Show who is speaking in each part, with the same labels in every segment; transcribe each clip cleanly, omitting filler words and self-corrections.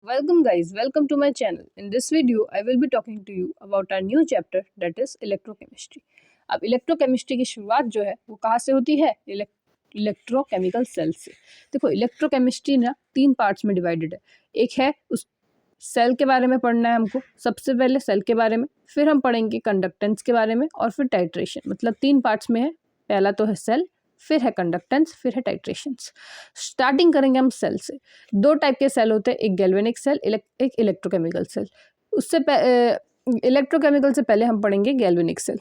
Speaker 1: Welcome guys, welcome to my channel. In this video, I will be talking to you about our new chapter that is electrochemistry. अब electrochemistry की शुरुआत जो है वो कहाँ से होती है? इलेक्ट्रोकेमिकल सेल से। देखो इलेक्ट्रोकेमिस्ट्री ना 3 पार्ट्स में डिवाइडेड है। एक है उस सेल के बारे में पढ़ना है हमको, सबसे पहले सेल के बारे में, फिर हम पढ़ेंगे कंडक्टेंस के बारे में और फिर टाइट्रेशन। मतलब 3 पार्ट्स में है। पहला तो है सेल, फिर है कंडक्टेंस, फिर है टाइट्रेशंस। स्टार्टिंग करेंगे हम सेल से। 2 टाइप के सेल होते हैं, एक गैल्वेनिक सेल, एक इलेक्ट्रोकेमिकल सेल। उससे इलेक्ट्रोकेमिकल से पहले हम पढ़ेंगे गैल्वेनिक सेल।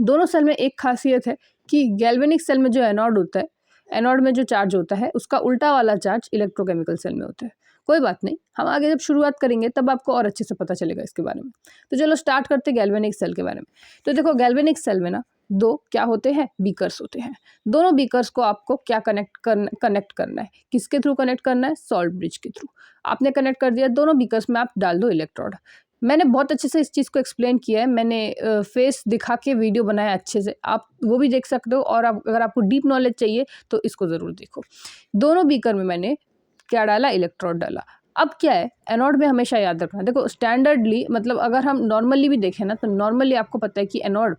Speaker 1: दोनों सेल में एक खासियत है कि गैल्वेनिक सेल में जो एनोड होता है, एनोड में जो चार्ज होता है उसका उल्टा वाला चार्ज इलेक्ट्रोकेमिकल सेल में होता है। कोई बात नहीं, हम आगे जब शुरुआत करेंगे तब आपको और अच्छे से पता चलेगा इसके बारे में। तो चलो स्टार्ट करते गैल्वेनिक सेल के बारे में। तो देखो गैल्वेनिक सेल में ना 2 क्या होते हैं, बीकर्स होते हैं। दोनों बीकर्स को आपको क्या कनेक्ट करना है, किसके थ्रू कनेक्ट करना है? सॉल्ट ब्रिज के थ्रू। आपने कनेक्ट कर दिया, दोनों बीकर्स में आप डाल दो इलेक्ट्रोड। मैंने बहुत अच्छे से इस चीज़ को एक्सप्लेन किया है, मैंने फेस दिखा के वीडियो बनाया अच्छे से, आप वो भी देख सकते हो। और अगर आपको डीप नॉलेज चाहिए तो इसको ज़रूर देखो। दोनों बीकर में मैंने क्या डाला? इलेक्ट्रोड डाला। अब क्या है, एनोड में हमेशा याद रखना। देखो स्टैंडर्डली, मतलब अगर हम नॉर्मली भी देखें ना, तो नॉर्मली आपको पता है कि एनोड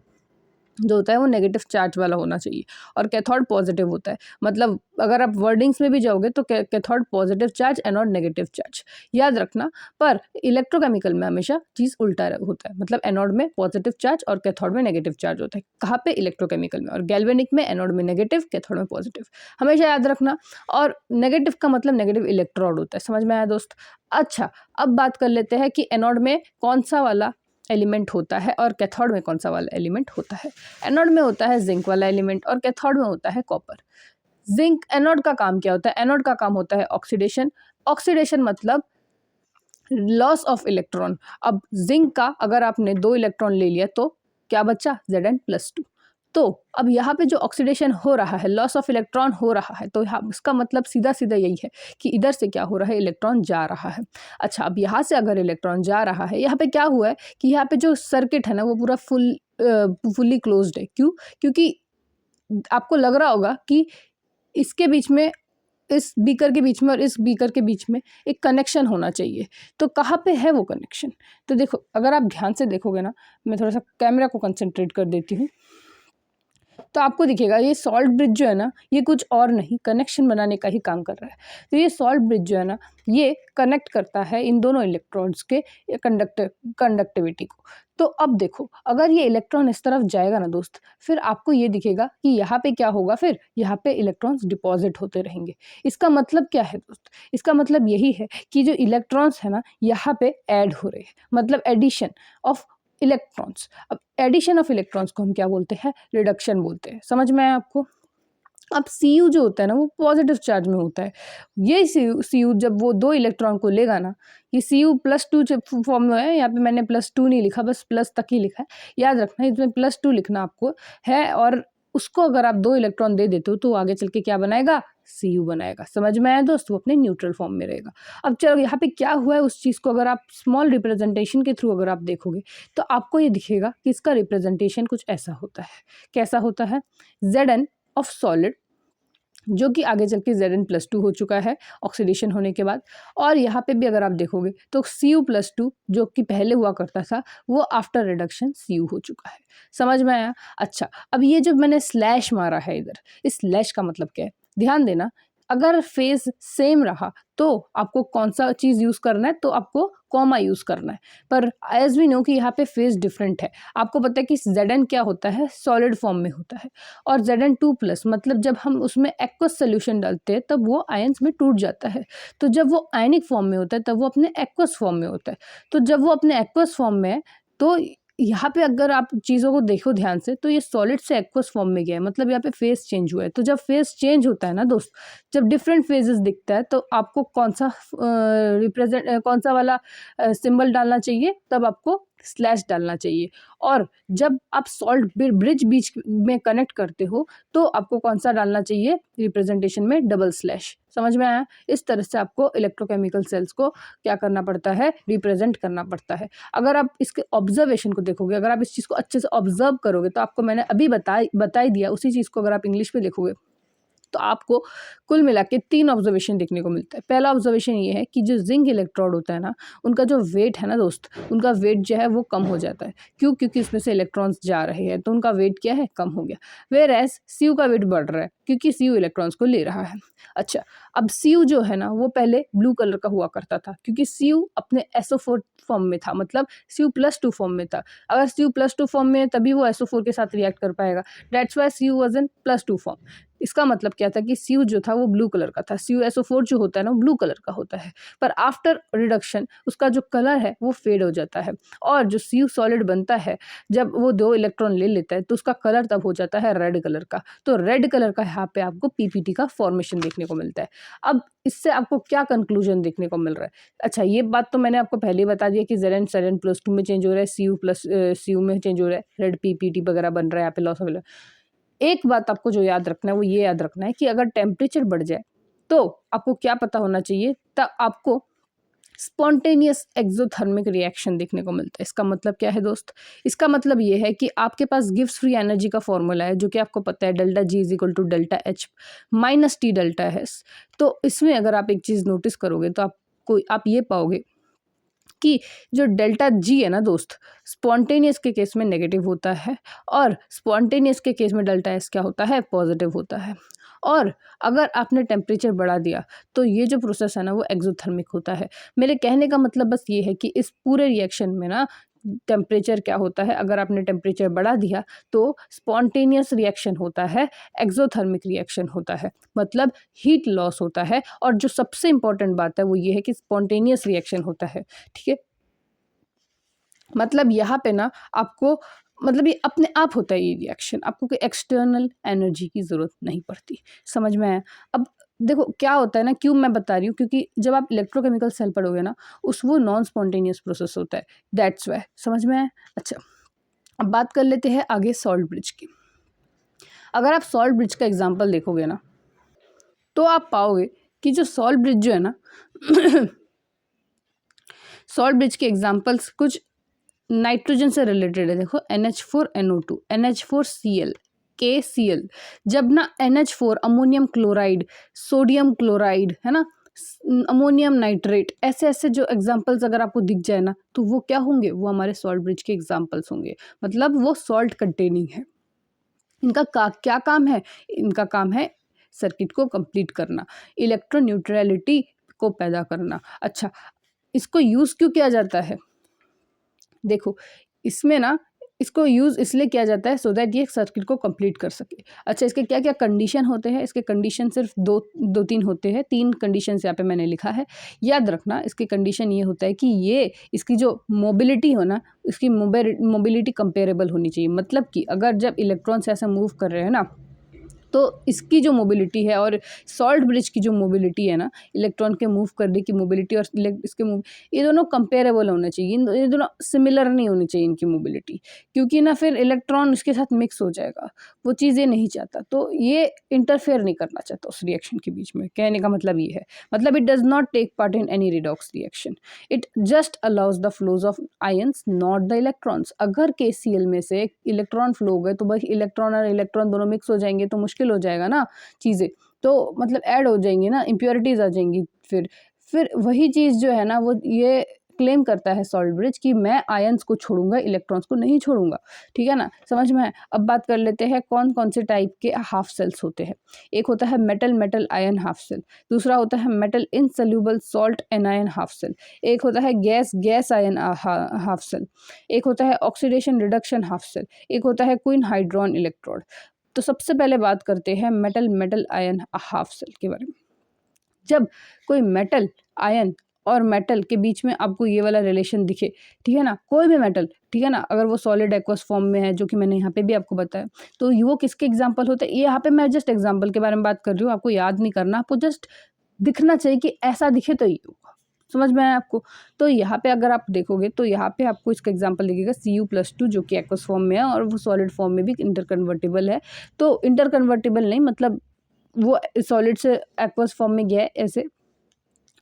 Speaker 1: जो होता है वो नेगेटिव चार्ज वाला होना चाहिए और कैथोड पॉजिटिव होता है। मतलब अगर आप वर्डिंग्स में भी जाओगे तो cathode positive charge, anode negative charge, याद रखना। पर इलेक्ट्रोकेमिकल में हमेशा चीज़ उल्टा होता है। मतलब एनोड में पॉजिटिव चार्ज और कैथोड में नेगेटिव चार्ज होता है। कहाँ पे? इलेक्ट्रोकेमिकल में। और गैल्वेनिक में एनोड में नेगेटिव, कैथोड में पॉजिटिव, हमेशा याद रखना। और नेगेटिव का मतलब नेगेटिव इलेक्ट्रोड होता है। समझ में आया दोस्त? अच्छा, अब बात कर लेते हैं कि एनोड में कौन सा वाला एलिमेंट होता है और कैथोड में कौन सा वाला एलिमेंट होता है। एनोड में होता है जिंक वाला एलिमेंट और कैथोड में होता है कॉपर। जिंक, एनोड का काम क्या होता है? एनोड का काम होता है ऑक्सीडेशन। ऑक्सीडेशन मतलब लॉस ऑफ इलेक्ट्रॉन। अब जिंक का अगर आपने 2 इलेक्ट्रॉन ले लिया तो क्या बचा? Zn+2। तो अब यहाँ पे जो ऑक्सीडेशन हो रहा है, लॉस ऑफ इलेक्ट्रॉन हो रहा है, तो यहाँ इसका मतलब सीधा सीधा यही है कि इधर से क्या हो रहा है? इलेक्ट्रॉन जा रहा है। अच्छा, अब यहाँ से अगर इलेक्ट्रॉन जा रहा है, यहाँ पे क्या हुआ है कि यहाँ पे जो सर्किट है ना वो पूरा फुल्ली क्लोज्ड है। क्यों? क्योंकि आपको लग रहा होगा कि इसके बीच में, इस बीकर के बीच में और इस बीकर के बीच में एक कनेक्शन होना चाहिए। तो कहाँ पे है वो कनेक्शन? तो देखो, अगर आप ध्यान से देखोगे ना, मैं थोड़ा सा कैमरा को कंसंट्रेट कर देती हूँ, तो आपको दिखेगा ये सॉल्ट ब्रिज जो है ना, ये कुछ और नहीं, कनेक्शन बनाने का ही काम कर रहा है। तो ये सॉल्ट ब्रिज जो है ना, ये कनेक्ट करता है इन दोनों इलेक्ट्रॉन्स के कंडक्टिविटी को। तो अब देखो, अगर ये इलेक्ट्रॉन इस तरफ जाएगा ना दोस्त, फिर आपको ये दिखेगा कि यहाँ पे क्या होगा? फिर यहाँ पे इलेक्ट्रॉन्स डिपॉजिट होते रहेंगे। इसका मतलब क्या है दोस्त? इसका मतलब यही है कि जो इलेक्ट्रॉन्स है ना, यहाँ पे ऐड हो रहे हैं, मतलब एडिशन ऑफ इलेक्ट्रॉन्स। अब एडिशन ऑफ इलेक्ट्रॉन्स को हम क्या बोलते हैं? रिडक्शन बोलते हैं। समझ में आया आपको? अब Cu जो होता है ना वो पॉजिटिव चार्ज में होता है। ये Cu जब वो 2 इलेक्ट्रॉन को लेगा ना, ये Cu+2 फॉर्म में है। यहाँ पे मैंने +2 नहीं लिखा, बस प्लस तक ही लिखा है। याद रखना, इसमें +2 लिखना आपको है। और उसको अगर आप 2 इलेक्ट्रॉन दे देते हो तो आगे चल के क्या बनाएगा? Cu बनाएगा। समझ में आया दोस्त? वो अपने न्यूट्रल फॉर्म में रहेगा। अब चलो, यहाँ पे क्या हुआ है उस चीज़ को अगर आप स्मॉल रिप्रेजेंटेशन के थ्रू अगर आप देखोगे तो आपको ये दिखेगा कि इसका रिप्रेजेंटेशन कुछ ऐसा होता है। कैसा होता है? Zn ऑफ सॉलिड, जो कि आगे चल के Zn+2 हो चुका है ऑक्सीडेशन होने के बाद। और यहाँ पे भी अगर आप देखोगे तो Cu+2 जो कि पहले हुआ करता था, वो आफ्टर रिडक्शन Cu हो चुका है। समझ में आया? अच्छा, अब ये जो मैंने स्लैश मारा है इधर, इस स्लैश का मतलब क्या है? ध्यान देना, अगर फेज सेम रहा तो आपको कौन सा चीज़ यूज़ करना है? तो आपको कॉमा यूज़ करना है। पर एज वी नो कि यहाँ पे फेज डिफरेंट है। आपको पता है कि Zn क्या होता है? सॉलिड फॉर्म में होता है। और Zn2+ मतलब जब हम उसमें एक्वस सोल्यूशन डालते हैं तब वो आयंस में टूट जाता है। तो जब वो आयनिक फॉर्म में होता है तब वो अपने एक्वस फॉर्म में होता है। तो जब वो अपने एक्वस फॉर्म में है तो यहाँ पे अगर आप चीज़ों को देखो ध्यान से, तो ये सॉलिड से एक्वस फॉर्म में गया है, मतलब यहाँ पे फेज चेंज हुआ है। तो जब फेज चेंज होता है ना दोस्त, जब डिफरेंट फेजेस दिखता है, तो आपको कौन सा वाला सिंबल डालना चाहिए? तब आपको स्लैश डालना चाहिए। और जब आप सॉल्ट ब्रिज बीच में कनेक्ट करते हो तो आपको कौन सा डालना चाहिए रिप्रेजेंटेशन में? Double slash. समझ में आया? इस तरह से आपको इलेक्ट्रोकेमिकल सेल्स को क्या करना पड़ता है? रिप्रेजेंट करना पड़ता है। अगर आप इसके ऑब्जर्वेशन को देखोगे, अगर आप इस चीज़ को अच्छे से ऑब्जर्व करोगे, तो आपको मैंने अभी बताई दिया, उसी चीज़ को अगर आप इंग्लिश में देखोगे तो आपको कुल मिला के 3 ऑब्जर्वेशन देखने को मिलता है। पहला ऑब्जर्वेशन ये है कि जो जिंक इलेक्ट्रोड होता है ना, उनका जो वेट है ना दोस्त, उनका वेट जो है वो कम हो जाता है। क्यों? क्योंकि इसमें से इलेक्ट्रॉन्स जा रहे हैं, तो उनका वेट क्या है? कम हो गया। व्हेयरएज़ Cu का वेट बढ़ रहा है क्योंकि Cu इलेक्ट्रॉन्स को ले रहा है। अच्छा, अब Cu जो है ना वो पहले ब्लू कलर का हुआ करता था क्योंकि Cu अपने SO4 फॉर्म में था, मतलब Cu+2 फॉर्म में था। अगर Cu+2 फॉर्म में है तभी वो SO4 के साथ रिएक्ट कर पाएगा। That's why Cu was in +2 form. इसका मतलब क्या था कि Cu जो था वो ब्लू कलर का था। CuSO4 जो होता है ना वो ब्लू कलर का होता है, पर आफ्टर रिडक्शन उसका जो कलर है वो फेड हो जाता है और जो Cu सॉलिड बनता है जब वो 2 इलेक्ट्रॉन ले लेता है तो उसका कलर तब हो जाता है रेड कलर का। तो रेड कलर का यहाँ पे आपको पीपीटी का फॉर्मेशन देखने को मिलता है। अब इससे आपको क्या कंक्लूजन देखने को मिल रहा है? अच्छा, ये बात तो मैंने आपको पहले ही बता दिया कि Zn+2 में चेंज हो रहा है, Cu में चेंज हो रहा है, रेड पीपीटी वगैरह बन रहा है यहाँ पे लॉस ऑफ। एक बात आपको जो याद रखना है वो ये याद रखना है कि अगर टेम्परेचर बढ़ जाए तो आपको क्या पता होना चाहिए, तब आपको स्पॉन्टेनियस एक्सोथर्मिक रिएक्शन देखने को मिलता है। इसका मतलब क्या है दोस्त? इसका मतलब ये है कि आपके पास गिब्स फ्री एनर्जी का फॉर्मूला है जो कि आपको पता है, delta G = delta H - T delta S। तो इसमें अगर आप एक चीज़ नोटिस करोगे तो आप ये पाओगे कि जो डेल्टा G है ना दोस्त, स्पॉन्टेनियस के केस में नेगेटिव होता है और स्पॉन्टेनियस के केस में डेल्टा S क्या होता है? पॉजिटिव होता है। और अगर आपने टेम्परेचर बढ़ा दिया तो ये जो प्रोसेस है ना वो एक्सोथर्मिक होता है। मेरे कहने का मतलब बस ये है कि इस पूरे रिएक्शन में ना टेम्परेचर क्या होता है, अगर आपने टेम्परेचर बढ़ा दिया तो स्पॉन्टेनियस रिएक्शन होता है, एक्सोथर्मिक रिएक्शन होता है, मतलब हीट लॉस होता है। और जो सबसे इंपॉर्टेंट बात है वो ये है कि स्पॉन्टेनियस रिएक्शन होता है। ठीक है, मतलब यहाँ पे ना आपको, मतलब ये अपने आप होता है ये रिएक्शन, आपको कोई एक्सटर्नल एनर्जी की ज़रूरत नहीं पड़ती। समझ में आया? अब देखो क्या होता है ना, क्यों मैं बता रही हूँ, क्योंकि जब आप इलेक्ट्रोकेमिकल सेल पढ़ोगे ना वो नॉन स्पॉन्टेनियस प्रोसेस होता है, दैट्स वाई। समझ में आया? अच्छा, अब बात कर लेते हैं आगे सॉल्ट ब्रिज की। अगर आप सॉल्ट ब्रिज का एग्जाम्पल देखोगे ना तो आप पाओगे कि जो सॉल्ट ब्रिज जो है ना सॉल्ट ब्रिज के एग्जाम्पल्स कुछ नाइट्रोजन से रिलेटेड है। देखो NH4NO2, NH4Cl, KCl। जब ना NH4 ammonium chloride, sodium chloride है ना, अमोनियम नाइट्रेट, ऐसे ऐसे जो एग्जाम्पल्स अगर आपको दिख जाए ना तो वो क्या होंगे? वो हमारे सॉल्ट ब्रिज के एग्जाम्पल्स होंगे, मतलब वो सॉल्ट कंटेनिंग है। इनका क्या काम है? इनका काम है सर्किट को कंप्लीट करना, इलेक्ट्रोन्यूट्रलिटी को पैदा करना। अच्छा, इसको यूज़ क्यों किया जाता है? देखो इसमें ना इसको यूज़ इसलिए किया जाता है सो दैट ये सर्किट को कंप्लीट कर सके। अच्छा, इसके क्या क्या कंडीशन होते हैं? इसके कंडीशन सिर्फ दो तीन होते हैं, 3 कंडीशंस यहाँ पे मैंने लिखा है, याद रखना। इसके कंडीशन ये होता है कि ये इसकी जो मोबिलिटी हो ना, इसकी मोबिलिटी कंपेरेबल होनी चाहिए। मतलब कि अगर जब इलेक्ट्रॉन से ऐसे मूव कर रहे हैं ना तो इसकी जो मोबिलिटी है और सॉल्ट ब्रिज की जो मोबिलिटी है ना, इलेक्ट्रॉन के मूव करने की मोबिलिटी और इसके मूव, ये दोनों कंपेरेबल होने चाहिए। ये दोनों सिमिलर नहीं होनी चाहिए इनकी मोबिलिटी, क्योंकि ना फिर इलेक्ट्रॉन इसके साथ मिक्स हो जाएगा, वो चीज़ ये नहीं चाहता। तो ये इंटरफेयर नहीं करना चाहता उस रिएक्शन के बीच में। कहने का मतलब ये है, मतलब it does not take part in any redox reaction, it just allows the flows of ions not the electrons. अगर KCl में से इलेक्ट्रॉन फ्लो हो गए तो भाई इलेक्ट्रॉन और इलेक्ट्रॉन दोनों मिक्स हो जाएंगे तो मुश्किल हो जाएगा ना चीज़ें, तो मतलब ऐड हो जाएंगी ना, इम्प्योरिटीज आ जाएंगी। फिर वही चीज़ जो है ना वो ये क्लेम करता है सॉल्ट ब्रिज कि मैं आयंस को छोड़ूंगा, इलेक्ट्रॉन्स को नहीं छोड़ूंगा। ठीक है ना, समझ में है? अब बात कर लेते हैं कौन कौन से टाइप के हाफ सेल्स होते हैं। एक होता है metal metal ion half cell, दूसरा होता है metal insoluble salt anion half cell, एक होता है gas gas ion half cell, एक होता है ऑक्सीडेशन रिडक्शन हाफ सेल, एक होता है क्वीन हाइड्रॉन इलेक्ट्रोड। तो सबसे पहले बात करते हैं metal metal ion half cell के बारे में। जब कोई मेटल आयन और मेटल के बीच में आपको ये वाला रिलेशन दिखे, ठीक है ना, कोई भी मेटल, ठीक है ना, अगर वो सॉलिड एक्वस फॉर्म में है, जो कि मैंने यहाँ पे भी आपको बताया, तो वो किसके एग्जाम्पल होते हैं? ये यहाँ पे मैं जस्ट एग्जाम्पल के बारे में बात कर रही हूँ, आपको याद नहीं करना, आपको जस्ट दिखना चाहिए कि ऐसा दिखे तो ये होगा। समझ में आया आपको? तो यहाँ पे अगर आप देखोगे तो यहाँ पे आपको इसका एग्जांपल दिखेगा Cu+2 जो कि एक्वस फॉर्म में है और वो सॉलिड फॉर्म में भी इंटरकन्वर्टिबल है। तो इंटरकन्वर्टिबल नहीं, मतलब वो सॉलिड से एक्वस फॉर्म में गया है ऐसे,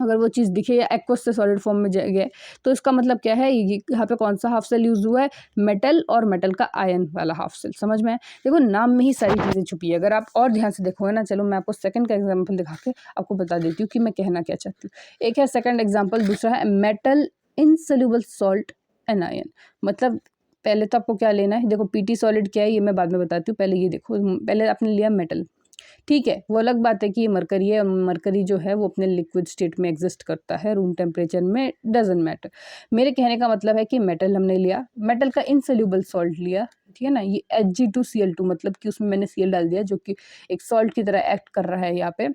Speaker 1: अगर वो चीज़ दिखे या एक्वस से सॉलिड फॉर्म में गए तो इसका मतलब क्या है, ये यहाँ पे कौन सा हाफ सेल यूज़ हुआ है, मेटल और मेटल का आयन वाला हाफ सेल। समझ में आया? देखो नाम में ही सारी चीज़ें छुपी है। अगर आप और ध्यान से देखोगे ना, चलो मैं आपको सेकंड का एग्जांपल दिखा के आपको बता देती हूँ कि मैं कहना क्या चाहती हूँ। एक है सेकंड एग्जाम्पल, दूसरा है मेटल इनसोल्यूबल सॉल्ट एनायन। मतलब पहले तो आपको क्या लेना है, देखो पीटी सॉलिड क्या है ये मैं बाद में बताती हूँ, पहले ये देखो। पहले आपने लिया मेटल, ठीक है, वो अलग बात है कि ये मरकरी है, और मरकरी जो है वो अपने लिक्विड स्टेट में एग्जिस्ट करता है, रूम टेम्परेचर में डजंट मैटर। मेरे कहने का मतलब है कि मेटल हमने लिया, मेटल का इनसोल्यूबल सॉल्ट लिया, ठीक है ना, ये Hg2Cl2, मतलब कि उसमें मैंने Cl डाल दिया जो कि एक सॉल्ट की तरह एक्ट कर रहा है यहाँ पे।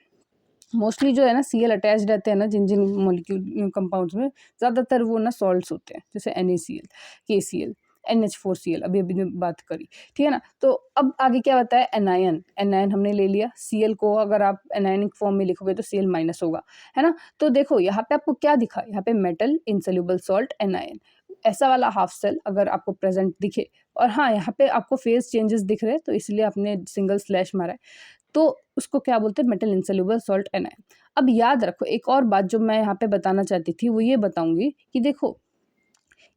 Speaker 1: मोस्टली जो है ना Cl अटैच रहते हैं ना जिन जिन मॉलिक्यूल कंपाउंड्स में, ज़्यादातर वो ना सॉल्ट्स होते हैं, जैसे NaCl, KCl, NH4Cl, अभी अभी बात करी, ठीक है ना। तो अब आगे क्या बताया, एनायन। एनायन हमने ले लिया, Cl को अगर आप एनायनिक फॉर्म में लिखोगे तो Cl माइनस होगा, है ना। तो देखो यहाँ पे आपको क्या दिखा, यहाँ पे मेटल इनसोल्यूबल सॉल्ट एनायन, ऐसा वाला हाफ सेल अगर आपको प्रेजेंट दिखे, और हाँ यहाँ पे आपको फेज चेंजेस दिख रहे हैं तो इसलिए आपने सिंगल स्लैश मारा है, तो उसको क्या बोलते हैं, मेटल इनसोल्यूबल सॉल्ट एनायन। अब याद रखो एक और बात जो मैं यहाँ पे बताना चाहती थी, वो ये बताऊंगी कि देखो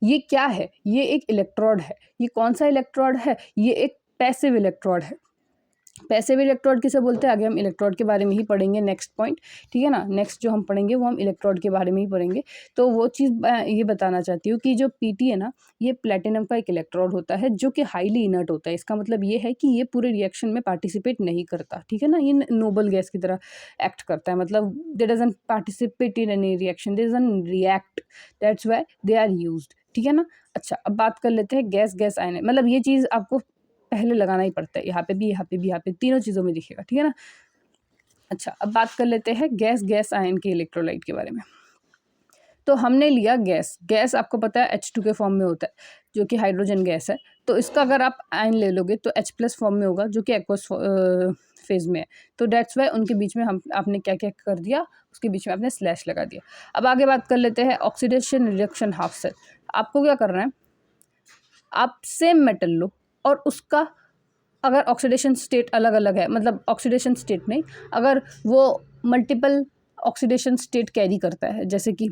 Speaker 1: ये क्या है, ये एक इलेक्ट्रोड है। ये कौन सा इलेक्ट्रोड है, ये एक पैसिव इलेक्ट्रोड है। पैसिव इलेक्ट्रोड किसे बोलते हैं, आगे हम इलेक्ट्रोड के बारे में ही पढ़ेंगे, नेक्स्ट पॉइंट, ठीक है ना। नेक्स्ट जो हम पढ़ेंगे वो हम इलेक्ट्रोड के बारे में ही पढ़ेंगे। तो वो चीज़ मैं ये बताना चाहती हूँ कि जो पीटी है ना, ये प्लेटिनम का एक इलेक्ट्रोड होता है जो कि हाईली इनर्ट होता है। इसका मतलब ये है कि ये पूरे रिएक्शन में पार्टिसिपेट नहीं करता, ठीक है ना। ये नोबल गैस की तरह एक्ट करता है, मतलब they doesn't participate in any reaction, they doesn't react, that's why they are used, ठीक है ना। अच्छा अब बात कर लेते हैं गैस गैस आयन, मतलब ये चीज़ आपको पहले लगाना ही पड़ता है, यहाँ पे भी, यहाँ पे भी, यहाँ पे तीनों चीज़ों में दिखेगा, ठीक है ना। अच्छा अब बात कर लेते हैं गैस गैस आयन के इलेक्ट्रोलाइट के बारे में। तो हमने लिया गैस, गैस आपको पता है H2 के फॉर्म में होता है जो कि हाइड्रोजन गैस है। तो इसका अगर आप आयन ले लोगे तो H+ फॉर्म में होगा जो कि एक्वस फेज में है। तो डेट्स वाई उनके बीच में हम आपने क्या क्या कर दिया, उसके बीच में आपने स्लैश लगा दिया। अब आगे बात कर लेते हैं ऑक्सीडेशन रिडक्शन हाफ सेल। आपको क्या करना है, आप सेम मेटल लो और उसका अगर ऑक्सीडेशन स्टेट अलग अलग है, मतलब ऑक्सीडेशन स्टेट नहीं, अगर वो मल्टीपल ऑक्सीडेशन स्टेट कैरी करता है, जैसे कि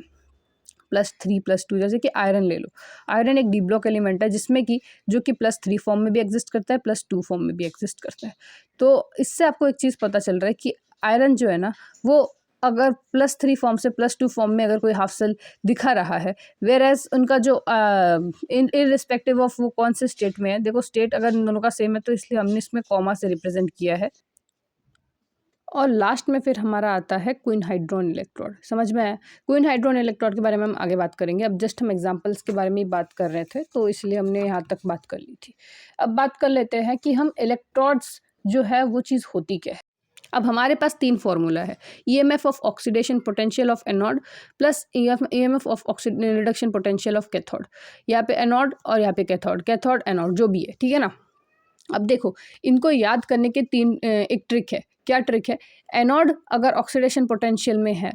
Speaker 1: +3 +2, जैसे कि आयरन ले लो। आयरन एक डी ब्लॉक एलिमेंट है जिसमें कि जो कि +3 फॉर्म में भी एग्जिस्ट करता है, +2 फॉर्म में भी एग्जिस्ट करता है। तो इससे आपको एक चीज़ पता चल रहा है कि आयरन जो है ना, वो अगर +3 फॉर्म से +2 फॉर्म में अगर कोई हाफ सेल दिखा रहा है, वेयर एज उनका जो इररिस्पेक्टिव ऑफ वो कौन से स्टेट में है, देखो स्टेट अगर इन दोनों का सेम है तो इसलिए हमने इसमें कॉमा से रिप्रेजेंट किया है। और लास्ट में फिर हमारा आता है क्वीन हाइड्रोन इलेक्ट्रोड। समझ में आया? क्वीन हाइड्रोन इलेक्ट्रोड के बारे में हम आगे बात करेंगे, अब जस्ट हम एग्जांपल्स के बारे में ही बात कर रहे थे तो इसलिए हमने यहाँ तक बात कर ली थी। अब बात कर लेते हैं कि हम इलेक्ट्रोड्स जो है वो चीज़ होती क्या है। अब हमारे पास 3 फार्मूला है, EMF of oxidation potential of anode plus EMF of reduction potential of cathode. यहाँ पे एनोड और यहाँ पे कैथोड, कैथोड एनोड जो भी है, ठीक है ना। अब देखो इनको याद करने के एक ट्रिक है। क्या ट्रिक है, एनोड अगर ऑक्सीडेशन पोटेंशियल में है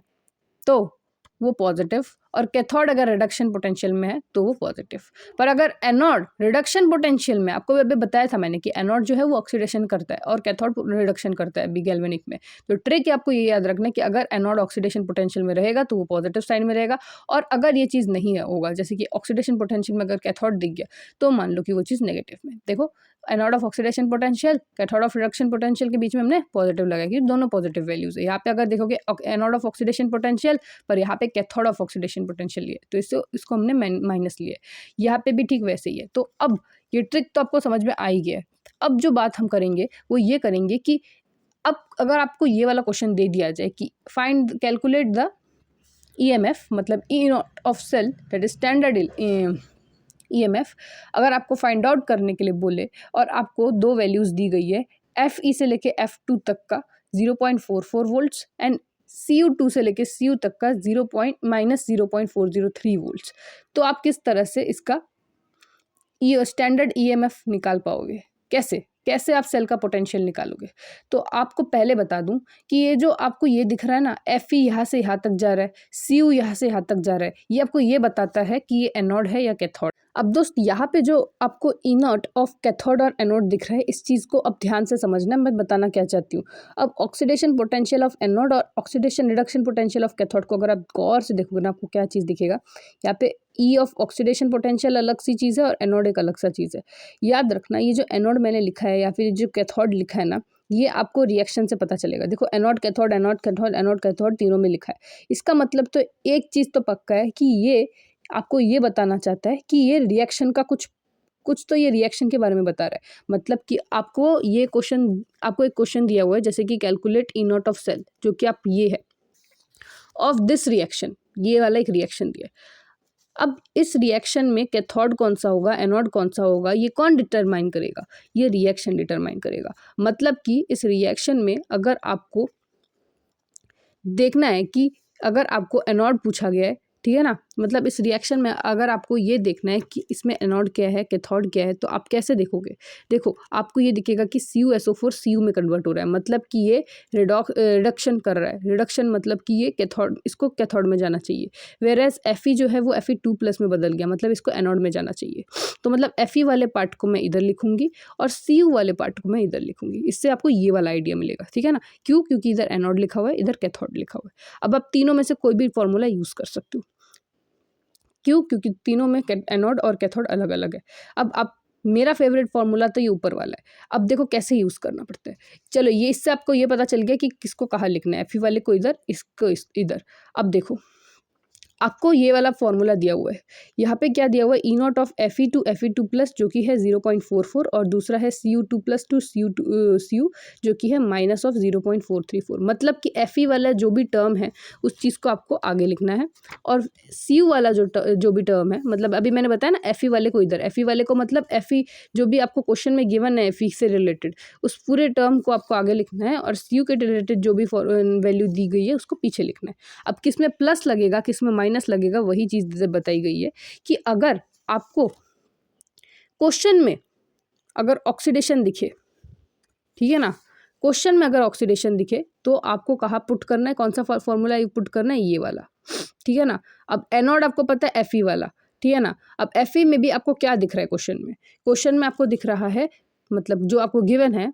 Speaker 1: तो वो पॉजिटिव, और कैथोड अगर रिडक्शन पोटेंशियल में है तो वो पॉजिटिव। पर अगर एनोड रिडक्शन पोटेंशियल में, आपको अभी बताया था मैंने कि एनोड जो है वो ऑक्सीडेशन करता है और कैथोड रिडक्शन करता है गैल्वेनिक में। तो ट्रिक है आपको ये याद रखना कि अगर एनोड ऑक्सीडेशन पोटेंशियल में रहेगा तो वो पॉजिटिव साइड में रहेगा, और अगर ये चीज़ नहीं होगा, जैसे कि ऑक्सीडेशन पोटेंशियल में अगर कैथोड दिख गया तो मान लो कि वो चीज़ नेगेटिव में। देखो anode of oxidation potential, cathode of reduction potential के बीच में हमने पॉजिटिव लगाया कि दोनों पॉजिटिव वैल्यूज है। यहाँ पे अगर देखोगे एनोड ऑफ ऑक्सीडेशन पोटेंशियल पर यहाँ पे कैथोड ऑफ ऑक्सीडेशन पोटेंशियल लिए, तो इसको हमने माइनस लिए। यहाँ पे भी ठीक वैसे ही है। तो अब ये ट्रिक तो आपको समझ में आ ही गया है। अब जो बात हम करेंगे वो ये करेंगे कि अब अगर आपको ये वाला क्वेश्चन दे दिया जाए कि फाइंड कैलकुलेट द EMF, मतलब E naught of cell that is standard EMF, अगर आपको फाइंड आउट करने के लिए बोले और आपको 2 वैल्यूज़ दी गई है, FE से लेके F2 तक का 0.44 वोल्ट्स एंड CU2 से लेके CU तक का -0.403 वोल्ट्स, तो आप किस तरह से इसका स्टैंडर्ड EMF निकाल पाओगे? कैसे कैसे आप सेल का पोटेंशियल निकालोगे? तो आपको पहले बता दूं कि ये जो आपको ये दिख रहा है ना, FE यहाँ से यहाँ तक जा रहा है, CU यहाँ से यहाँ तक जा रहा है, ये आपको ये बताता है कि ये एनोड है या कैथोड। अब दोस्त यहाँ पे जो आपको ई नॉट ऑफ कैथोड और एनोड दिख रहा है, इस चीज़ को अब ध्यान से समझना, मैं बताना क्या चाहती हूँ। अब ऑक्सीडेशन पोटेंशियल ऑफ एनोड और oxidation reduction potential of cathode को अगर आप गौर से देखोगे ना, आपको क्या चीज़ दिखेगा। यहाँ पे ई ऑफ ऑक्सीडेशन पोटेंशियल अलग सी चीज़ है और एनोड एक अलग सा चीज़ है। याद रखना, ये जो एनोड मैंने लिखा है या फिर जो कैथोड लिखा है ना, ये आपको रिएक्शन से पता चलेगा। देखो anode cathode, anode cathode, anode cathode तीनों में लिखा है। इसका मतलब तो एक चीज़ तो पक्का है कि ये आपको ये बताना चाहता है कि ये रिएक्शन का कुछ कुछ तो ये रिएक्शन के बारे में बता रहा है। मतलब कि आपको एक क्वेश्चन दिया हुआ है, जैसे कि calculate E naught of cell, जो कि आप ये है ऑफ दिस रिएक्शन, ये वाला एक रिएक्शन दिया है। अब इस रिएक्शन में कैथोड कौन सा होगा, एनोड कौन सा होगा, ये कौन डिटरमाइन करेगा? ये रिएक्शन डिटरमाइन करेगा। मतलब कि इस रिएक्शन में अगर आपको देखना है कि अगर आपको एनोड पूछा गया है, ठीक है ना, मतलब इस रिएक्शन में अगर आपको ये देखना है कि इसमें एनोड क्या है, कैथोड क्या है, तो आप कैसे देखोगे? देखो आपको ये दिखेगा कि CuSO4 Cu में कन्वर्ट हो रहा है, मतलब कि ये रिडक्शन कर रहा है। रिडक्शन मतलब कि ये कैथोड, इसको कैथोड में जाना चाहिए। वेयरएज Fe जो है वो Fe2+ में बदल गया, मतलब इसको एनोड में जाना चाहिए। तो मतलब Fe वाले पार्ट को मैं इधर लिखूंगी और Cu वाले पार्ट को मैं इधर लिखूंगी। इससे आपको ये वाला आइडिया मिलेगा, ठीक है ना। क्यों? क्योंकि इधर एनोड लिखा हुआ है, इधर कैथोड लिखा हुआ है। अब आप तीनों में से कोई भी फॉर्मूला यूज़ कर सकते हो। क्यों? क्योंकि तीनों में एनोड और कैथोड अलग अलग है। अब आप, मेरा फेवरेट फॉर्मूला तो ये ऊपर वाला है। अब देखो कैसे यूज़ करना पड़ता है। चलो ये, इससे आपको ये पता चल गया कि किसको कहाँ लिखना है, Fe वाले को इधर, इसको इधर। अब देखो आपको ये वाला फॉर्मूला दिया हुआ है। यहाँ पे क्या दिया हुआ है, ई नॉट ऑफ Fe2 जो कि है 0.44 और दूसरा है Cu2 प्लस टू Cu जो कि है माइनस ऑफ 0.434। मतलब कि Fe वाला जो भी टर्म है उस चीज़ को आपको आगे लिखना है, और Cu वाला जो भी टर्म है, मतलब अभी मैंने बताया ना Fe वाले को इधर, Fe वाले को मतलब Fe जो भी आपको क्वेश्चन में गिवन है Fe से रिलेटेड, उस पूरे टर्म को आपको आगे लिखना है, और Cu के रिलेटेड जो भी वैल्यू दी गई है उसको पीछे लिखना है। अब किस में प्लस लगेगा, किस में माइनस लगेगा, वही चीज़ बताई गई है कि अगर आपको क्वेश्चन में अगर ऑक्सीडेशन दिखे, ठीक है ना, क्वेश्चन में अगर ऑक्सीडेशन दिखे तो आपको कहाँ पुट करना है, कौन सा फॉर्मूला पुट करना है, ये वाला, ठीक है ना। अब एनोड आपको पता है Fe वाला, ठीक है ना। अब Fe में भी आपको क्या दिख रहा है क्वेश्चन में आपको दिख रहा है, मतलब जो आपको गिवन है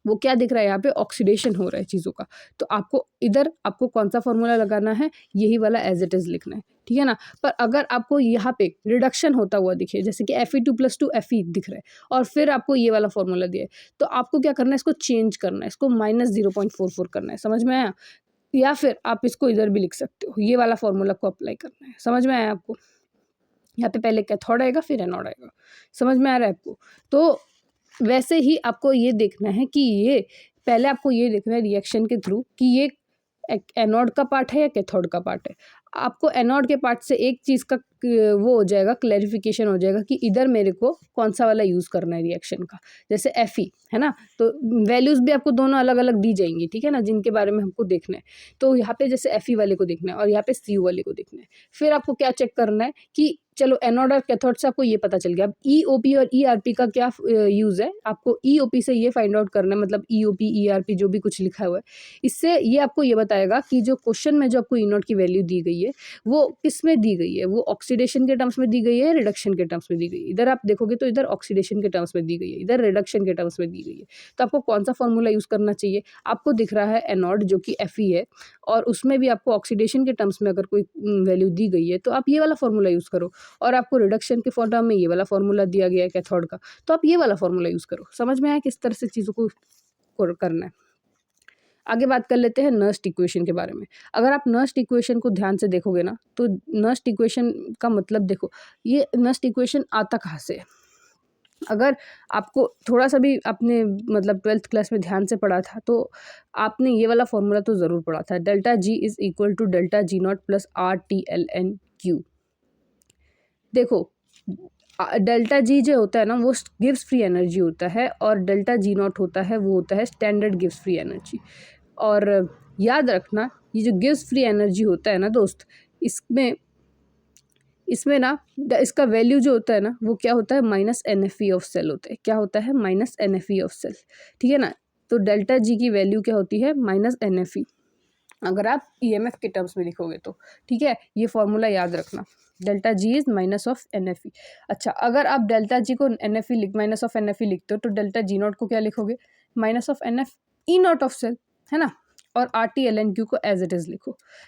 Speaker 1: वो क्या दिख रहा है, यहाँ पे ऑक्सीडेशन हो रहा है चीज़ों का। तो आपको इधर आपको कौन सा फॉर्मूला लगाना है, यही वाला एज इट इज़ लिखना है, ठीक है ना। पर अगर आपको यहाँ पे रिडक्शन होता हुआ दिखे, जैसे कि Fe2+2 Fe दिख रहा है और फिर आपको ये वाला फॉर्मूला दिया है, तो आपको क्या करना है, इसको चेंज करना है, इसको -0.44 करना है। समझ में आया? या फिर आप इसको इधर भी लिख सकते हो, ये वाला फॉर्मूला को अप्लाई करना है। समझ में आया आपको? यहाँ पे पहले कैथोड आएगा फिर एनोड आएगा। समझ में आ रहा है आपको? तो वैसे ही आपको ये देखना है कि ये, पहले आपको ये देखना है रिएक्शन के थ्रू कि ये एनोड का पार्ट है या कैथोड का पार्ट है। आपको एनोड के पार्ट से एक चीज़ का वो हो जाएगा, क्लैरिफिकेशन हो जाएगा कि इधर मेरे को कौन सा वाला यूज़ करना है रिएक्शन का। जैसे Fe है ना, तो वैल्यूज़ भी आपको दोनों अलग अलग दी जाएंगी, ठीक है ना, जिनके बारे में हमको देखना है। तो यहाँ पे जैसे Fe वाले को देखना है और यहाँ पे Cu वाले को देखना है। फिर आपको क्या चेक करना है कि चलो एनोड और कैथोड से आपको ये पता चल गया। अब EOP और ERP का क्या यूज़ है, आपको EOP से ये फाइंड आउट करना है, मतलब EOP ERP जो भी कुछ लिखा हुआ है, इससे ये आपको ये बताएगा कि जो क्वेश्चन में जो आपको ई नॉट की वैल्यू दी गई है वो किस में दी गई है, वो ऑक्सीडेशन के टर्म्स में दी गई है, रिडक्शन के टर्म्स में दी गई है। इधर आप देखोगे तो इधर ऑक्सीडेशन के टर्म्स में दी गई है, इधर रिडक्शन के टर्म्स में दी गई है। तो आपको कौन सा फॉर्मूला यूज़ करना चाहिए? आपको दिख रहा है एनोड जो कि Fe है, और उसमें भी आपको ऑक्सीडेशन के टर्म्स में अगर कोई वैल्यू दी गई है तो आप ये वाला फॉर्मूला यूज़ करो, और आपको रिडक्शन के टर्म में ये वाला फॉर्मूला दिया गया है कैथोड का, तो आप ये वाला फॉर्मूला यूज़ करो। समझ में आया किस तरह से चीज़ों को करना है? आगे बात कर लेते हैं नर्स्ट इक्वेशन के बारे में। अगर आप नर्स्ट इक्वेशन को ध्यान से देखोगे ना, तो नर्स्ट इक्वेशन का मतलब देखो, ये नर्स्ट इक्वेशन आता कहाँ से है? अगर आपको थोड़ा सा भी आपने मतलब 12th क्लास में ध्यान से पढ़ा था तो आपने ये वाला फॉर्मूला तो ज़रूर पढ़ा था, ΔG is equal to ΔG0 plus RTLN Q। देखो डेल्टा जी जो होता है ना वो गिव्स फ्री एनर्जी होता है, और ΔG0 होता है वो होता है स्टैंडर्ड गिव्स फ्री एनर्जी। और याद रखना, ये जो गिव्स फ्री एनर्जी होता है ना दोस्त, इसमें इसमें ना इसका वैल्यू जो होता है ना वो क्या होता है, -NFE ऑफ सेल होता है। क्या होता है? -NFE ऑफ सेल, ठीक है ना। तो ΔG की वैल्यू क्या होती है? -NFE, अगर आप EMF के टर्म्स में लिखोगे तो, ठीक है। ये फॉर्मूला याद रखना। Delta G is minus of NFE। अच्छा, अगर आप डेल्टा जी को NFE माइनस ऑफ NFE लिखते हो तो डेल्टा जी नॉट को क्या लिखोगे, minus of NFE naught of cell, है ना। और RT-LN-Q को एज इट इज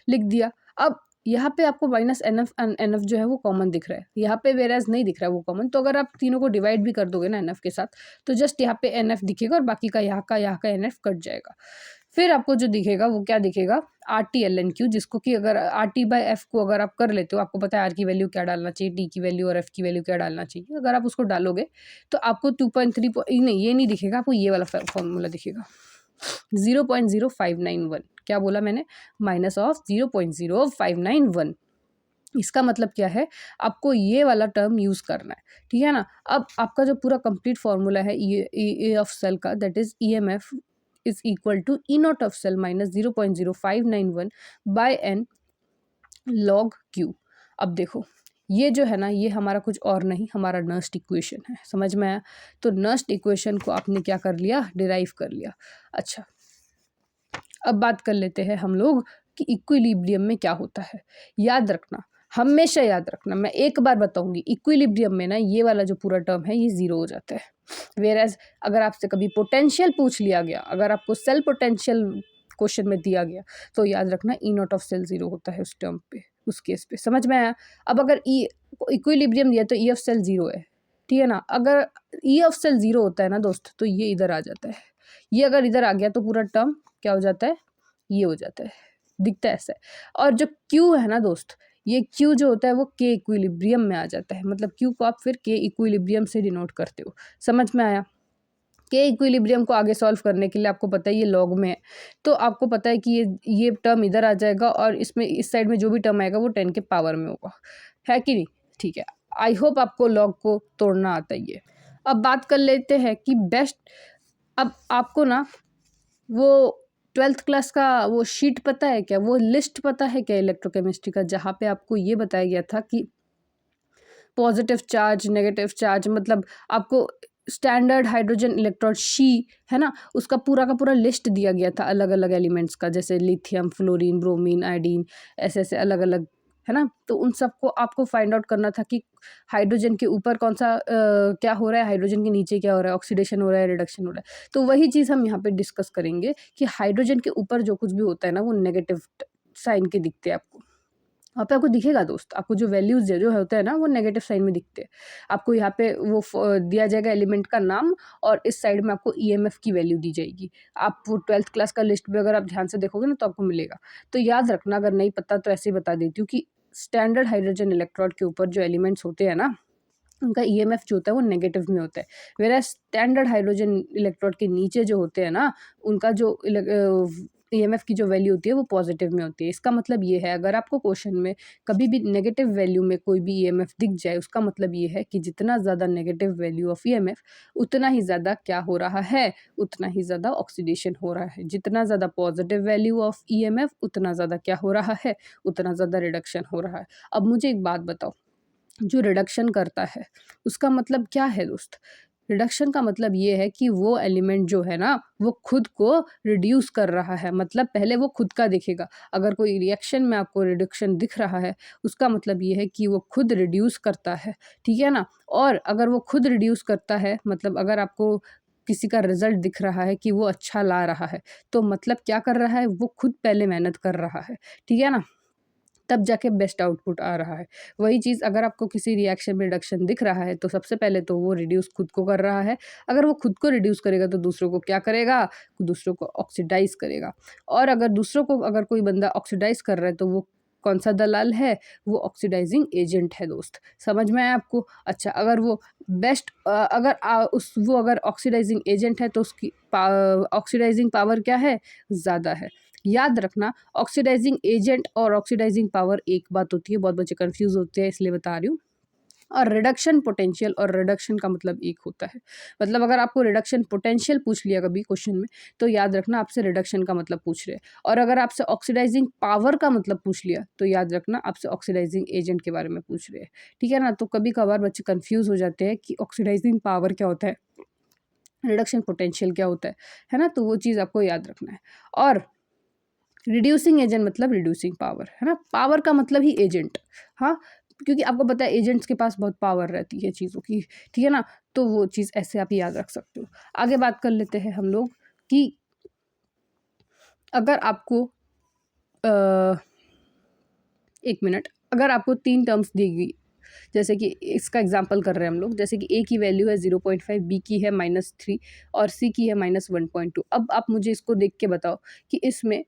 Speaker 1: लिख दिया। अब यहाँ पे आपको माइनस NF जो है वो कॉमन दिख रहा है, यहाँ पे वेराज नहीं दिख रहा है वो कॉमन, तो अगर आप तीनों को डिवाइड भी कर दोगे ना NF के साथ तो जस्ट यहाँ पे NF दिखेगा और बाकी का यहाँ का NF कट जाएगा। फिर आपको जो दिखेगा वो क्या दिखेगा, RT-LN-Q, जिसको कि अगर RT/F को अगर आप कर लेते हो, आपको पता है R की वैल्यू क्या डालना चाहिए, T की वैल्यू और F की वैल्यू क्या डालना चाहिए, अगर आप उसको डालोगे तो आपको 2.3 नहीं, ये नहीं दिखेगा, आपको ये वाला फॉर्मूला दिखेगा 0.0591। क्या बोला मैंने, माइनस ऑफ 0.0591। इसका मतलब क्या है, आपको ये वाला टर्म यूज़ करना है, ठीक है ना। अब आपका जो पूरा कंप्लीट फॉर्मूला है ए ऑफ सेल का, that is EMF is equal to E naught of cell minus 0.0591 by N log Q। अब देखो ये जो है ना, ये हमारा कुछ और नहीं, हमारा नर्स्ट इक्वेशन है, समझ में आया। तो नर्स्ट इक्वेशन को आपने क्या कर लिया, डिराइव कर लिया। अच्छा, अब बात कर लेते हैं हम लोग कि इक्विलिब्रियम में क्या होता है। याद रखना, हमेशा याद रखना, मैं एक बार बताऊंगी, इक्विलिब्रियम में ना ये वाला जो पूरा टर्म है ये जीरो हो जाता है। वेयरएज अगर आपसे कभी पोटेंशियल पूछ लिया गया, अगर आपको सेल पोटेंशियल क्वेश्चन में दिया गया तो याद रखना E naught of cell zero होता है उस टर्म पे, उस केस पे, समझ में आया। अब अगर इक्विलिब्रियम दिया तो E ऑफ सेल जीरो है, ठीक है ना। अगर E ऑफ सेल जीरो होता है ना दोस्त, तो ये इधर आ जाता है, ये अगर इधर आ गया तो पूरा टर्म क्या हो जाता है, ये हो जाता है, दिखता है ऐसा है। और जो Q है ना दोस्त, ये Q जो होता है वो K इक्विलिब्रियम में आ जाता है, मतलब Q को आप फिर K इक्विलिब्रियम से डिनोट करते हो, समझ में आया। K इक्विलिब्रियम को आगे सॉल्व करने के लिए आपको पता है ये लॉग में है, तो आपको पता है कि ये टर्म इधर आ जाएगा और इसमें इस साइड में जो भी टर्म आएगा वो 10 के पावर में होगा, है कि नहीं। ठीक है, आई होप आपको लॉग को तोड़ना आता ही है। अब बात कर लेते हैं कि बेस्ट, अब आपको ना वो 12th क्लास का वो शीट पता है क्या, वो लिस्ट पता है क्या इलेक्ट्रोकेमिस्ट्री का, जहाँ पे आपको ये बताया गया था कि पॉजिटिव चार्ज, नेगेटिव चार्ज, मतलब आपको स्टैंडर्ड हाइड्रोजन इलेक्ट्रोड शी है ना, उसका पूरा का पूरा लिस्ट दिया गया था अलग अलग एलिमेंट्स का, जैसे लिथियम, फ्लोरीन, ब्रोमीन, आयोडीन, ऐसे ऐसे अलग अलग, है ना। तो उन सबको आपको फाइंड आउट करना था कि हाइड्रोजन के ऊपर कौन सा क्या हो रहा है, हाइड्रोजन के नीचे क्या हो रहा है, ऑक्सीडेशन हो रहा है, रिडक्शन हो रहा है। तो वही चीज़ हम यहाँ पे डिस्कस करेंगे कि हाइड्रोजन के ऊपर जो कुछ भी होता है ना वो नेगेटिव साइन के दिखते हैं आपको, वहाँ पे आपको दिखेगा दोस्त, आपको जो वैल्यूज जो होता है ना वो नेगेटिव साइन में दिखते हैं। आपको यहाँ पे वो दिया जाएगा एलिमेंट का नाम और इस साइड में आपको EMF की वैल्यू दी जाएगी। आप वो 12th क्लास का लिस्ट में अगर आप ध्यान से देखोगे ना तो आपको मिलेगा। तो याद रखना, अगर नहीं पता तो ऐसे ही बता देती हूँ कि स्टैंडर्ड हाइड्रोजन इलेक्ट्रोड के ऊपर जो एलिमेंट्स होते हैं ना उनका EMF जो होता है वो नेगेटिव में होता है, वेरा स्टैंडर्ड हाइड्रोजन इलेक्ट्रोड के नीचे जो होते हैं ना उनका जो EMF की जो वैल्यू होती है वो पॉजिटिव में होती है। इसका मतलब ये है, अगर आपको क्वेश्चन में कभी भी नेगेटिव वैल्यू में कोई भी EMF दिख जाए, उसका मतलब ये है कि जितना ज़्यादा नेगेटिव वैल्यू ऑफ EMF उतना ही ज़्यादा क्या हो रहा है, उतना ही ज़्यादा ऑक्सीडेशन हो रहा है। जितना ज़्यादा पॉजिटिव वैल्यू ऑफ EMF उतना ज़्यादा क्या हो रहा है, उतना ज़्यादा रिडक्शन हो रहा है। अब मुझे एक बात बताओ, जो रिडक्शन करता है उसका मतलब क्या है दोस्त। रिडक्शन का मतलब ये है कि वो एलिमेंट जो है ना वो खुद को रिड्यूस कर रहा है, मतलब पहले वो खुद का दिखेगा। अगर कोई रिएक्शन में आपको रिडक्शन दिख रहा है उसका मतलब ये है कि वो खुद रिड्यूस करता है, ठीक है ना। और अगर वो खुद रिड्यूस करता है, मतलब अगर आपको किसी का रिजल्ट दिख रहा है कि वो अच्छा ला रहा है, तो मतलब क्या कर रहा है, वो खुद पहले मेहनत कर रहा है, ठीक है ना, तब जाके बेस्ट आउटपुट आ रहा है। वही चीज़ अगर आपको किसी रिएक्शन में रिडक्शन दिख रहा है तो सबसे पहले तो वो रिड्यूस खुद को कर रहा है। अगर वो खुद को रिड्यूस करेगा तो दूसरों को क्या करेगा, दूसरों को ऑक्सीडाइज करेगा। और अगर दूसरों को अगर कोई बंदा ऑक्सीडाइज कर रहा है तो वो कौन सा दलाल है, वो ऑक्सीडाइजिंग एजेंट है दोस्त, समझ में आया आपको। अच्छा, अगर वो बेस्ट वो अगर ऑक्सीडाइजिंग एजेंट है तो उसकी ऑक्सीडाइजिंग पावर क्या है, ज़्यादा है। याद रखना, ऑक्सीडाइजिंग एजेंट और ऑक्सीडाइजिंग पावर एक बात होती है, बहुत बच्चे कंफ्यूज होते हैं इसलिए बता रही हूँ। और रिडक्शन पोटेंशियल और रिडक्शन का मतलब एक होता है। मतलब अगर आपको रिडक्शन पोटेंशियल पूछ लिया कभी क्वेश्चन में तो याद रखना आपसे रिडक्शन का मतलब पूछ रहे हैं, और अगर आपसे ऑक्सीडाइजिंग पावर का मतलब पूछ लिया तो याद रखना आपसे ऑक्सीडाइजिंग एजेंट के बारे में पूछ रहे हैं, ठीक है ना। तो कभी कभार बच्चे कन्फ्यूज हो जाते हैं कि ऑक्सीडाइजिंग पावर क्या होता है, रिडक्शन पोटेंशियल क्या होता है ना। तो वो चीज़ आपको याद रखना है। और रिड्यूसिंग एजेंट मतलब रिड्यूसिंग पावर, है ना, पावर का मतलब ही एजेंट। हाँ, क्योंकि आपको पता है एजेंट्स के पास बहुत पावर रहती है चीज़ों की, ठीक है ना। तो वो चीज़ ऐसे आप याद रख सकते हो। आगे बात कर लेते हैं हम लोग कि अगर आपको 1 मिनट, अगर आपको 3 टर्म्स दी गई, जैसे कि इसका एग्जांपल कर रहे हैं हम लोग, जैसे कि ए की वैल्यू है 0.5, बी की है -3 और सी की है -1.2। अब आप मुझे इसको देख के बताओ कि इसमें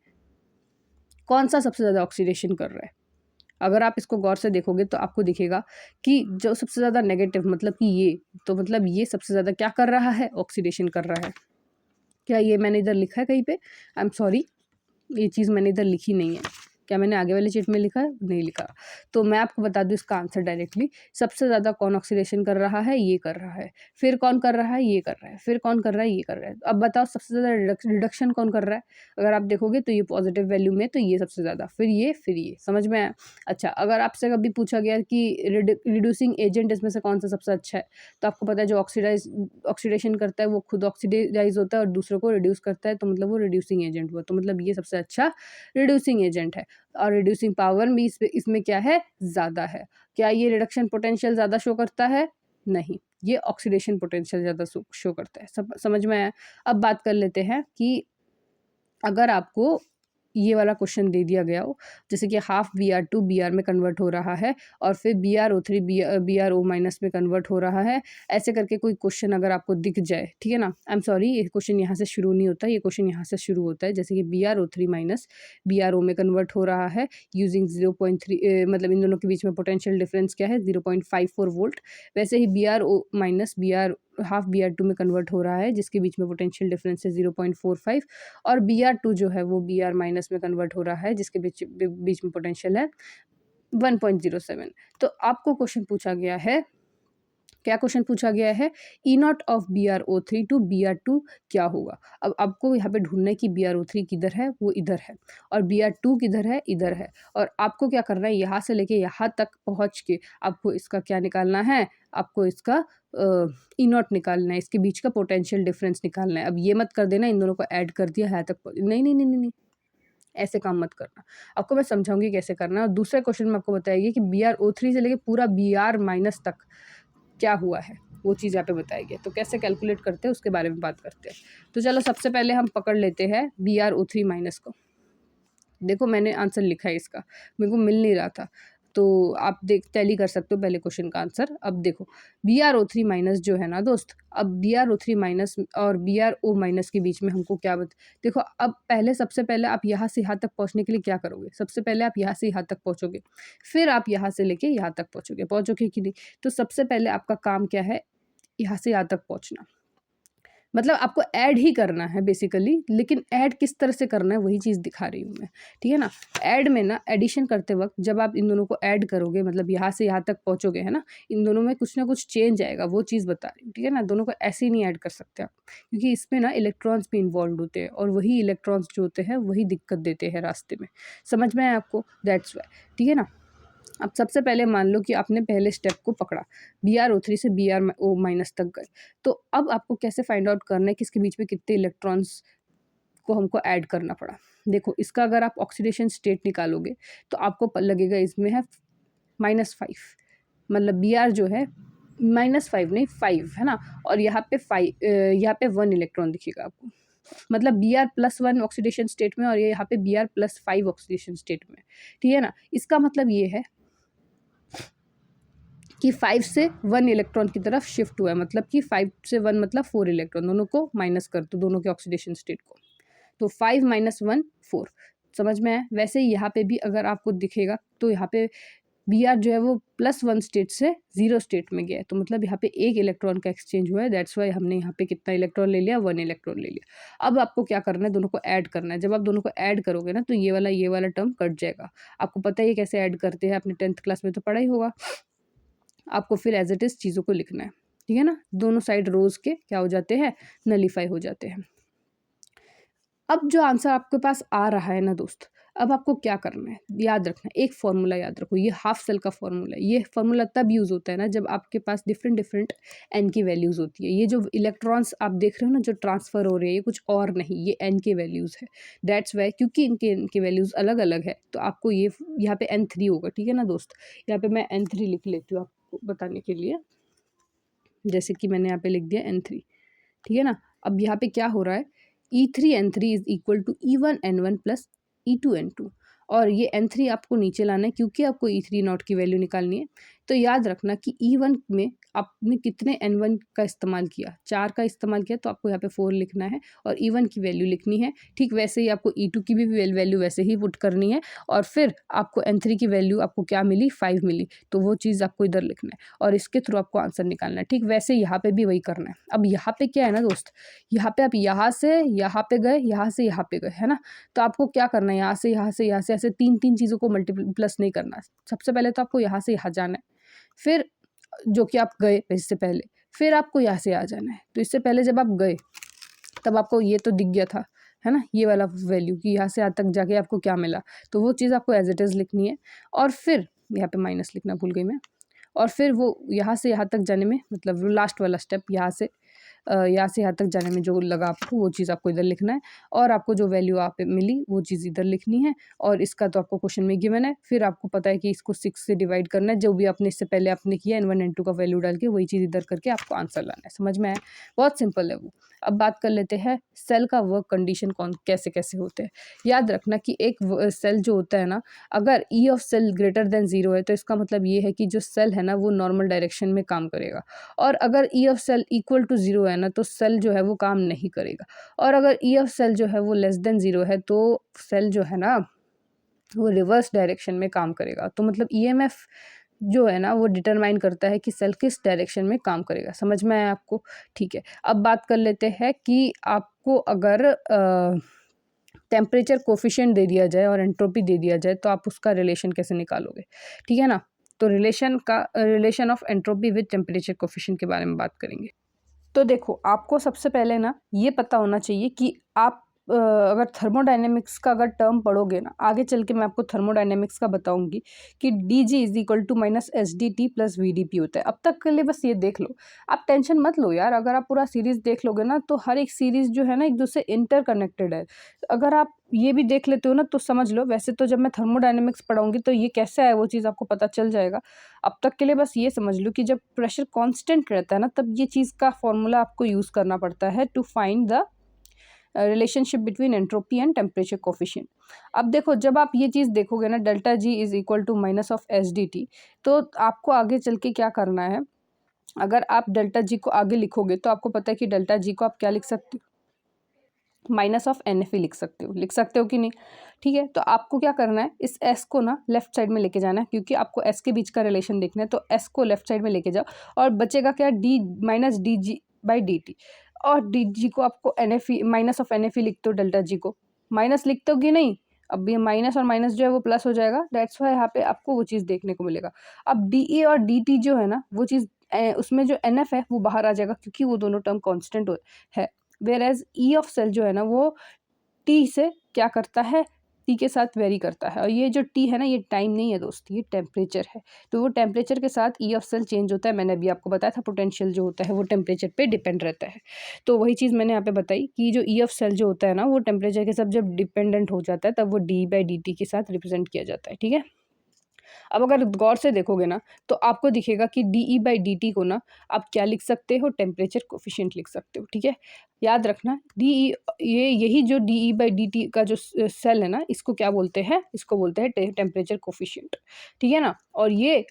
Speaker 1: कौन सा सबसे ज़्यादा ऑक्सीडेशन कर रहा है। अगर आप इसको गौर से देखोगे तो आपको दिखेगा कि जो सबसे ज़्यादा नेगेटिव मतलब कि ये, तो मतलब ये सबसे ज़्यादा क्या कर रहा है, ऑक्सीडेशन कर रहा है। क्या ये मैंने इधर लिखा है कहीं पे? आई एम सॉरी, ये चीज़ मैंने इधर लिखी नहीं है। क्या मैंने आगे वाले चीट में लिखा है? नहीं लिखा। तो मैं आपको बता दूँ इसका आंसर डायरेक्टली, सबसे ज़्यादा कौन ऑक्सीडेशन कर रहा है, ये कर रहा है। फिर कौन कर रहा है, ये कर रहा है। फिर कौन कर रहा है, ये कर रहा है। अब बताओ सबसे ज़्यादा रिडक्शन कौन कर रहा है? अगर आप देखोगे तो ये पॉजिटिव वैल्यू में, तो ये सबसे ज़्यादा, फिर ये, समझ में आया? अच्छा, अगर आपसे कभी पूछा गया कि रिड्यूसिंग एजेंट इसमें से कौन सा सबसे अच्छा है, तो आपको पता है जो ऑक्सीडेशन करता है वो खुद ऑक्सीडाइज होता है और दूसरों को रिड्यूस करता है, तो मतलब वो रिड्यूसिंग एजेंट हुआ। तो मतलब ये सबसे अच्छा रिड्यूसिंग एजेंट है। और रिड्यूसिंग पावर भी इसमें क्या है, ज़्यादा है। क्या ये रिडक्शन पोटेंशियल ज़्यादा शो करता है? नहीं, ये ऑक्सीडेशन पोटेंशियल ज़्यादा शो करता है। समझ में आया? अब बात कर लेते हैं कि अगर आपको ये वाला क्वेश्चन दे दिया गया हो, जैसे कि हाफ Br2 Br में कन्वर्ट हो रहा है और फिर BrO3 BrO माइनस में कन्वर्ट हो रहा है, ऐसे करके कोई क्वेश्चन अगर आपको दिख जाए, ठीक है ना। आई एम सॉरी, ये क्वेश्चन यहाँ से शुरू नहीं होता, ये क्वेश्चन यहाँ से शुरू होता है। जैसे कि BrO3 माइनस BrO में कन्वर्ट हो रहा है यूजिंग 0.3, मतलब इन दोनों के बीच में पोटेंशियल डिफरेंस क्या है, 0.54 वोल्ट। वैसे ही BrO माइनस हाफ Br2 में कन्वर्ट हो रहा है जिसके बीच में पोटेंशियल डिफरेंस है 0.45, और Br2 जो है वो Br माइनस में कन्वर्ट हो रहा है जिसके बीच में पोटेंशियल है 1.07। तो आपको क्वेश्चन पूछा गया है, क्या क्वेश्चन पूछा गया है, E0 of BrO3 to Br2 क्या होगा। अब आपको यहाँ पे ढूंढना है कि BrO3 किधर है, वो इधर है, और Br2 किधर है, इधर है। और आपको क्या करना है, यहाँ से लेके यहाँ तक पहुँच के आपको इसका क्या निकालना है, आपको इसका E0 निकालना है, इसके बीच का पोटेंशियल डिफरेंस निकालना है। अब ये मत कर देना इन दोनों को ऐड कर दिया है तक, नहीं नहीं नहीं नहीं नहीं, ऐसे काम मत करना। आपको मैं समझाऊंगी कैसे करना है। और दूसरे क्वेश्चन में आपको बताएगी कि BrO3 से लेके पूरा Br माइनस तक क्या हुआ है, वो चीज़ यहाँ पे बताई गई है। तो कैसे कैलकुलेट करते हैं उसके बारे में बात करते हैं। तो चलो सबसे पहले हम पकड़ लेते हैं BrO3 माइनस को। देखो मैंने आंसर लिखा है इसका, मेरे को मिल नहीं रहा था, तो आप टैली कर सकते हो पहले क्वेश्चन का आंसर। अब देखो BrO3 माइनस जो है ना दोस्त, अब BrO3 माइनस और BrO माइनस के बीच में हमको क्या देखो अब पहले सबसे पहले आप यहाँ से यहाँ तक पहुँचने के लिए क्या करोगे, सबसे पहले आप यहाँ से यहाँ तक पहुँचोगे, फिर आप यहाँ से लेके यहाँ तक पहुँचोगे कि नहीं। तो सबसे पहले आपका काम क्या है, यहाँ से यहाँ तक पहुँचना, मतलब आपको ऐड ही करना है बेसिकली, लेकिन ऐड किस तरह से करना है वही चीज़ दिखा रही हूँ मैं, ठीक है ना। ऐड में ना, एडिशन करते वक्त जब आप इन दोनों को ऐड करोगे, मतलब यहाँ से यहाँ तक पहुँचोगे, है ना, इन दोनों में कुछ ना कुछ चेंज आएगा, वो चीज़ बता रही हूँ, ठीक है ना। दोनों को ऐसे ही नहीं ऐड कर सकते आप, क्योंकि इसमें ना इलेक्ट्रॉन्स भी इन्वॉल्व होते हैं, और वही इलेक्ट्रॉन्स जो होते हैं वही दिक्कत देते हैं रास्ते में। समझ में आया आपको, दैट्स वाई, ठीक है ना। अब सबसे पहले मान लो कि आपने पहले स्टेप को पकड़ा, BrO3 से BrO माइनस तक गए, तो अब आपको कैसे फाइंड आउट करना है कि इसके बीच में कितने इलेक्ट्रॉन्स को हमको ऐड करना पड़ा। देखो इसका अगर आप ऑक्सीडेशन स्टेट निकालोगे तो आपको लगेगा इसमें है -5, मतलब Br जो है -5 नहीं 5 है ना, और यहाँ पे 5, यहाँ पे 1 इलेक्ट्रॉन दिखेगा आपको, मतलब Br+1 ऑक्सीडेशन स्टेट में, और ये यहाँ पे Br+5 ऑक्सीडेशन स्टेट में, ठीक है ना। इसका मतलब ये है कि 5 से 1 इलेक्ट्रॉन की तरफ शिफ्ट हुआ है, मतलब कि 5 से 1 मतलब 4 इलेक्ट्रॉन, दोनों को माइनस कर दो, दोनों के ऑक्सीडेशन स्टेट को, तो 5 - 1 4। समझ में आया। वैसे ही यहाँ पे भी अगर आपको दिखेगा तो यहाँ पे Br जो है वो +1 स्टेट से 0 स्टेट में गया है, तो मतलब यहाँ पे एक इलेक्ट्रॉन का एक्सचेंज हुआ है, दैट्स वाई हमने यहाँ पे कितना इलेक्ट्रॉन ले लिया, 1 इलेक्ट्रॉन ले लिया। अब आपको क्या करना है, दोनों को ऐड करना है। जब आप दोनों को ऐड करोगे ना तो ये वाला टर्म कट जाएगा। आपको पता है ये कैसे ऐड करते हैं, आपने 10th क्लास में तो पढ़ा ही होगा। आपको फिर एज इट इज़ चीज़ों को लिखना है, ठीक है ना। दोनों साइड रोज के क्या हो जाते हैं, नलीफाई हो जाते हैं। अब जो आंसर आपके पास आ रहा है ना दोस्त, अब आपको क्या करना है, याद रखना एक फार्मूला याद रखो, ये हाफ सेल का फार्मूला है। ये फार्मूला तब यूज़ होता है ना जब आपके पास डिफरेंट डिफरेंट एन की वैल्यूज़ होती है। ये जो इलेक्ट्रॉन्स आप देख रहे हो ना जो ट्रांसफ़र हो रहे हैं, ये कुछ और नहीं, ये एन के वैल्यूज़ है। दैट्स वाई, क्योंकि इनके वैल्यूज़ अलग अलग है तो आपको ये यहाँ पे N3 होगा, ठीक है ना दोस्त। यहाँ पे मैं N3 लिख लेती हूँ आपको बताने के लिए, जैसे कि मैंने यहाँ पे लिख दिया N3, ठीक है ना। अब यहाँ पे क्या हो रहा है, E3N3 is equal to E1N1 plus E2N2, और ये N3 आपको नीचे लाना है क्योंकि आपको E3 नॉट की वैल्यू निकालनी है। तो याद रखना कि E1 में आपने कितने N1 का इस्तेमाल किया, 4 का इस्तेमाल किया, तो आपको यहाँ पे 4 लिखना है और E1 की वैल्यू लिखनी है। ठीक वैसे ही आपको E2 की भी वैल्यू वैसे ही पुट करनी है, और फिर आपको N3 की वैल्यू आपको क्या मिली, 5 मिली, तो वो चीज़ आपको इधर लिखना है और इसके थ्रू आपको आंसर निकालना है। ठीक वैसे यहाँ पे भी वही करना है। अब यहाँ पे क्या है ना दोस्त, यहाँ पे आप यहाँ से यहाँ पे गए, यहाँ से यहाँ पे गए, है ना। तो आपको क्या करना है, यहाँ से यहाँ से यहाँ से ऐसे तीन तीन चीज़ों को प्लस नहीं करना है। सबसे पहले तो आपको यहाँ से यहाँ जाना है, फिर जो कि आप गए इससे पहले, फिर आपको यहाँ से आ जाना है। तो इससे पहले जब आप गए तब आपको ये तो दिख गया था, है ना, ये वाला वैल्यू कि यहाँ से यहाँ तक जाके आपको क्या मिला, तो वो चीज़ आपको एज इट इज़ लिखनी है। और फिर यहाँ पे माइनस लिखना भूल गई मैं। और फिर वो यहाँ से यहाँ तक जाने में, मतलब लास्ट वाला स्टेप, यहाँ से यहाँ तक जाने में जो लगा आपको, वो चीज़ आपको इधर लिखना है। और आपको जो वैल्यू आप मिली वो चीज़ इधर लिखनी है। और इसका तो आपको क्वेश्चन में गिवन है। फिर आपको पता है कि इसको 6 से डिवाइड करना है, जो भी आपने इससे पहले आपने किया N1 N2 का वैल्यू डाल के वही चीज़ इधर करके आपको आंसर लाना है। समझ में आया, बहुत सिंपल है वो। अब बात कर लेते हैं सेल का वर्क कंडीशन कैसे कैसे होते हैं। याद रखना कि एक सेल जो होता है ना, अगर E of cell greater than 0 है तो इसका मतलब ये है कि जो सेल है ना वो नॉर्मल डायरेक्शन में काम करेगा। और अगर E of cell equal to 0 है ना तो सेल जो है वो काम नहीं करेगा। और अगर ई ऑफ सेल जो है वो लेस देन 0 है तो सेल जो है ना वो रिवर्स डायरेक्शन में काम करेगा। तो मतलब ईएमएफ जो है ना वो डिटरमाइन करता है कि सेल किस डायरेक्शन में काम करेगा। समझ में आया आपको, ठीक है। अब बात कर लेते हैं कि आपको अगर टेम्परेचर कोफिशिएंट दे दिया जाए और एंट्रोपी दे दिया जाए तो आप उसका रिलेशन कैसे निकालोगे, ठीक है ना। तो relation of entropy with temperature coefficient के बारे में बात करेंगे। तो देखो, आपको सबसे पहले ना ये पता होना चाहिए कि आप अगर थर्मोडायनेमिक्स का अगर टर्म पढ़ोगे ना, आगे चल के मैं आपको थर्मोडायनेमिक्स का बताऊंगी कि DG is equal to minus SDT plus VDP होता है। अब तक के लिए बस ये देख लो, आप टेंशन मत लो यार। अगर आप पूरा सीरीज़ देख लोगे ना तो हर एक सीरीज़ जो है ना एक दूसरे इंटरकनेक्टेड है। अगर आप ये भी देख लेते हो ना तो समझ लो। वैसे तो जब मैं थर्मोडायनेमिक्स पढ़ाऊंगी तो ये कैसे है वो चीज़ आपको पता चल जाएगा। अब तक के लिए बस ये समझ लो कि जब प्रेशर कांस्टेंट रहता है ना तब ये चीज़ का फॉर्मूला आपको यूज़ करना पड़ता है to find the relationship between entropy and temperature coefficient. अब देखो, जब आप ये चीज़ देखोगे ना delta G is equal to minus of SDT, तो आपको आगे चल के क्या करना है। अगर आप डेल्टा G को आगे लिखोगे तो आपको पता है कि डेल्टा G को आप क्या लिख सकते हो, माइनस ऑफ NFE लिख सकते हो कि नहीं। ठीक है, तो आपको क्या करना है, इस S को ना लेफ्ट साइड में लेके जाना है क्योंकि आपको S के बीच का रिलेशन देखना है। तो S को लेफ्ट साइड में लेके जाओ और बचेगा क्या, D माइनस DG/DT। और DG को आपको NFE माइनस ऑफ NFE लिखते हो, डेल्टा G को माइनस लिखते हो कि नहीं। अब ये माइनस और माइनस जो है वो प्लस हो जाएगा। दैट्स वाई यहाँ पे आपको वो चीज़ देखने को मिलेगा। अब DE और DT जो है ना वो चीज़ उसमें जो NF है वो बाहर आ जाएगा क्योंकि वो दोनों टर्म कॉन्स्टेंट है। Whereas E of cell जो है ना वो टी से क्या करता है, टी के साथ वेरी करता है। और ये जो टी है ना ये टाइम नहीं है दोस्त, ये टेम्परेचर है। तो वो टेम्परेचर के साथ ई ऑफ सेल चेंज होता है। मैंने अभी आपको बताया था पोटेंशियल जो होता है वो टेम्परेचर पे डिपेंड रहता है। तो वही चीज़ मैंने यहाँ पे बताई कि जो ई ऑफ सेल जो होता है ना वो टेम्परेचर के साथ जब डिपेंडेंट हो जाता है तब वो D/DT के साथ रिप्रेजेंट किया जाता है, ठीक है। अब अगर गौर से देखोगे ना तो आपको दिखेगा कि DE/DT को ना आप क्या लिख सकते हो, टेम्परेचर कोफिशिएंट लिख सकते हो, ठीक है। याद रखना DE, यही जो DE/DT का जो सेल है ना इसको क्या बोलते हैं, इसको बोलते हैं टेम्परेचर कोफिशिएंट, ठीक है ना। और ये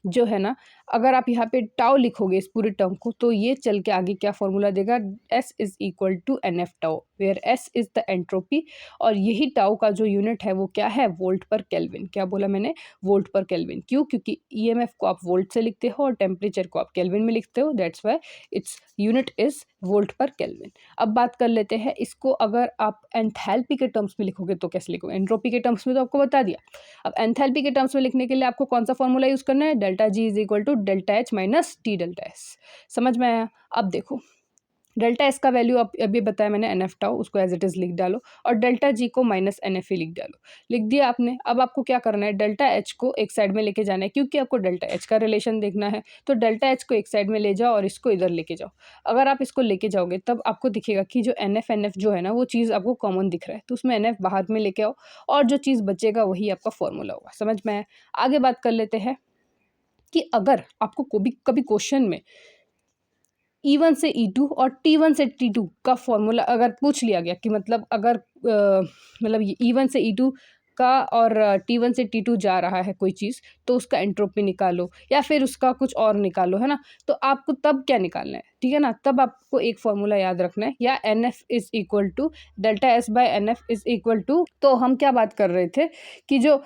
Speaker 1: जो है ना, अगर आप यहाँ पे टाउ लिखोगे इस पूरे टर्म को तो ये चल के आगे क्या फॉर्मूला देगा, S is equal to NF tau, where S is the entropy. और यही टाउ का जो यूनिट है वो क्या है, वोल्ट पर केल्विन। क्या बोला मैंने, वोल्ट पर केल्विन। क्यों, क्योंकि EMF को आप वोल्ट से लिखते हो और टेम्परेचर को आप केल्विन में लिखते हो। That's why its unit is volt पर केल्विन। अब बात कर लेते हैं इसको अगर आप एंथैल्पी के टर्म्स में लिखोगे तो कैसे लिखोगे। एंट्रोपी के टर्म्स में तो आपको बता दिया। अब एंथैल्पी के टर्म्स में लिखने के लिए आपको कौन सा फॉर्मूला यूज़ करना है, delta G is equal to delta H minus T delta S। समझ में आया। अब देखो डेल्टा एस का वैल्यू अभी बताया मैंने NF टाउ, उसको एज इट इज़ लिख डालो और डेल्टा जी को माइनस NF लिख डालो। लिख दिया आपने। अब आपको क्या करना है, डेल्टा एच को एक साइड में लेके जाना है क्योंकि आपको डेल्टा एच का रिलेशन देखना है। तो डेल्टा एच को एक साइड में ले जाओ और इसको इधर लेके जाओ। अगर आप इसको लेके जाओगे तब आपको दिखेगा कि जो NF जो है ना वो चीज़ आपको कॉमन दिख रहा है, तो उसमें NF बाहर में लेके आओ और जो चीज़ बचेगा वही आपका फॉर्मूला होगा। समझ में आया? आगे बात कर लेते हैं कि अगर आपको कभी क्वेश्चन में E1 से E2 और T1 से T2 का फॉर्मूला अगर पूछ लिया गया कि मतलब अगर मतलब E1 से E2 का और T1 से T2 जा रहा है कोई चीज़, तो उसका एंट्रोपी निकालो या फिर उसका कुछ और निकालो, है ना? तो आपको तब क्या निकालना है, ठीक है ना? तब आपको एक फॉर्मूला याद रखना है, या NF is equal to delta S by NF is equal to, तो हम क्या बात कर रहे थे कि जो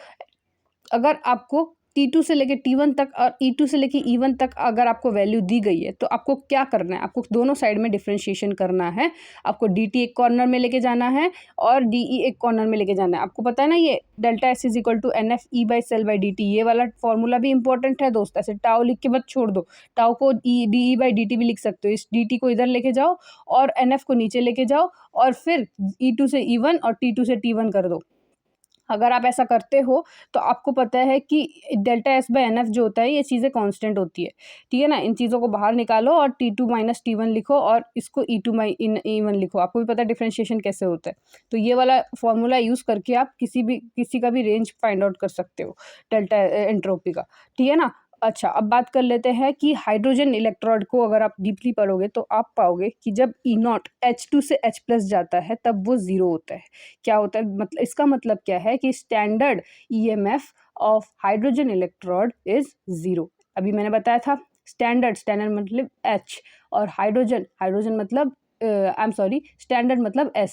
Speaker 1: अगर आपको T2 से लेके T1 तक और E2 से लेके E1 तक अगर आपको वैल्यू दी गई है तो आपको क्या करना है, आपको दोनों साइड में डिफरेंशिएशन करना है। आपको DT एक कॉर्नर में लेके जाना है और DE एक कॉर्नर में लेके जाना है। आपको पता है ना ये delta S is equal to NF E by cell by DT, ये वाला फॉर्मूला भी इंपॉर्टेंट है दोस्त। ऐसे टाउ लिख के मत छोड़ दो, टाउ को DE बाई DT भी लिख सकते हो। इस DT को इधर लेके जाओ और NF को नीचे लेके जाओ और फिर E2 से E1 और T2 से T1 कर दो। अगर आप ऐसा करते हो तो आपको पता है कि डेल्टा एस बाय NF जो होता है ये चीज़ें कांस्टेंट होती है, ठीक है ना? इन चीज़ों को बाहर निकालो और T2 माइनस T1 लिखो और इसको E2 E1 लिखो। आपको भी पता है डिफरेंशिएशन कैसे होता है। तो ये वाला फॉर्मूला यूज़ करके आप किसी का भी रेंज फाइंड आउट कर सकते हो डेल्टा एंट्रोपी का, ठीक है ना? अच्छा, अब बात कर लेते हैं कि हाइड्रोजन इलेक्ट्रोड को अगर आप डीपली पढ़ोगे तो आप पाओगे कि जब E0 H2 से H+ जाता है तब वो ज़ीरो होता है। क्या होता है, मतलब इसका मतलब क्या है कि standard EMF of hydrogen electrode is zero. अभी मैंने बताया था स्टैंडर्ड मतलब H और हाइड्रोजन मतलब आई एम सॉरी, स्टैंडर्ड मतलब S,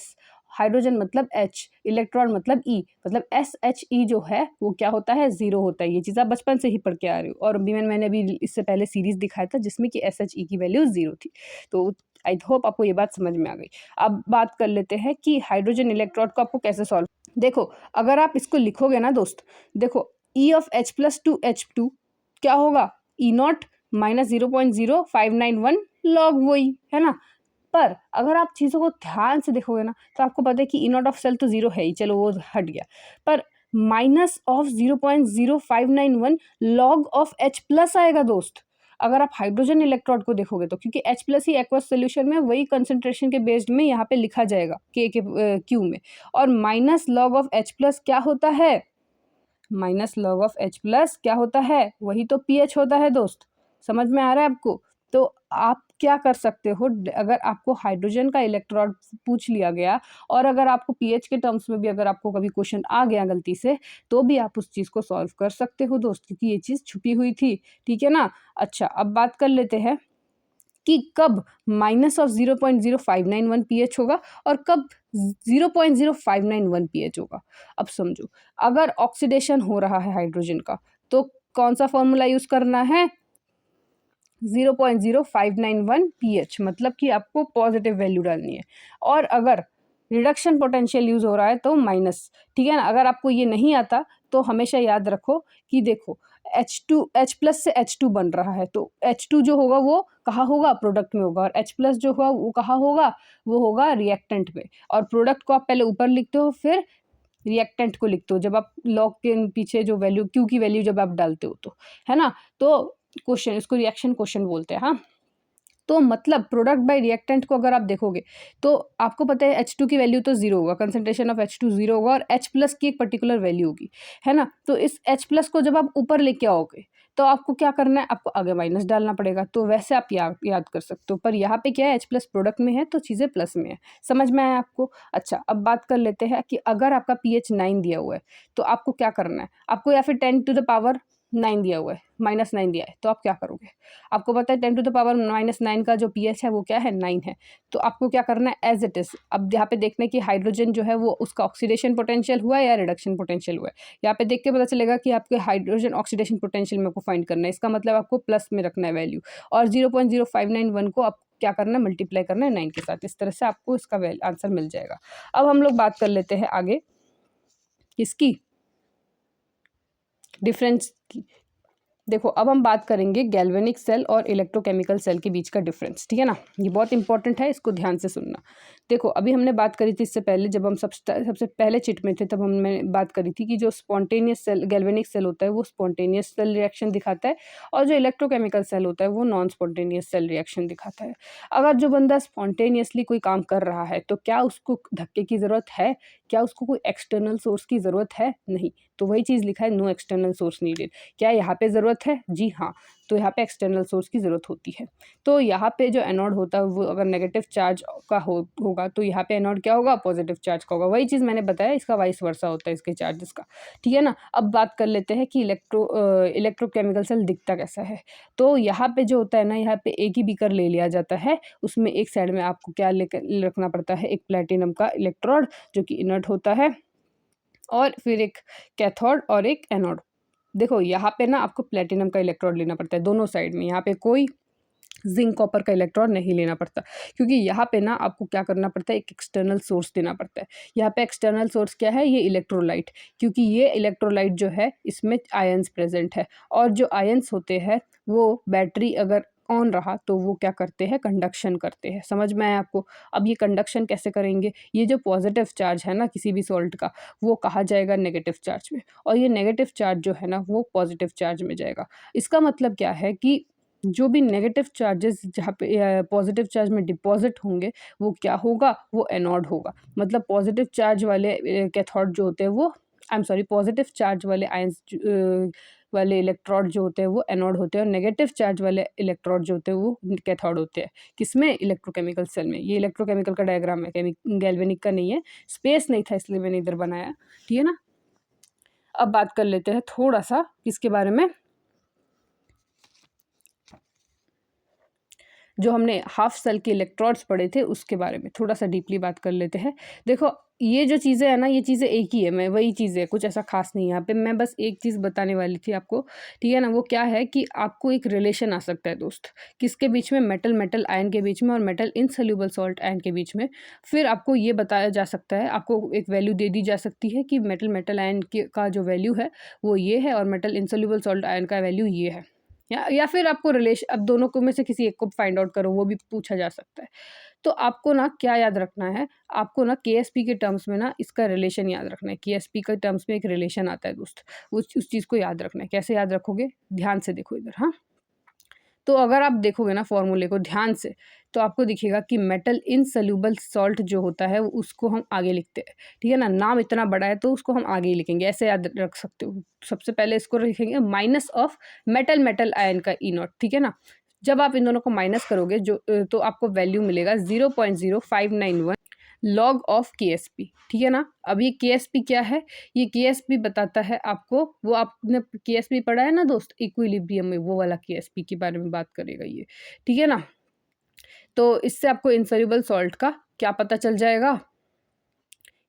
Speaker 1: हाइड्रोजन मतलब H, इलेक्ट्रॉन मतलब E, मतलब SHE जो है वो क्या होता है, ज़ीरो होता है। ये चीज़ आप बचपन से ही पढ़ के आ रहे हो और अभी मैंने अभी इससे पहले सीरीज़ दिखाया था जिसमें कि SHE की वैल्यू ज़ीरो थी। तो आई होप आपको ये बात समझ में आ गई। अब बात कर लेते हैं कि हाइड्रोजन इलेक्ट्रोड को आपको कैसे सॉल्व। देखो, अगर आप इसको लिखोगे ना दोस्त, देखो E of H+ to H2 क्या होगा, E0 माइनस 0.0591 लॉग, वही है ना? पर अगर आप चीज़ों को ध्यान से देखोगे ना तो आपको पता है कि E0 ऑफ सेल तो ज़ीरो है ही, चलो वो हट गया, पर minus of 0.0591 log of H+ आएगा दोस्त। अगर आप हाइड्रोजन इलेक्ट्रोड को देखोगे तो, क्योंकि H+ ही एक्वस सोल्यूशन में वही कंसंट्रेशन के बेस्ड में यहाँ पे लिखा जाएगा K के Q में, और माइनस लॉग ऑफ H+ क्या होता है, माइनस लॉग ऑफ H+ क्या होता है, वही तो pH होता है दोस्त। समझ में आ रहा है आपको? तो आप क्या कर सकते हो, अगर आपको हाइड्रोजन का इलेक्ट्रोड पूछ लिया गया और अगर आपको pH के टर्म्स में भी अगर आपको कभी क्वेश्चन आ गया गलती से, तो भी आप उस चीज़ को सॉल्व कर सकते हो दोस्त, क्योंकि ये चीज़ छुपी हुई थी, ठीक है ना? अच्छा, अब बात कर लेते हैं कि कब माइनस ऑफ 0.0591 pH होगा और कब 0.0591 pH होगा। अब समझो, अगर ऑक्सीडेशन हो रहा है हाइड्रोजन का तो कौन सा फॉर्मूला यूज़ करना है, 0.0591 pH, मतलब कि आपको पॉजिटिव वैल्यू डालनी है। और अगर रिडक्शन पोटेंशियल यूज़ हो रहा है तो माइनस, ठीक है ना? अगर आपको ये नहीं आता तो हमेशा याद रखो कि देखो H+ से H2 बन रहा है, तो H2 जो होगा वो कहाँ होगा, प्रोडक्ट में होगा, और H+ जो होगा वो कहाँ होगा, वो होगा रिएक्टेंट में। और प्रोडक्ट को आप पहले ऊपर लिखते हो फिर रिएक्टेंट को लिखते हो जब आप लॉग के पीछे जो वैल्यू Q की वैल्यू जब आप डालते हो तो, है ना? तो क्वेश्चन, इसको रिएक्शन क्वेश्चन बोलते हैं, हाँ। तो मतलब प्रोडक्ट बाय रिएक्टेंट को अगर आप देखोगे तो आपको पता है H2 की वैल्यू तो ज़ीरो होगा, कंसंट्रेशन ऑफ H2 ज़ीरो होगा और H+ की एक पर्टिकुलर वैल्यू होगी, है ना? तो इस H+ को जब आप ऊपर लेके आओगे तो आपको क्या करना है, आपको आगे माइनस डालना पड़ेगा, तो वैसे आप याद कर सकते हो। पर यहाँ पे क्या है, H+ प्रोडक्ट में है तो चीज़ें प्लस में है। समझ में आया आपको? अच्छा, अब बात कर लेते हैं कि अगर आपका pH 9 दिया हुआ है तो आपको क्या करना है, आपको या फिर 10⁻9 दिया हुआ है, -9 दिया है, तो आप क्या करोगे? आपको पता है 10⁻⁻9 का जो pH है वो क्या है, 9 है। तो आपको क्या करना है, एज इट इज़। अब यहाँ पे देखना है कि हाइड्रोजन जो है वो उसका ऑक्सीडेशन पोटेंशियल हुआ है या रिडक्शन पोटेंशियल हुआ है। यहाँ पे देख के पता चलेगा कि आपके हाइड्रोजन ऑक्सीडेशन पोटेंशियल में आपको फाइंड करना है, इसका मतलब आपको प्लस में रखना है वैल्यू, और 0.0591 को आप क्या करना है, मल्टीप्लाई करना है 9 के साथ। इस तरह से आपको इसका आंसर मिल जाएगा। अब हम लोग बात कर लेते हैं आगे किसकी, डिफरेंस की। देखो अब हम बात करेंगे गैल्वेनिक सेल और इलेक्ट्रोकेमिकल सेल के बीच का डिफरेंस, ठीक है ना। ये बहुत इंपॉर्टेंट है, इसको ध्यान से सुनना। देखो अभी हमने बात करी थी इससे पहले, जब हम सबसे पहले चिट में थे तब हमने बात करी थी कि जो स्पॉन्टेनियस सेल गैल्वेनिक सेल होता है वो स्पॉन्टेनियस सेल रिएक्शन दिखाता है, और जो इलेक्ट्रोकेमिकल सेल होता है वो नॉन स्पॉन्टेनियस सेल रिएक्शन दिखाता है। अगर जो बंदा स्पॉन्टेनियसली कोई काम कर रहा है तो क्या उसको धक्के की ज़रूरत है, क्या उसको कोई एक्सटर्नल सोर्स की ज़रूरत है? नहीं। तो वही चीज़ लिखा है, नो एक्सटर्नल सोर्स नीडेड। क्या यहाँ पे ज़रूरत है? जी हाँ। तो यहाँ पे एक्सटर्नल सोर्स की ज़रूरत होती है। तो यहाँ पे जो एनोड होता है वो अगर नेगेटिव चार्ज का होगा तो यहाँ पे एनोड क्या होगा? पॉजिटिव चार्ज का होगा। वही चीज़ मैंने बताया, इसका वाइस वर्सा होता है इसके चार्जेस का, ठीक है ना। अब बात कर लेते हैं कि इलेक्ट्रोकेमिकल सेल दिखता कैसा है। तो यहाँ पे जो होता है ना, यहाँ पे एक ही बीकर ले लिया जाता है, उसमें एक साइड में आपको क्या लेकर रखना पड़ता है? एक प्लेटिनम का इलेक्ट्रोड जो कि इनर्ट होता है, और फिर एक कैथोड और एक एनोड। देखो यहाँ पे ना आपको प्लेटिनम का इलेक्ट्रोड लेना पड़ता है दोनों साइड में, यहाँ पे कोई जिंक कॉपर का इलेक्ट्रोड नहीं लेना पड़ता, क्योंकि यहाँ पे ना आपको क्या करना पड़ता है? एक एक्सटर्नल सोर्स देना पड़ता है। यहाँ पे एक्सटर्नल सोर्स क्या है? ये इलेक्ट्रोलाइट, क्योंकि ये इलेक्ट्रोलाइट जो है इसमें आयंस प्रेजेंट है, और जो आयंस होते हैं वो बैटरी अगर ऑन रहा तो वो क्या करते हैं? कंडक्शन करते हैं। समझ में आया आपको? अब ये कंडक्शन कैसे करेंगे? ये जो पॉजिटिव चार्ज है ना किसी भी सॉल्ट का, वो कहा जाएगा नेगेटिव चार्ज में, और ये नेगेटिव चार्ज जो है ना वो पॉजिटिव चार्ज में जाएगा। इसका मतलब क्या है कि जो भी नेगेटिव चार्जेस जहाँ पे पॉजिटिव चार्ज में डिपॉजिट होंगे वो क्या होगा? वो एनोड होगा। मतलब पॉजिटिव चार्ज वाले कैथोड जो होते हैं वो, I am sorry, positive charge वाले आयंस वाले इलेक्ट्रोड जो होते हैं वो एनोड होते हैं, और नेगेटिव चार्ज वाले इलेक्ट्रोड जो होते हैं वो कैथोड होते हैं। किसमें? इलेक्ट्रोकेमिकल सेल में। ये इलेक्ट्रोकेमिकल का डायग्राम है, गैल्वेनिक का नहीं है। स्पेस नहीं था इसलिए मैंने इधर बनाया, ठीक है ना। अब बात कर लेते हैं थोड़ा सा किसके बारे में, जो हमने हाफ सेल के इलेक्ट्रोड्स पढ़े थे उसके बारे में थोड़ा सा डीपली बात कर लेते हैं। देखो ये जो चीज़ें है ना, ये चीज़ें एक ही है, मैं वही चीज़ है, कुछ ऐसा खास नहीं है यहाँ पे। मैं बस एक चीज़ बताने वाली थी आपको, ठीक है ना। वो क्या है कि आपको एक रिलेशन आ सकता है दोस्त, किसके बीच में? मेटल मेटल आयन के बीच में और मेटल इनसोल्यूबल सॉल्ट आयन के बीच में। फिर आपको ये बताया जा सकता है, आपको एक वैल्यू दे दी जा सकती है कि मेटल मेटल आयन का जो वैल्यू है वो ये है, और मेटल इनसोल्यूबल सॉल्ट आयन का वैल्यू ये है। या फिर आपको रिलेशन, अब दोनों को में से किसी एक को फाइंड आउट करो, वो भी पूछा जा सकता है। तो आपको ना क्या याद रखना है? आपको ना केएसपी के टर्म्स में ना इसका रिलेशन याद रखना है। केएसपी के टर्म्स में एक रिलेशन आता है दोस्त, उस चीज़ को याद रखना है। कैसे याद रखोगे? ध्यान से देखो इधर, हाँ। तो अगर आप देखोगे ना फॉर्मूले को ध्यान से, तो आपको दिखेगा कि मेटल इनसोल्यूबल सॉल्ट जो होता है उसको हम आगे लिखते हैं, ठीक है ना। नाम इतना बड़ा है तो उसको हम आगे ही लिखेंगे, ऐसे याद रख सकते हो। सबसे पहले इसको लिखेंगे minus of metal metal ion का ई नॉट, ठीक है ना। जब आप इन दोनों को माइनस करोगे जो तो आपको वैल्यू मिलेगा 0.0591 लॉग ऑफ केएसपी, ठीक है ना। अब ये केएसपी क्या है? ये केएसपी बताता है आपको, वो आपने केएसपी पढ़ा है ना दोस्त, इक्विलिब्रियम में, वो वाला केएसपी के बारे में बात करेगा ये, ठीक है ना। तो इससे आपको इनसॉल्युबल सॉल्ट का क्या पता चल जाएगा?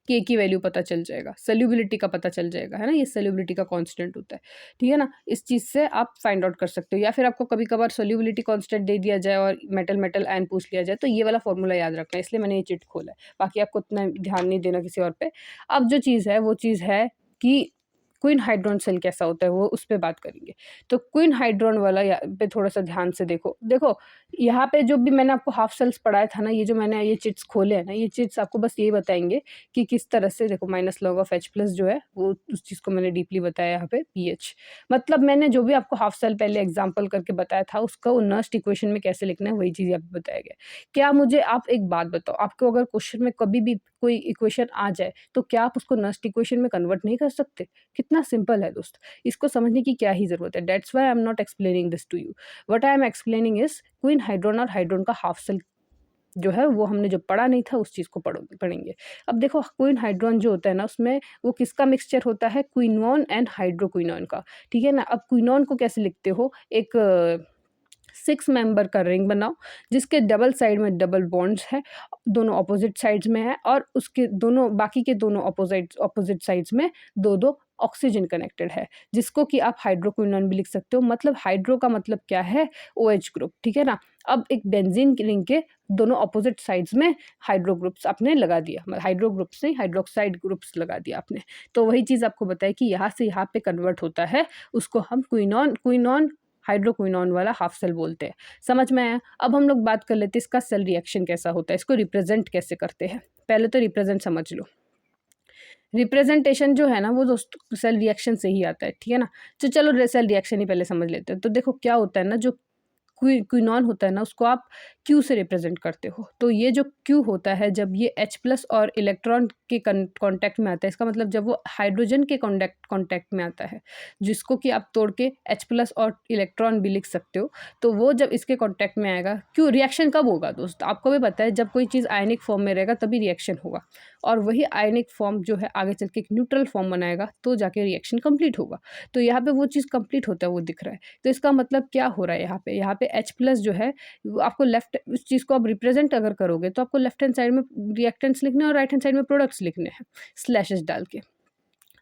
Speaker 1: के की वैल्यू पता चल जाएगा, सॉल्युबिलिटी का पता चल जाएगा, है ना। ये सॉल्युबिलिटी का कांस्टेंट होता है, ठीक है ना। इस चीज़ से आप फाइंड आउट कर सकते हो, या फिर आपको कभी कभार सॉल्युबिलिटी कांस्टेंट दे दिया जाए और मेटल मेटल आयन पूछ लिया जाए तो ये वाला फॉर्मूला याद रखना है, इसलिए मैंने ये चिट खोला है। बाकी आपको उतना ध्यान नहीं देना किसी और पे। अब जो चीज़ है वो चीज़ है कि क्वीन हाइड्रोन सेल कैसा होता है, वो उस पर बात करेंगे। तो क्वीन हाइड्रोन वाला पे थोड़ा सा ध्यान से देखो। देखो यहाँ पे जो भी मैंने आपको हाफ सेल्स पढ़ाया था ना, ये जो मैंने ये चिट्स खोले हैं ना, ये चिट्स आपको बस यही बताएंगे कि किस तरह से, देखो minus log of H plus जो है वो, उस चीज़ को मैंने डीपली बताया यहाँ पे पीएच। मतलब मैंने जो भी आपको हाफ सेल पहले एग्जाम्पल करके बताया था उसका वो नर्स्ट इक्वेशन में कैसे लिखना है वही चीज़ यहाँ पे बताया गया। क्या मुझे आप एक बात बताओ, आपको अगर क्वेश्चन में कभी भी कोई इक्वेशन आ जाए तो क्या आप उसको नर्स्ट इक्वेशन में कन्वर्ट नहीं कर सकते? कितना सिंपल है दोस्त, इसको समझने की क्या ही ज़रूरत है। That's why I am not explaining this to you. What I am explaining is quinhydrone और हाइड्रोन का हाफ सेल जो है वो हमने जो पढ़ा नहीं था उस चीज़ को पढ़ेंगे। अब देखो क्वीन हाइड्रोन जो होता है ना, उसमें वो किसका मिक्सचर होता है? क्विनोन एंड हाइड्रोक्विनोन का, ठीक है ना। अब क्विनोन को कैसे लिखते हो? एक 6 मेंबर का रिंग बनाओ जिसके डबल साइड में डबल बॉन्ड्स है, दोनों ऑपोजिट साइड्स में है, और उसके दोनों बाकी के दोनों ऑपोजिट साइड्स में दो दो ऑक्सीजन कनेक्टेड है, जिसको कि आप हाइड्रोक्विनोन भी लिख सकते हो। मतलब हाइड्रो का मतलब क्या है, OH ग्रुप, ठीक है ना। अब एक बेंजीन के रिंग के दोनों ऑपोजिट साइड्स में हाइड्रो ग्रुप्स आपने लगा दिया, मतलब हाइड्रो ग्रुप्स से हाइड्रोक्साइड ग्रुप्स लगा दिया आपने। तो वही चीज़ आपको बताया कि यहाँ से यहाँ पे कन्वर्ट होता है, उसको हम क्विनॉन हाइड्रोक्विनॉन वाला हाफ सेल बोलते हैं। समझ में आया। अब हम लोग बात कर लेते हैं इसका सेल रिएक्शन कैसा होता है, इसको रिप्रेजेंट कैसे करते हैं। पहले तो रिप्रेजेंट समझ लो। रिप्रेजेंटेशन जो है ना वो दोस्त सेल रिएक्शन से ही आता है, ठीक है ना। तो चलो सेल रिएक्शन ही पहले समझ लेते हैं। तो देखो क्या होता है ना, जो क्विनॉन होता है ना उसको आप क्यू से रिप्रेजेंट करते हो। तो ये जो क्यू होता है, जब ये H+ और इलेक्ट्रॉन के कांटेक्ट में आता है, इसका मतलब जब वो हाइड्रोजन के कांटेक्ट में आता है, जिसको कि आप तोड़ के H+ और इलेक्ट्रॉन भी लिख सकते हो। तो वो जब इसके कांटेक्ट में आएगा, क्यों रिएक्शन कब होगा दोस्त, आपको भी पता है, जब कोई चीज़ आयनिक फॉर्म में रहेगा तभी रिएक्शन होगा। और वही आयनिक फॉर्म जो है आगे चल के एक न्यूट्रल फॉर्म बनाएगा तो जाके रिएक्शन कंप्लीट होगा। तो यहाँ पे वो चीज़ कंप्लीट होता है वो दिख रहा है। तो इसका मतलब क्या हो रहा है, यहाँ पे H+ जो है वो आपको लेफ्ट, उस चीज़ को आप रिप्रेजेंट अगर करोगे तो आपको लेफ्ट हैंड साइड में रिएक्टेंट्स लिखने हैं और राइट हैंड साइड में प्रोडक्ट्स लिखने हैं स्लैशेस डाल के।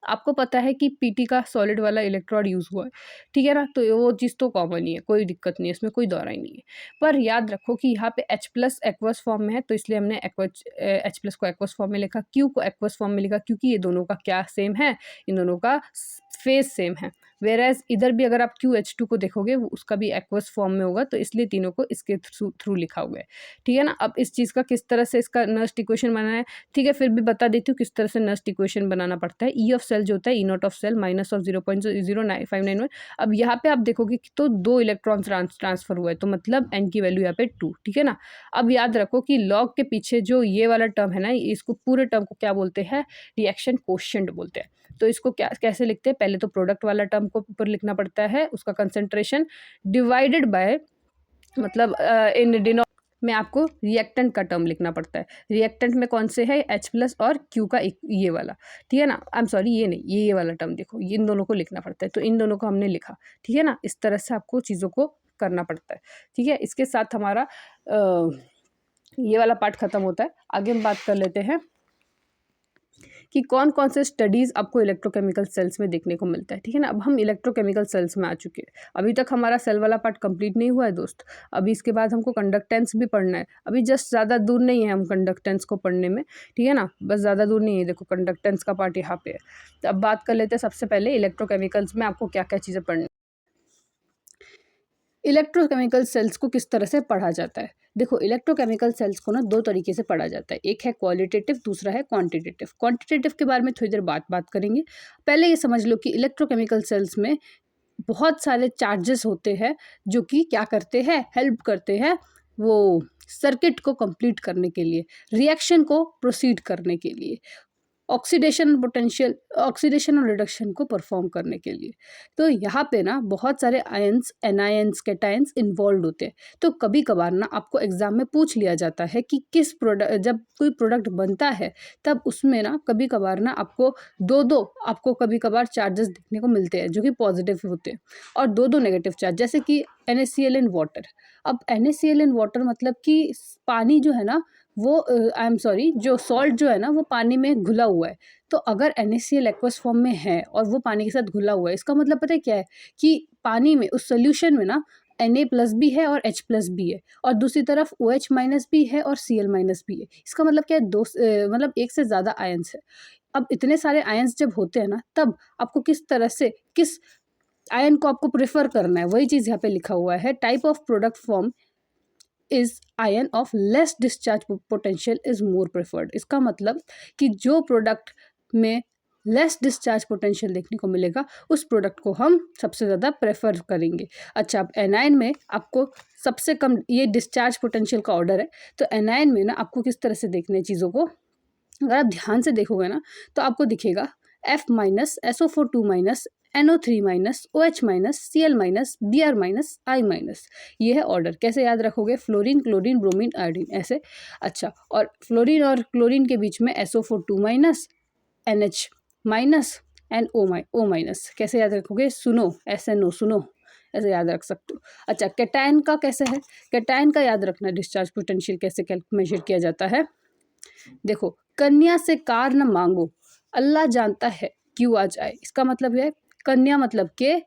Speaker 1: आपको पता है कि पीटी का सॉलिड वाला इलेक्ट्रोड यूज़ हुआ है, ठीक है ना। तो वो चीज़ तो कॉमन ही है, कोई दिक्कत नहीं है, इसमें कोई दौरा ही नहीं है। पर याद रखो कि यहाँ पे H+ एक्वस फॉर्म में है, तो इसलिए हमने H+ को एक्वस फॉर्म में लिखा, Q को एक्वस फॉर्म में लिखा, क्योंकि ये दोनों का क्या सेम है, इन दोनों का फेज सेम है। वेरएज इधर भी अगर आप QH2 को देखोगे वो उसका भी एक्वस फॉर्म में होगा, तो इसलिए तीनों को इसके थ्रू लिखा हुआ है, ठीक है ना। अब इस चीज़ का किस तरह से इसका नस्ट इक्वेशन बनाना है, ठीक है, फिर भी बता देती हूँ किस तरह से नस्ट इक्वेशन बनाना पड़ता है। ई ऑफ सेल जो होता है, E0 of cell minus of 0.00591। अब यहाँ पे आप देखोगे कि तो 2 इलेक्ट्रॉन ट्रांसफर हुआ है, तो मतलब n की वैल्यू यहाँ पे 2, ठीक है ना। अब याद रखो कि लॉग के पीछे जो ये वाला टर्म है ना, इसको पूरे टर्म को क्या बोलते हैं, रिएक्शन कोएफिशिएंट बोलते हैं। तो इसको क्या कैसे लिखते हैं, पहले तो प्रोडक्ट वाला टर्म को ऊपर लिखना पड़ता है, उसका कंसंट्रेशन डिवाइडेड बाय, मतलब इन में आपको रिएक्टेंट का टर्म लिखना पड़ता है। रिएक्टेंट में कौन से है, H+ और Q का एक ये वाला, ठीक है ना। आई एम सॉरी, ये नहीं, ये वाला टर्म देखो, इन दोनों को लिखना पड़ता है, तो इन दोनों को हमने लिखा, ठीक है ना। इस तरह से आपको चीज़ों को करना पड़ता है, ठीक है। इसके साथ हमारा ये वाला पार्ट खत्म होता है। आगे हम बात कर लेते हैं कि कौन कौन से स्टडीज़ आपको इलेक्ट्रोकेमिकल सेल्स में देखने को मिलता है, ठीक है ना। अब हम इलेक्ट्रोकेमिकल सेल्स में आ चुके हैं। अभी तक हमारा सेल वाला पार्ट कंप्लीट नहीं हुआ है दोस्त। अभी इसके बाद हमको कंडक्टेंस भी पढ़ना है। अभी जस्ट ज़्यादा दूर नहीं है हम कंडक्टेंस को पढ़ने में, ठीक है ना, बस ज़्यादा दूर नहीं है। देखो कंडक्टेंस का पार्ट यहाँ पे है। तो अब बात कर लेते हैं सबसे पहले इलेक्ट्रोकेमिकल्स में आपको क्या क्या चीज़ें पढ़नी। इलेक्ट्रोकेमिकल सेल्स को किस तरह से पढ़ा जाता है, देखो इलेक्ट्रोकेमिकल सेल्स को ना 2 तरीके से पढ़ा जाता है, एक है क्वालिटेटिव, दूसरा है क्वांटिटेटिव। क्वांटिटेटिव के बारे में थोड़ी देर बात करेंगे। पहले ये समझ लो कि इलेक्ट्रोकेमिकल सेल्स में बहुत सारे चार्जेस होते हैं जो कि क्या करते हैं, हेल्प करते हैं वो सर्किट को कंप्लीट करने के लिए, रिएक्शन को प्रोसीड करने के लिए, ऑक्सीडेशन और रिडक्शन को परफॉर्म करने के लिए। तो यहाँ पे ना बहुत सारे आयंस, एनायंस, कैटायंस इन्वॉल्व होते हैं। तो कभी कभार ना आपको एग्जाम में पूछ लिया जाता है कि किस प्रोडक्ट, जब कोई प्रोडक्ट बनता है तब उसमें ना कभी कभार ना आपको दो आपको कभी कभार चार्जेस देखने को मिलते हैं जो कि पॉजिटिव होते हैं, और दो नेगेटिव चार्ज, जैसे कि NaCl इन वाटर। अब NaCl इन वाटर मतलब कि पानी जो है ना वो आई एम सॉरी, जो सॉल्ट जो है ना वो पानी में घुला हुआ है। तो अगर NaCl एक्वस फॉर्म में है और वो पानी के साथ घुला हुआ है, इसका मतलब पता है क्या है कि पानी में, उस सोल्यूशन में ना Na+ भी है और H+ भी है, और दूसरी तरफ OH- भी है और Cl- भी है। इसका मतलब क्या है, मतलब एक से ज़्यादा आयंस है। अब इतने सारे आयंस जब होते हैं ना, तब आपको किस तरह से, किस आयन को आपको प्रेफर करना है, वही चीज़ यहाँ पे लिखा हुआ है। Type of product form is ion of less discharge potential is more preferred. इसका मतलब कि जो प्रोडक्ट में लेस डिस्चार्ज पोटेंशियल देखने को मिलेगा उस प्रोडक्ट को हम सबसे ज़्यादा प्रेफर करेंगे। अच्छा, अब एनायन में आपको सबसे कम, ये डिस्चार्ज पोटेंशियल का ऑर्डर है, तो एनायन में ना आपको किस तरह से देखने चीज़ों को, अगर आप ध्यान से देखोगे ना तो आपको दिखेगा F-, SO4 NO3 OH Cl Br I-। ये है ऑर्डर। कैसे याद रखोगे, फ्लोरीन, क्लोरीन, ब्रोमीन, आयोडीन, ऐसे। अच्छा, और फ्लोरीन और क्लोरीन के बीच में SO4 NH NO-, कैसे याद रखोगे, सुनो, SNO, सुनो, ऐसे याद रख सकते हो। अच्छा, कैटायन का कैसे है, कैटायन का याद रखना, डिस्चार्ज पोटेंशियल कैसे मेजर किया जाता है। देखो, कन्या से कार न मांगो, अल्लाह जानता है क्यू आ जाए। इसका मतलब है कन्या मतलब के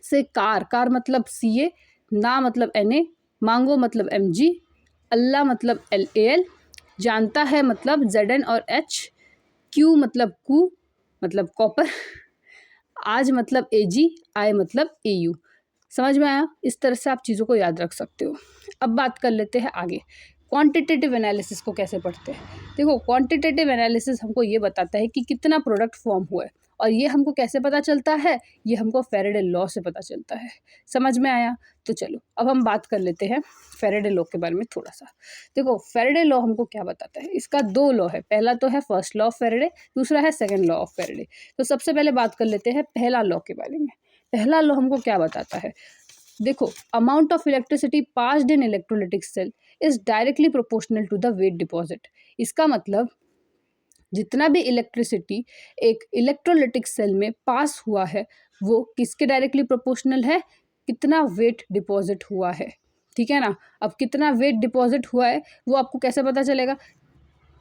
Speaker 1: से कार, कार मतलब CA, ना मतलब NA, मांगो मतलब MG, अल्लाह मतलब LAL, जानता है मतलब ZN और H, क्यू मतलब कू मतलब कॉपर, आज मतलब AG, आई मतलब AU। समझ में आया? इस तरह से आप चीज़ों को याद रख सकते हो। अब बात कर लेते हैं आगे, क्वांटिटेटिव एनालिसिस को कैसे पढ़ते हैं। देखो, क्वांटिटेटिव एनालिसिस हमको ये बताता है कि कितना प्रोडक्ट फॉर्म हुआ है, और ये हमको कैसे पता चलता है, ये हमको फेरेडे लॉ से पता चलता है। समझ में आया? तो चलो अब हम बात कर लेते हैं फेरेडे लॉ के बारे में थोड़ा सा। देखो, फेरेडे लॉ हमको क्या बताता है, इसका 2 लॉ है। पहला तो है फर्स्ट लॉ ऑफ फेरेडे, दूसरा है सेकेंड लॉ ऑफ फेरेडे। तो सबसे पहले बात कर लेते हैं पहला लॉ के बारे में। पहला लॉ हमको क्या बताता है, देखो, amount of electricity passed in electrolytic cell is directly proportional to the weight deposit. इसका मतलब जितना भी इलेक्ट्रिसिटी एक इलेक्ट्रोलिटिक सेल में पास हुआ है वो किसके डायरेक्टली प्रोपोर्शनल है, कितना वेट डिपॉजिट हुआ है। ठीक है ना? अब कितना वेट डिपॉजिट हुआ है वो आपको कैसे पता चलेगा।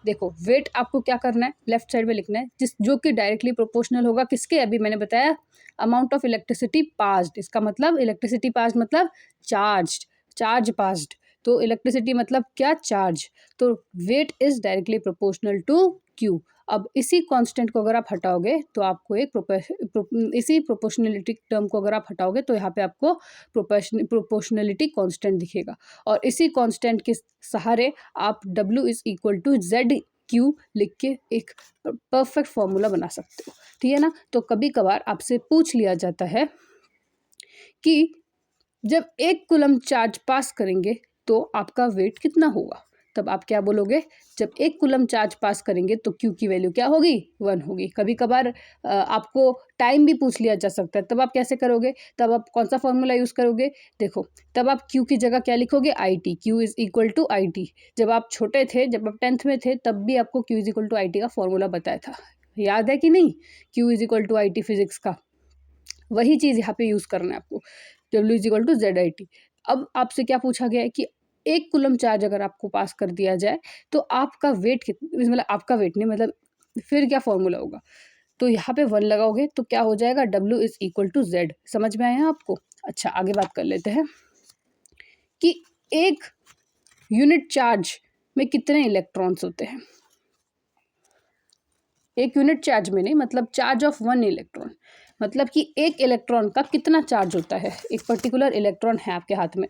Speaker 1: देखो, वेट आपको क्या करना है, लेफ्ट साइड में लिखना है, जो कि डायरेक्टली प्रोपोर्शनल होगा किसके, अभी मैंने बताया, अमाउंट ऑफ इलेक्ट्रिसिटी पास्ड। इसका मतलब इलेक्ट्रिसिटी पास्ड मतलब चार्ज, चार्ज पास्ड। तो इलेक्ट्रिसिटी मतलब क्या, चार्ज। तो weight is directly proportional to Q. अब इसी कांस्टेंट को अगर आप हटाओगे तो आपको इसी प्रोपोर्शनलिटी टर्म को अगर आप हटाओगे तो यहाँ पे आपको प्रोपोर्शनलिटी कांस्टेंट दिखेगा, और इसी कांस्टेंट के सहारे आप W is equal to ZQ लिख के एक परफेक्ट फॉर्मूला बना सकते हो। ठीक है ना? तो कभी कभार आपसे पूछ लिया जाता है कि जब 1 कूलम चार्ज पास करेंगे तो आपका वेट कितना होगा, तब आप क्या बोलोगे, जब 1 कूलम चार्ज पास करेंगे तो Q की वैल्यू क्या होगी, 1 होगी। कभी कभार आपको टाइम भी पूछ लिया जा सकता है, तब आप कैसे करोगे, तब आप कौन सा फॉर्मूला यूज़ करोगे, देखो, तब आप Q की जगह क्या लिखोगे, IT, Q is equal to IT। जब आप छोटे थे, जब आप 10th में थे, तब भी आपको Q is equal to IT का फॉर्मूला बताया था, याद है कि नहीं, Q is equal to IT physics का। वही चीज़ यहाँ पे यूज़ करना है आपको, W is equal to ZIT। अब आपसे क्या पूछा गया है कि 1 कूलम चार्ज अगर आपको पास कर दिया जाए तो आपका वेट मतलब आपका वेट नहीं, मतलब फिर क्या फॉर्मूला होगा, तो यहाँ पे 1 लगाओगे तो क्या हो जाएगा, W is equal to Z। समझ में आया आपको? अच्छा, आगे बात कर लेते हैं कि एक यूनिट चार्ज में कितने इलेक्ट्रॉन्स होते हैं। एक यूनिट चार्ज में नहीं, मतलब चार्ज ऑफ 1 इलेक्ट्रॉन, मतलब कि एक इलेक्ट्रॉन का कितना चार्ज होता है। एक पर्टिकुलर इलेक्ट्रॉन है आपके हाथ में,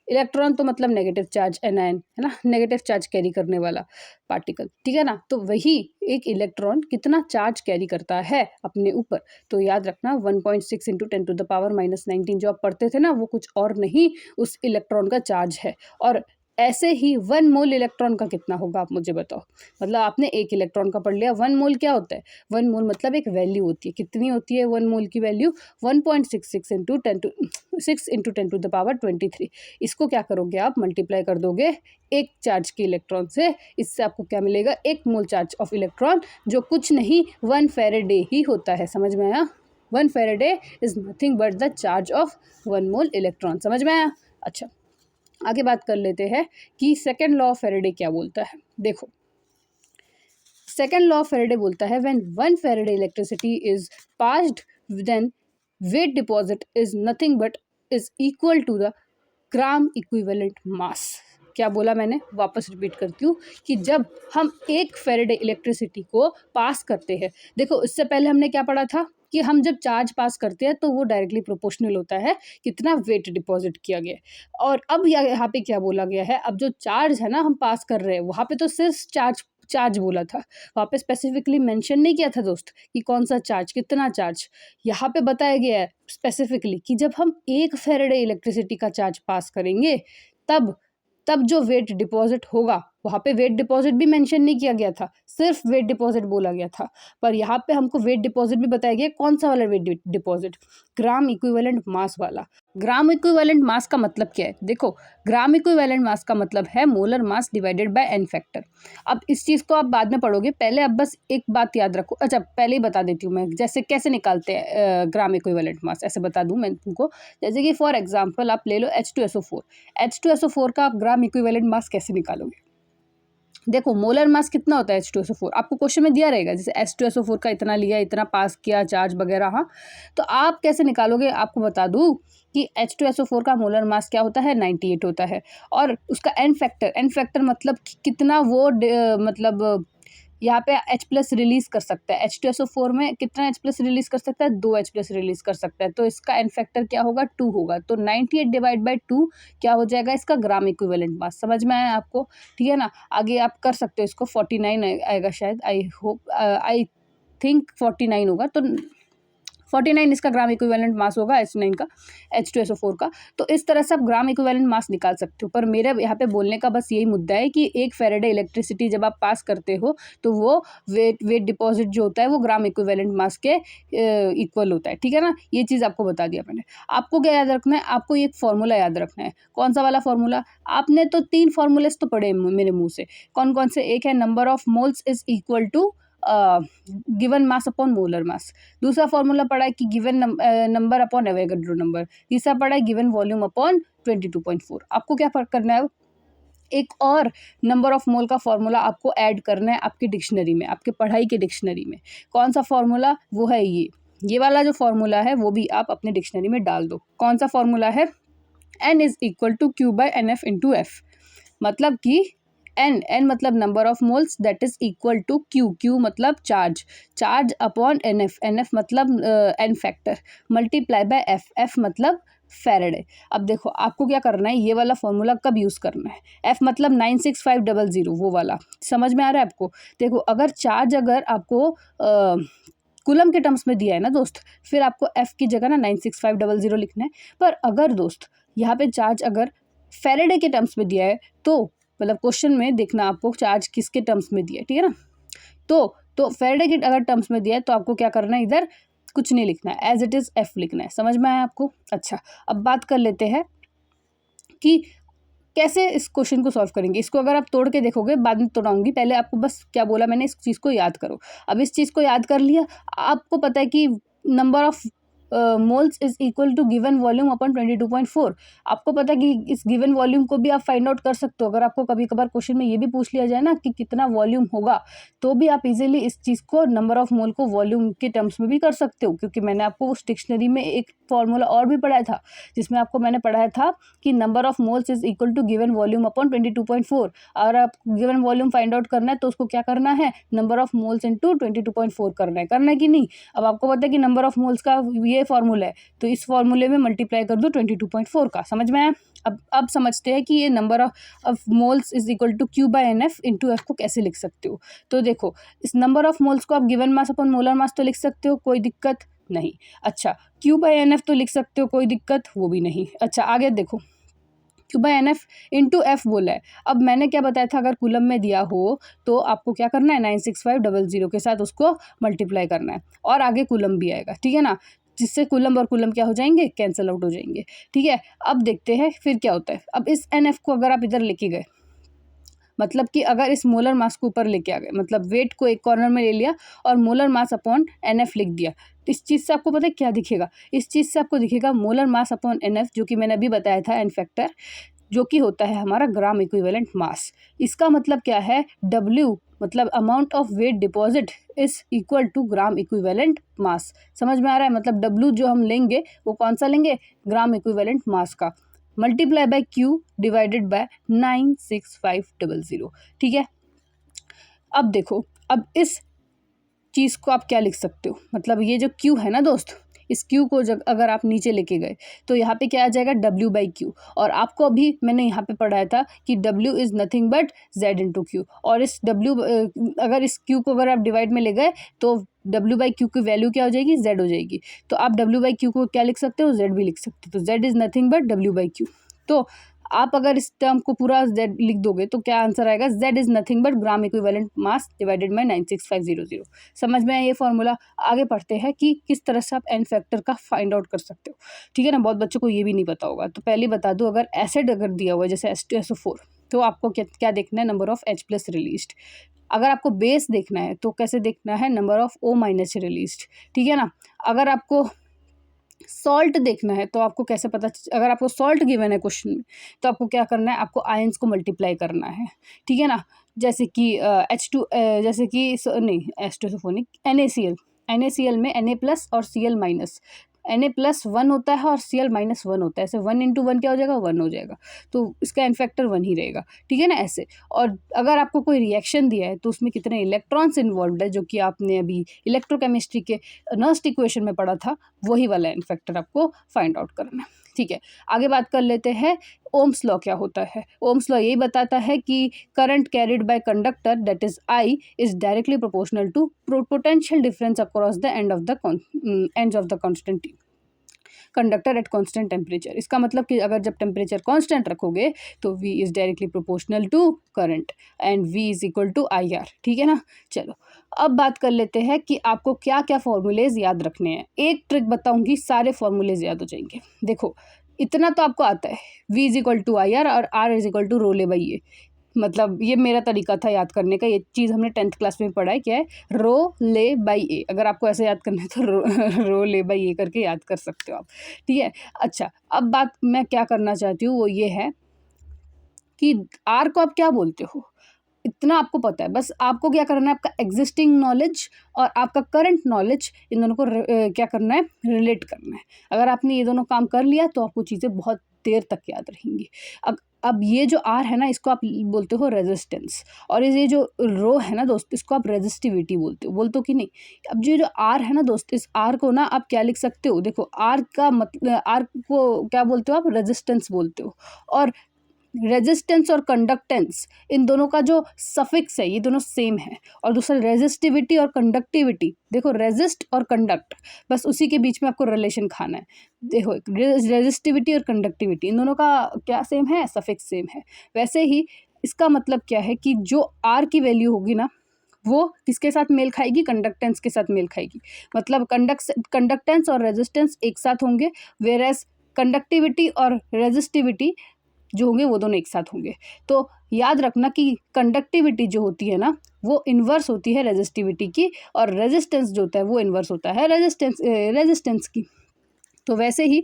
Speaker 1: इलेक्ट्रॉन तो मतलब नेगेटिव चार्ज एनायन है ना, नेगेटिव चार्ज कैरी करने वाला पार्टिकल। ठीक है ना? तो वही एक इलेक्ट्रॉन कितना चार्ज कैरी करता है अपने ऊपर, तो याद रखना 1.6 इंटू 10⁻⁻19 जो आप पढ़ते थे ना, वो कुछ और नहीं उस इलेक्ट्रॉन का चार्ज है। और ऐसे ही 1 मोल इलेक्ट्रॉन का कितना होगा आप मुझे बताओ। मतलब आपने एक इलेक्ट्रॉन का पढ़ लिया, 1 मोल क्या होता है, 1 मोल मतलब एक वैल्यू होती है, कितनी होती है 1 मोल की वैल्यू, 1.66 इंटू 10⁻23। इसको क्या करोगे आप, मल्टीप्लाई कर दोगे एक चार्ज के इलेक्ट्रॉन से, इससे आपको क्या मिलेगा, 1 मोल चार्ज ऑफ इलेक्ट्रॉन, जो कुछ नहीं 1 फेरेडे ही होता है। समझ में आया? 1 Faraday is nothing but the charge of 1 mole electron. समझ में आया? अच्छा, आगे बात कर लेते हैं कि सेकेंड लॉ ऑफ फेरेडे क्या बोलता है। देखो, सेकेंड लॉ ऑफ फेरेडे बोलता है when 1 Faraday electricity is passed then weight deposit is nothing but is equal to the gram equivalent mass. क्या बोला मैंने, वापस रिपीट करती हूँ कि जब हम 1 फेरेडे इलेक्ट्रिसिटी को पास करते हैं, देखो इससे पहले हमने क्या पढ़ा था कि हम जब चार्ज पास करते हैं तो वो डायरेक्टली प्रोपोर्शनल होता है कितना वेट डिपॉजिट किया गया है। और अब यहाँ पे क्या बोला गया है, अब जो चार्ज है ना हम पास कर रहे हैं, वहाँ पे तो सिर्फ चार्ज बोला था, वहाँ पे स्पेसिफिकली मेंशन नहीं किया था दोस्त कि कौन सा चार्ज, कितना चार्ज। यहाँ पे बताया गया है स्पेसिफिकली कि जब हम 1 फेरेडे इलेक्ट्रिसिटी का चार्ज पास करेंगे तब जो वेट डिपॉजिट होगा, वहाँ पे वेट डिपॉजिट भी मेंशन नहीं किया गया था, सिर्फ वेट डिपॉजिट बोला गया था। पर यहाँ पे हमको वेट डिपॉजिट भी बताया गया, कौन सा वाला weight deposit, gram equivalent mass वाला। ग्राम इक्विवेलेंट मास का मतलब क्या है, देखो ग्राम इक्विवेलेंट मास का मतलब है molar mass divided by N factor. अब इस चीज़ को आप बाद में पढ़ोगे, पहले अब बस एक बात याद रखो। अच्छा, पहले ही बता देती हूँ मैं, जैसे कैसे निकालते हैं ग्राम इक्विवेलेंट मास, ऐसे बता दूँ मैं तुमको। जैसे कि फॉर एग्जाम्पल आप ले लो H2SO4 का आप ग्राम इक्विवेलेंट मास कैसे निकालोगे। देखो मोलर मास कितना होता है H2SO4, आपको क्वेश्चन में दिया रहेगा, जैसे H2SO4 का इतना लिया, इतना पास किया चार्ज वगैरह। हाँ, तो आप कैसे निकालोगे, आपको बता दूँ कि H2SO4 का मोलर मास क्या होता है, 98 होता है। और उसका एन फैक्टर मतलब कितना वो मतलब यहाँ पे H प्लस रिलीज कर सकता है। H2SO4 में कितना H प्लस रिलीज कर सकता है, 2 H प्लस रिलीज कर सकता है। तो इसका एन फैक्टर क्या होगा, 2 होगा। तो 98 डिवाइड बाई 2 क्या हो जाएगा, इसका ग्राम इक्विवेलेंट मास। समझ में आया आपको, ठीक है ना। आगे आप कर सकते हो इसको, 49 आएगा शायद, आई थिंक 49 होगा। तो 49 इसका ग्राम इक्विवेलेंट मास होगा H9 का, H2SO4 का। तो इस तरह से आप ग्राम इक्विवेलेंट मास निकाल सकते हो। पर मेरे यहाँ पे बोलने का बस यही मुद्दा है कि 1 फैराडे इलेक्ट्रिसिटी जब आप पास करते हो तो वो वेट डिपॉजिट जो होता है वो ग्राम इक्विवेलेंट मास के इक्वल होता है, ठीक है ना। ये चीज़ आपको बता दिया मैंने। आपको क्या याद रखना है, आपको एक फॉर्मूला याद रखना है। कौन सा वाला फॉर्मूला, आपने तो 3 फॉर्मूलेस तो पढ़े मेरे मुँह से। कौन कौन से, एक है number of moles is equal to given mass upon molar mass. दूसरा फॉर्मूला पढ़ा है कि given number upon Avogadro number. तीसरा पढ़ा है गिवन वॉल्यूम अपॉन 22.4। आपको क्या फर्क करना है, एक और नंबर ऑफ मोल का फॉर्मूला आपको ऐड करना है आपकी डिक्शनरी में, आपके पढ़ाई के डिक्शनरी में। कौन सा फॉर्मूला, वो है ये वाला जो फॉर्मूला है वो भी आप अपने डिक्शनरी में डाल दो। कौन सा फॉर्मूला है, N is equal to Q by NF into F. मतलब कि n मतलब number of moles that is equal to Q मतलब चार्ज अपॉन NF मतलब N factor multiply by F मतलब फैराडे। अब देखो आपको क्या करना है, ये वाला फॉर्मूला कब यूज़ करना है, F मतलब 96500 वो वाला। समझ में आ रहा है आपको। देखो अगर चार्ज अगर आपको कूलम के टर्म्स में दिया है ना दोस्त, फिर आपको F की जगह ना 96500 लिखना है। पर अगर दोस्त यहाँ पे चार्ज अगर फैराडे के टर्म्स में दिया है, तो मतलब क्वेश्चन में देखना आपको चार्ज किसके टर्म्स में दिया है, ठीक है ना। तो फैराडे के अगर टर्म्स में दिया है तो आपको क्या करना है, इधर कुछ नहीं लिखना है, एज इट इज़ एफ लिखना है। समझ में आया आपको। अच्छा, अब बात कर लेते हैं कि कैसे इस क्वेश्चन को सॉल्व करेंगे। इसको अगर आप तोड़ के देखोगे, बाद में तोड़ाऊंगी, पहले आपको बस क्या बोला मैंने, इस चीज़ को याद करो। अब इस चीज़ को याद कर लिया, आपको पता है कि number of moles is equal to given volume upon 22.4। आपको पता है कि इस गिवन वॉल्यूम को भी आप फाइंड आउट कर सकते हो। अगर आपको कभी कभार क्वेश्चन में ये भी पूछ लिया जाए ना कि कितना वॉल्यूम होगा, तो भी आप इजीली इस चीज़ को नंबर ऑफ मोल को वॉल्यूम के टर्म्स में भी कर सकते हो। क्योंकि मैंने आपको उस डिक्शनरी में एक फॉर्मूला और भी पढ़ाया था, जिसमें आपको मैंने पढ़ाया था कि number of moles is equal to given volume upon 22.4। और आप गिवन वॉल्यूम फाइंड आउट करना है तो उसको क्या करना है, नंबर ऑफ मोल्स इंटू 22.4 करना है कि नहीं। अब आपको पता है कि नंबर ऑफ मोल्स का ये फॉर्मूला है, तो इस फॉर्मूले में मल्टीप्लाई कर दो 22.4 का। समझ में आया। अब समझते हैं कि ये number of moles is equal to Q by NF into F को कैसे लिख सकते हो। तो देखो, इस नंबर ऑफ मोल्स को आप गिवन मास अपॉन मोलर मास तो लिख सकते हो, कोई दिक्कत नहीं। अच्छा, Q बाई NF तो लिख सकते हो, कोई दिक्कत वो भी नहीं। अच्छा, आगे देखो, Q by NF into F बोला है। अब मैंने क्या बताया था, अगर कूलम में दिया हो तो आपको क्या करना है, 96500 के साथ उसको मल्टीप्लाई करना है, और आगे कूलम भी आएगा, ठीक है ना। जिससे कूलम और कूलम क्या हो जाएंगे, कैंसिल आउट हो जाएंगे, ठीक है। अब देखते हैं फिर क्या होता है। अब इस NF को अगर आप इधर लेके गए, मतलब कि अगर इस मोलर मास को ऊपर लेके आ गए, मतलब वेट को एक कॉर्नर में ले लिया और मोलर मास अपॉन NF लिख दिया, तो इस चीज़ से आपको पता है क्या दिखेगा, इस चीज़ से आपको दिखेगा मोलर मास अपॉन NF, जो कि मैंने अभी बताया था एन फैक्टर, जो कि होता है हमारा ग्राम इक्विवेलेंट मास। इसका मतलब क्या है, W मतलब amount of weight deposit is equal to gram equivalent mass. समझ में आ रहा है। मतलब W जो हम लेंगे वो कौन सा लेंगे, ग्राम इक्विवेलेंट मास का, multiply by Q divided by 96500, ठीक है। अब देखो, अब इस चीज़ को आप क्या लिख सकते हो, मतलब ये जो Q है ना दोस्त, इस Q को जब अगर आप नीचे लेके गए तो यहाँ पे क्या आ जाएगा, W बाई Q। और आपको अभी मैंने यहाँ पे पढ़ाया था कि W is nothing but Z into Q। और इस W अगर इस Q को अगर आप डिवाइड में ले गए तो W बाई Q की वैल्यू क्या हो जाएगी, Z हो जाएगी। तो आप W बाई Q को क्या लिख सकते हो, Z भी लिख सकते हो। तो Z is nothing but W by Q। तो आप अगर इस टर्म को पूरा Z लिख दोगे तो क्या आंसर आएगा, Z is nothing but gram equivalent mass divided bye 96500। समझ में आया ये फॉर्मूला। आगे पढ़ते हैं कि किस तरह से आप एन फैक्टर का फाइंड आउट कर सकते हो, ठीक है ना। बहुत बच्चों को ये भी नहीं पता होगा, तो पहले बता दूं, अगर एसिड अगर दिया हुआ है जैसे H2SO4, तो आपको क्या देखना है, number of H plus released. अगर आपको बेस देखना है तो कैसे देखना है, number of O minus released, ठीक है ना। अगर आपको सॉल्ट देखना है तो आपको कैसे पता, अगर आपको सॉल्ट गिवन है क्वेश्चन में तो आपको क्या करना है, आपको आयंस को मल्टीप्लाई करना है, ठीक है ना। जैसे कि H2 जैसे कि नहीं H2SO4 नहीं, NaCl में Na+ और Cl-, Na+1 होता है और Cl-1 होता है, ऐसे 1 × 1 क्या हो जाएगा, 1 हो जाएगा, तो इसका एन फैक्टर 1 ही रहेगा, ठीक है ना ऐसे। और अगर आपको कोई रिएक्शन दिया है तो उसमें कितने इलेक्ट्रॉन्स इन्वॉल्व है, जो कि आपने अभी इलेक्ट्रोकेमिस्ट्री के नर्स्ट इक्वेशन में पढ़ा था, वही वाला एन फैक्टर आपको फाइंड आउट करना है, ठीक है। आगे बात कर लेते हैं ओम्स लॉ क्या होता है। ओम्स लॉ यही बताता है कि current carried by conductor that is I is directly proportional to potential difference across the ends of the constant conductor at constant temperature. इसका मतलब कि अगर जब टेम्परेचर कांस्टेंट रखोगे तो V is directly proportional to current and V is equal to IR, ठीक है ना। चलो अब बात कर लेते हैं कि आपको क्या क्या फॉर्मूलेज याद रखने हैं। एक ट्रिक बताऊंगी, सारे फॉर्मूलेज याद हो जाएंगे। देखो इतना तो आपको आता है, V is equal to IR और R is equal to rho L by ए, मतलब ये मेरा तरीका था याद करने का। ये चीज़ हमने 10th क्लास में पढ़ा है, क्या है, रो ले बाई ए। अगर आपको ऐसे याद करना है तो रो ले बाई ए करके याद कर सकते हो आप, ठीक है। अच्छा अब बात मैं क्या करना चाहती हूँ वो ये है कि आर को आप क्या बोलते हो, इतना आपको पता है। बस आपको क्या करना है, आपका एग्जिस्टिंग नॉलेज और आपका करंट नॉलेज, इन दोनों को क्या करना है, रिलेट करना है। अगर आपने ये दोनों काम कर लिया तो आपको चीज़ें बहुत देर तक याद रहेंगी। अब ये जो आर है ना, इसको आप बोलते हो रेजिस्टेंस, और ये जो रो है ना दोस्त, इसको आप रेजिस्टिविटी बोलते हो कि नहीं। अब जो आर है ना दोस्त, इस आर को ना आप क्या लिख सकते हो, देखो आर का मतलब, आर को क्या बोलते हो आप, रेजिस्टेंस बोलते हो। और रेजिस्टेंस और कंडक्टेंस, इन दोनों का जो सफिक्स है ये दोनों सेम है। और दूसरा रेजिस्टिविटी और कंडक्टिविटी, देखो रेजिस्ट और कंडक्ट, बस उसी के बीच में आपको रिलेशन खाना है। देखो रेजिस्टिविटी और कंडक्टिविटी, इन दोनों का क्या सेम है, सफिक्स सेम है। वैसे ही इसका मतलब क्या है कि जो आर की वैल्यू होगी ना, वो किसके साथ मेल खाएगी, कंडक्टेंस के साथ मेल खाएगी। मतलब कंडक्टेंस और रेजिस्टेंस एक साथ होंगे, वेयर एज कंडक्टिविटी और रेजिस्टिविटी जो होंगे वो दोनों एक साथ होंगे। तो याद रखना कि कंडक्टिविटी जो होती है ना, वो इन्वर्स होती है रेजिस्टिविटी की, और रेजिस्टेंस जो होता है वो इन्वर्स होता है रेजिस्टेंस की। तो वैसे ही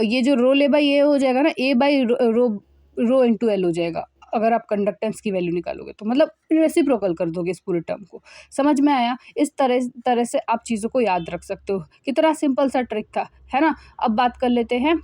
Speaker 1: ये जो रो ले बाई ए हो जाएगा ना, ए बाई रो इंटू एल हो जाएगा अगर आप कंडक्टेंस की वैल्यू निकालोगे तो, मतलब रेसिप्रोकल कर दोगे इस पूरे टर्म को। समझ में आया? इस तरह से आप चीज़ों को याद रख सकते हो। कितना सिंपल सा ट्रिक था, है ना। अब बात कर लेते हैं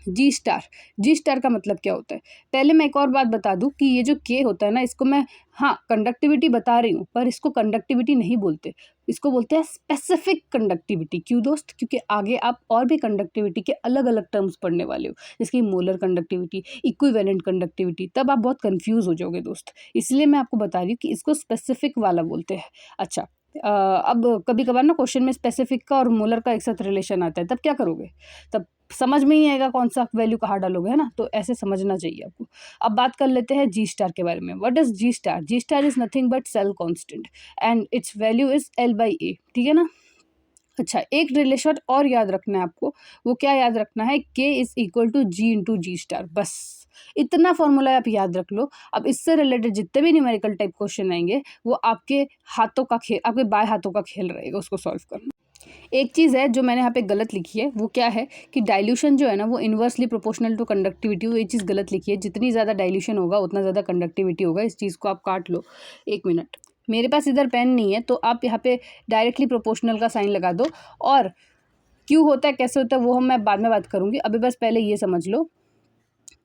Speaker 1: जी स्टार का मतलब क्या होता है। पहले मैं एक और बात बता दूं कि ये जो के होता है ना, इसको मैं, हाँ कंडक्टिविटी बता रही हूँ, पर इसको कंडक्टिविटी नहीं बोलते, इसको बोलते हैं स्पेसिफिक कंडक्टिविटी। क्यों दोस्त? क्योंकि आगे आप और भी कंडक्टिविटी के अलग अलग टर्म्स पढ़ने वाले हो, जैसे कि मोलर कंडक्टिविटी, इक्विवेलेंट कंडक्टिविटी, तब आप बहुत कंफ्यूज हो जाओगे दोस्त। इसलिए मैं आपको बता रही हूँ कि इसको स्पेसिफिक वाला बोलते हैं। अच्छा अब कभी कभार ना क्वेश्चन में स्पेसिफिक का और मोलर का एक साथ रिलेशन आता है, तब क्या करोगे, तब समझ में ही आएगा कौन सा वैल्यू कहाँ डालोगे, है ना। तो ऐसे समझना चाहिए आपको। अब बात कर लेते हैं जी स्टार के बारे में। What is G star? G star is nothing but cell constant and its value is L/A, ठीक है ना। अच्छा एक रिलेशन और याद रखना है आपको, वो क्या याद रखना है, K is equal to G into G star. बस इतना फॉर्मूला आप याद रख लो। अब इससे रिलेटेड जितने भी न्यूमेरिकल टाइप क्वेश्चन आएंगे वो आपके हाथों का खेल, आपके बाएं हाथों का खेल रहेगा उसको सॉल्व करना। एक चीज़ है जो मैंने यहाँ पे गलत लिखी है, वो क्या है कि डाइल्यूशन जो है ना वो इन्वर्सली प्रोपोर्शनल टू कंडक्टिविटी, वो ये चीज़ गलत लिखी है। जितनी ज़्यादा डाइल्यूशन होगा उतना ज़्यादा कंडक्टिविटी होगा। इस चीज़ को आप काट लो, 1 मिनट। मेरे पास इधर पेन नहीं है तो आप यहाँ पे डायरेक्टली प्रोपोर्शनल का साइन लगा दो। और क्यों होता है, कैसे होता है, वो मैं बाद में बात करूँगी। अभी बस पहले ये समझ लो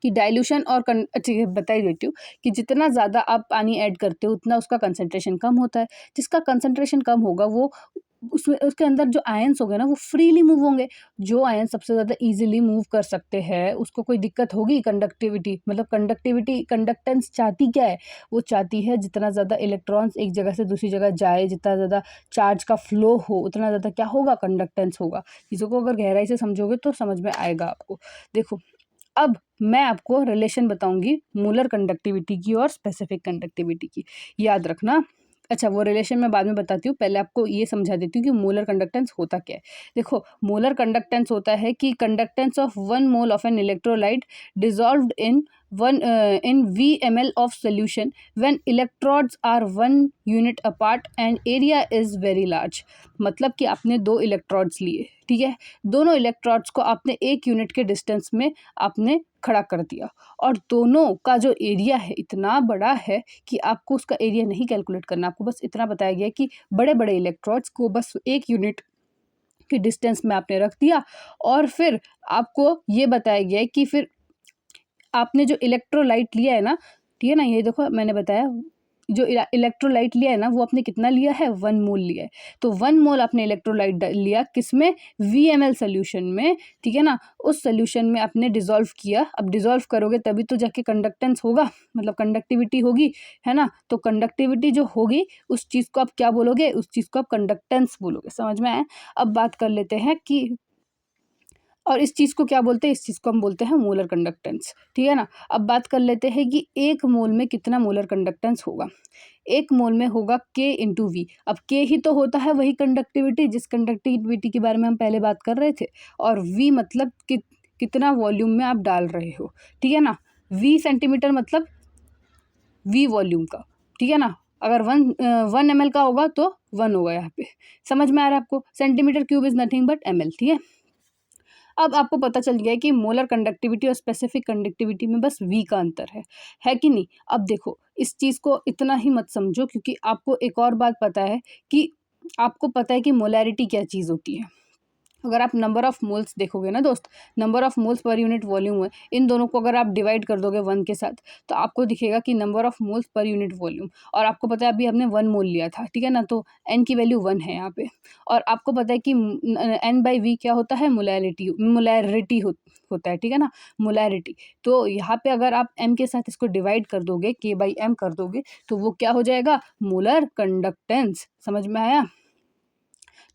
Speaker 1: कि डाइल्यूशन और अच्छी बता ही देती हूँ कि जितना ज़्यादा आप पानी ऐड करते हो उतना उसका कंसंट्रेशन कम होता है। जिसका कंसंट्रेशन कम होगा वो उसमें, उसके अंदर जो आयंस हो गए ना वो फ्रीली मूव होंगे। जो आयन सबसे ज़्यादा इजीली मूव कर सकते हैं उसको कोई दिक्कत होगी? कंडक्टिविटी, मतलब कंडक्टेंस चाहती क्या है, वो चाहती है जितना ज़्यादा इलेक्ट्रॉन्स एक जगह से दूसरी जगह जाए, जितना ज़्यादा चार्ज का फ्लो हो, उतना ज़्यादा क्या होगा, कंडक्टेंस होगा। चीज़ों को अगर गहराई से समझोगे तो समझ में आएगा आपको। देखो अब मैं आपको रिलेशन बताऊंगी मोलर कंडक्टिविटी की और स्पेसिफिक कंडक्टिविटी की, याद रखना। अच्छा वो रिलेशन मैं बाद में बताती हूँ, पहले आपको ये समझा देती हूँ कि मोलर कंडक्टेंस होता क्या है। देखो मोलर कंडक्टेंस होता है कि conductance of 1 mole of an electrolyte dissolved in VmL of solution when electrodes are 1 unit apart and area is very large। मतलब कि आपने 2 इलेक्ट्रोड्स लिए, ठीक है। दोनों इलेक्ट्रोड्स को आपने 1 यूनिट के डिस्टेंस में आपने खड़ा कर दिया और दोनों का जो एरिया है इतना बड़ा है कि आपको उसका एरिया नहीं कैलकुलेट करना, आपको बस इतना बताया गया है कि बड़े-बड़े इलेक्ट्रोड्स को बस 1 यूनिट के डिस्टेंस में आपने रख दिया और फिर आपको ये बताया गया है कि फिर आपने जो इलेक्ट्रोलाइट लिया है ना, ठीक है ना, ये देखो मैंने बताया जो इलेक्ट्रोलाइट लिया है ना वो आपने कितना लिया है 1 मोल लिया है। तो 1 मोल आपने इलेक्ट्रोलाइट लिया किसमें VML सोल्यूशन में, ठीक है ना। उस सोल्यूशन में आपने डिसॉल्व किया। अब डिसॉल्व करोगे तभी तो जाके कंडक्टेंस होगा, मतलब कंडक्टिविटी होगी, है ना। तो कंडक्टिविटी जो होगी उस चीज़ को आप क्या बोलोगे, उस चीज़ को आप कंडक्टेंस बोलोगे। समझ में आया। अब बात कर लेते हैं कि और इस चीज़ को क्या बोलते हैं, इस चीज़ को हम बोलते हैं मोलर कंडक्टेंस, ठीक है ना। अब बात कर लेते हैं कि 1 मोल में कितना मोलर कंडक्टेंस होगा। 1 मोल में होगा K इंटू वी। अब K ही तो होता है वही कंडक्टिविटी जिस कंडक्टिविटी के बारे में हम पहले बात कर रहे थे, और V मतलब कितना वॉल्यूम में आप डाल रहे हो, ठीक है ना। V सेंटीमीटर मतलब V वॉल्यूम का, ठीक है ना। अगर 1 ml का होगा तो 1 होगा यहाँ पे। समझ में आ रहा है आपको। Centimetre cube is nothing but ml, ठीक है। अब आपको पता चल गया है कि मोलर कंडक्टिविटी और स्पेसिफिक कंडक्टिविटी में बस V का अंतर है कि नहीं। अब देखो इस चीज़ को इतना ही मत समझो, क्योंकि आपको एक और बात पता है कि आपको पता है कि मोलैरिटी क्या चीज़ होती है। अगर आप नंबर ऑफ़ मोल्स देखोगे ना दोस्त, number of moles per unit volume है, इन दोनों को अगर आप डिवाइड कर दोगे 1 के साथ तो आपको दिखेगा कि number of moles per unit volume. और आपको पता है अभी हमने 1 मोल लिया था, ठीक है ना, तो n की वैल्यू 1 है यहाँ पे। और आपको पता है कि n/v क्या होता है, मोलैरिटी होता है, ठीक है ना, मोलैरिटी। तो यहाँ पे अगर आप m के साथ इसको डिवाइड कर दोगे, k/m कर दोगे, तो वो क्या हो जाएगा, मोलर कंडक्टेंस। समझ में आया।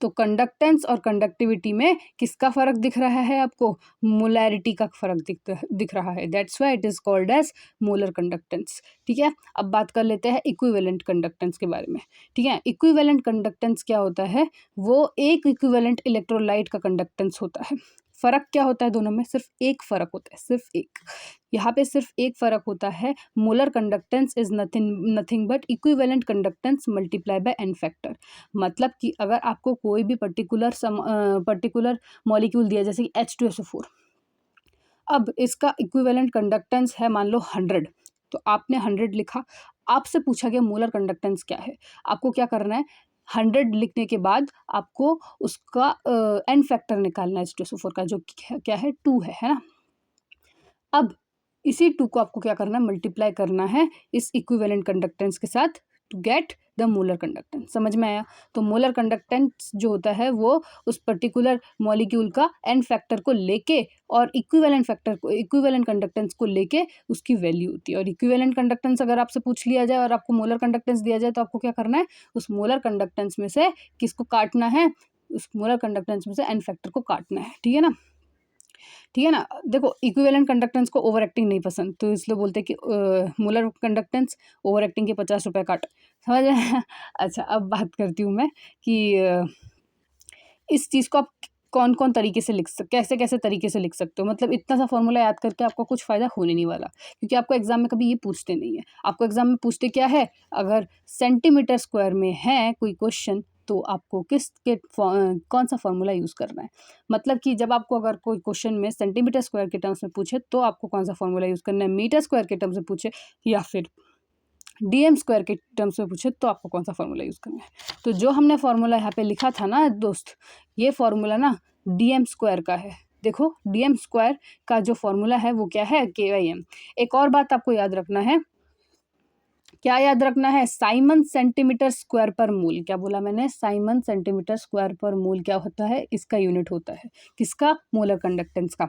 Speaker 1: तो कंडक्टेंस और कंडक्टिविटी में किसका फर्क दिख रहा है आपको, मोलैरिटी का फर्क दिख रहा है। That's why it is called as molar conductance, ठीक है। अब बात कर लेते हैं इक्विवेलेंट कंडक्टेंस के बारे में, ठीक है। इक्विवेलेंट कंडक्टेंस क्या होता है, वो एक इक्विवेलेंट इलेक्ट्रोलाइट का कंडक्टेंस होता है। फ़र्क क्या होता है दोनों में, सिर्फ एक फ़र्क होता है, सिर्फ एक। यहाँ पे सिर्फ एक फ़र्क होता है, molar conductance is nothing but equivalent conductance multiply by n factor. मतलब कि अगर आपको कोई भी पर्टिकुलर मॉलिक्यूल दिया, जैसे कि H2SO4, अब इसका इक्विवेलेंट कंडक्टेंस है मान लो 100, तो आपने 100 लिखा, आपसे पूछा गया मोलर कंडक्टेंस क्या है। आपको क्या करना है, 100 लिखने के बाद आपको उसका n फैक्टर निकालना है H2SO4 का, जो क्या है 2 है ना। अब इसी 2 को आपको क्या करना है, मल्टीप्लाई करना है इस इक्विवेलेंट कंडक्टेंस के साथ to get the molar conductance. समझ में आया। तो मोलर कंडक्टेंस जो होता है वो उस पर्टिकुलर मॉलिक्यूल का n फैक्टर को लेके और इक्विवेलेंट कंडक्टेंस को लेके उसकी वैल्यू होती है। और इक्विवेलेंट कंडक्टेंस अगर आपसे पूछ लिया जाए और आपको मोलर कंडक्टेंस दिया जाए, तो आपको क्या करना है, उस मोलर कंडक्टेंस में से किसको काटना है, उस मोलर कंडक्टेंस में से n फैक्टर को काटना है, ठीक है ना। ठीक है ना। देखो इक्विवेलेंट कंडक्टेंस को ओवर एक्टिंग नहीं पसंद, तो इसलिए बोलते हैं कि मोलर कंडक्टेंस ओवर एक्टिंग के 50 रुपये काट। समझ आया? अच्छा, अब बात करती हूँ मैं कि इस चीज़ को आप कौन कौन तरीके से कैसे कैसे तरीके से लिख सकते हो। मतलब इतना सा फॉर्मूला याद करके आपको कुछ फ़ायदा होने नहीं वाला, क्योंकि आपको एग्जाम में कभी ये पूछते नहीं है। आपको एग्जाम में पूछते क्या है, अगर सेंटीमीटर स्क्वायर में है कोई क्वेश्चन, तो आपको कौन सा फॉर्मूला यूज़ करना है। मतलब कि जब आपको अगर कोई क्वेश्चन में सेंटीमीटर स्क्वायर के टर्म्स में पूछे, तो आपको कौन सा फॉर्मूला यूज़ करना है, मीटर स्क्वायर के टर्म्स में पूछे या फिर DM स्क्वायर के टर्म्स में पूछे, तो आपको कौन सा फॉर्मूला यूज़ करना है। तो जो हमने फॉर्मूला यहाँ पे लिखा था ना दोस्त, ये फॉर्मूला ना DM स्क्वायर का है। देखो DM स्क्वायर का जो फॉर्मूला है वो क्या है, K/M। एक और बात आपको याद रखना है, क्या याद रखना है, साइमन सेंटीमीटर स्क्वायर पर मोल। क्या बोला मैंने, साइमन सेंटीमीटर स्क्वायर पर मोल क्या होता है, इसका यूनिट होता है, किसका, मोलर कंडक्टेंस का।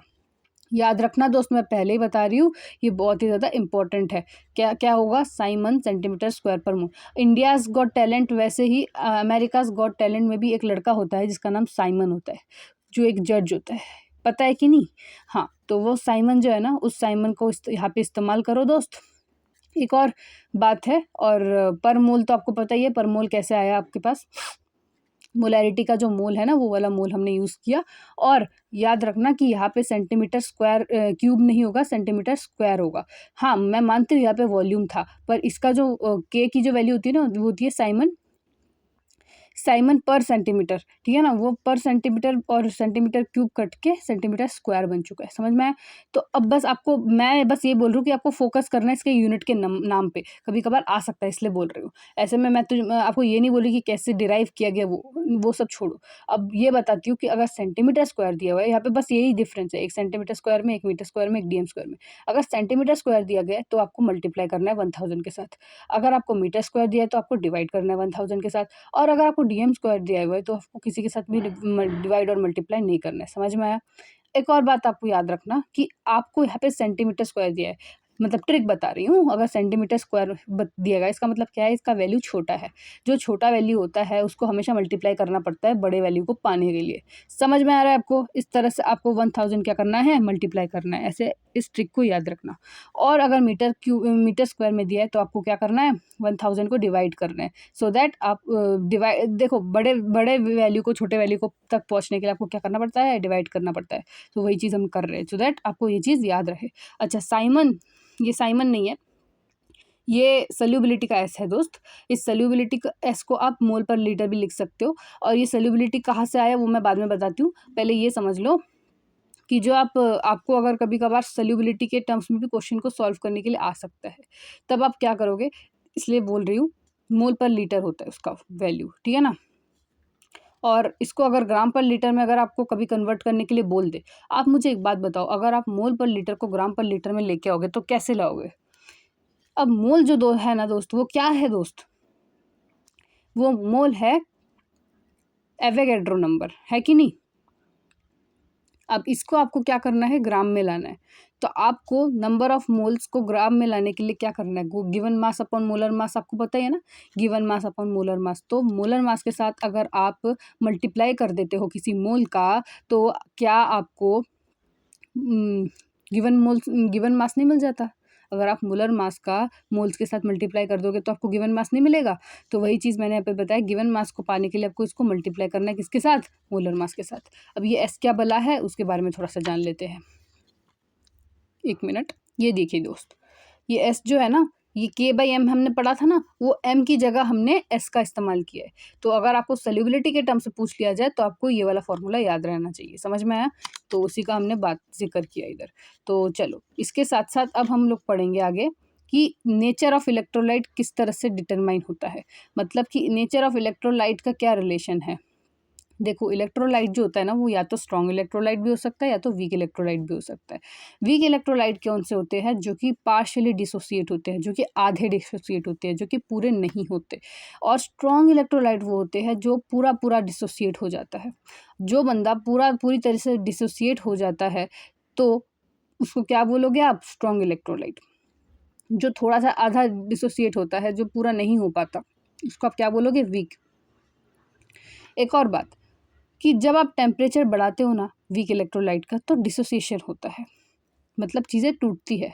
Speaker 1: याद रखना दोस्त, मैं पहले ही बता रही हूँ, ये बहुत ही ज़्यादा इंपॉर्टेंट है। क्या क्या होगा, साइमन सेंटीमीटर स्क्वायर पर मोल। इंडियाज़ गॉट टैलेंट, वैसे ही अमेरिकाज़ गॉट टैलेंट में भी एक लड़का होता है जिसका नाम साइमन होता है, जो एक जज होता है, पता है कि नहीं। हाँ, तो वो साइमन जो है ना, उस साइमन को यहाँ पे इस्तेमाल करो दोस्त। एक और बात है, और पर मोल तो आपको पता ही है, पर मोल कैसे आया आपके पास, मोलैरिटी का जो मोल है ना, वो वाला मोल हमने यूज़ किया। और याद रखना कि यहाँ पे सेंटीमीटर स्क्वायर क्यूब नहीं होगा, सेंटीमीटर स्क्वायर होगा। हाँ, मैं मानती हूँ यहाँ पे वॉल्यूम था, पर इसका जो K की जो वैल्यू होती है ना, वो होती है साइमन साइमन पर सेंटीमीटर, ठीक है ना, वो पर सेंटीमीटर और सेंटीमीटर क्यूब कट के सेंटीमीटर स्क्वायर बन चुका है। समझ में आया? तो अब बस आपको मैं बस ये बोल रही हूँ कि आपको फोकस करना है इसके यूनिट के नाम पे, कभी कभार आ सकता है इसलिए बोल रही हूँ। ऐसे में मैं आपको ये नहीं बोली कि कैसे डिराइव किया गया, वो सब छोड़ो। अब ये बताती हूँ कि अगर सेंटीमीटर स्क्वायर दिया हुआ है, यहाँ पे बस यही डिफरेंस है, 1 सेंटीमीटर स्क्वायर में, 1 मीटर स्क्वायर में, 1 डीएम स्क्वायर में। अगर सेंटीमीटर स्क्वायर दिया गया है तो आपको मल्टीप्लाई करना है 1000 के साथ। अगर आपको मीटर स्क्वायर दिया है तो आपको डिवाइड करना है 1000 के साथ। और अगर आपको डीएम स्क्वायर दिया हुआ है तो आपको किसी के साथ भी डिवाइड और मल्टीप्लाई नहीं करना है। समझ में आया? एक और बात आपको याद रखना कि आपको यहाँ पे सेंटीमीटर स्क्वायर दिया है, मतलब ट्रिक बता रही हूँ। अगर सेंटीमीटर स्क्वायर दिया गया, इसका मतलब क्या है, इसका वैल्यू छोटा है। जो छोटा वैल्यू होता है उसको हमेशा मल्टीप्लाई करना पड़ता है बड़े वैल्यू को पाने के लिए। समझ में आ रहा है आपको? इस तरह से आपको 1000 क्या करना है, मल्टीप्लाई करना है। ऐसे इस ट्रिक को याद रखना। और अगर मीटर स्क्वायर में दिया है तो आपको क्या करना है, 1000 को डिवाइड करना है, सो दैट आप डिवाइड, देखो बड़े बड़े वैल्यू को छोटे वैल्यू को तक पहुँचने के लिए आपको क्या करना पड़ता है, डिवाइड करना पड़ता है। तो वही चीज़ हम कर रहे हैं, सो दैट आपको ये चीज़ याद रहे। अच्छा, साइमन, ये साइमन नहीं है, ये सल्यूबिलिटी का एस है दोस्त। इस सल्यूबिलिटी का एस को आप मोल पर लीटर भी लिख सकते हो। और ये सल्यूबिलिटी कहाँ से आया वो मैं बाद में बताती हूँ। पहले ये समझ लो कि जो आपको अगर कभी कभार सल्यूबिलिटी के टर्म्स में भी क्वेश्चन को सॉल्व करने के लिए आ सकता है, तब आप क्या करोगे, इसलिए बोल रही हूँ, मोल पर लीटर होता है उसका वैल्यू, ठीक है ना। और इसको अगर ग्राम पर लीटर में अगर आपको कभी कन्वर्ट करने के लिए बोल दे, आप मुझे एक बात बताओ, अगर आप मोल पर लीटर को ग्राम पर लीटर में लेके आओगे तो कैसे लाओगे? अब मोल जो दो है ना दोस्त, वो क्या है दोस्त, वो मोल है एवोगैड्रो नंबर, है कि नहीं। अब इसको आपको क्या करना है, ग्राम में लाना है। तो आपको नंबर ऑफ मोल्स को ग्राम में लाने के लिए क्या करना है, गिवन मास अपॉन मोलर मास, आपको पता ही है ना, गिवन मास अपॉन मोलर मास। तो मोलर मास के साथ अगर आप मल्टीप्लाई कर देते हो किसी मोल का, तो क्या आपको गिवन मास नहीं मिल जाता? अगर आप मोलर मास का मोल्स के साथ मल्टीप्लाई कर दोगे तो आपको गिवन मास नहीं मिलेगा। तो वही चीज़ मैंने यहाँ पे बताया, गिवन मास को पाने के लिए आपको इसको मल्टीप्लाई करना है किसके साथ, मोलर मास के साथ। अब ये एस क्या बला है उसके बारे में थोड़ा सा जान लेते हैं, 1 मिनट। ये देखिए दोस्त, ये एस जो है ना, ये के बाई एम हमने पढ़ा था ना, वो एम की जगह हमने एस का इस्तेमाल किया है। तो अगर आपको सॉल्युबिलिटी के टर्म से पूछ लिया जाए तो आपको ये वाला फॉर्मूला याद रहना चाहिए। समझ में आया? तो उसी का हमने बात जिक्र किया इधर। तो चलो, इसके साथ साथ अब हम लोग पढ़ेंगे आगे कि नेचर ऑफ इलेक्ट्रोलाइट किस तरह से डिटरमाइन होता है, मतलब कि नेचर ऑफ इलेक्ट्रोलाइट का क्या रिलेशन है। देखो, इलेक्ट्रोलाइट जो होता है ना, वो या तो स्ट्रॉन्ग इलेक्ट्रोलाइट भी हो सकता है या तो वीक इलेक्ट्रोलाइट भी हो सकता है। वीक इलेक्ट्रोलाइट कौन से होते हैं, जो कि पार्शियली डिसोसिएट होते हैं, जो कि आधे डिसोसिएट होते हैं, जो कि पूरे नहीं होते। और स्ट्रॉन्ग इलेक्ट्रोलाइट वो होते हैं जो पूरा पूरा डिसोसिएट हो जाता है। जो बंदा पूरी तरह से डिसोसिएट हो जाता है तो उसको क्या बोलोगे आप, स्ट्रॉन्ग इलेक्ट्रोलाइट। जो थोड़ा सा आधा डिसोसिएट होता है, जो पूरा नहीं हो पाता, उसको आप क्या बोलोगे, वीक। एक और बात, कि जब आप टेम्परेचर बढ़ाते हो ना वीक इलेक्ट्रोलाइट का, तो डिसोसिएशन होता है, मतलब चीज़ें टूटती है।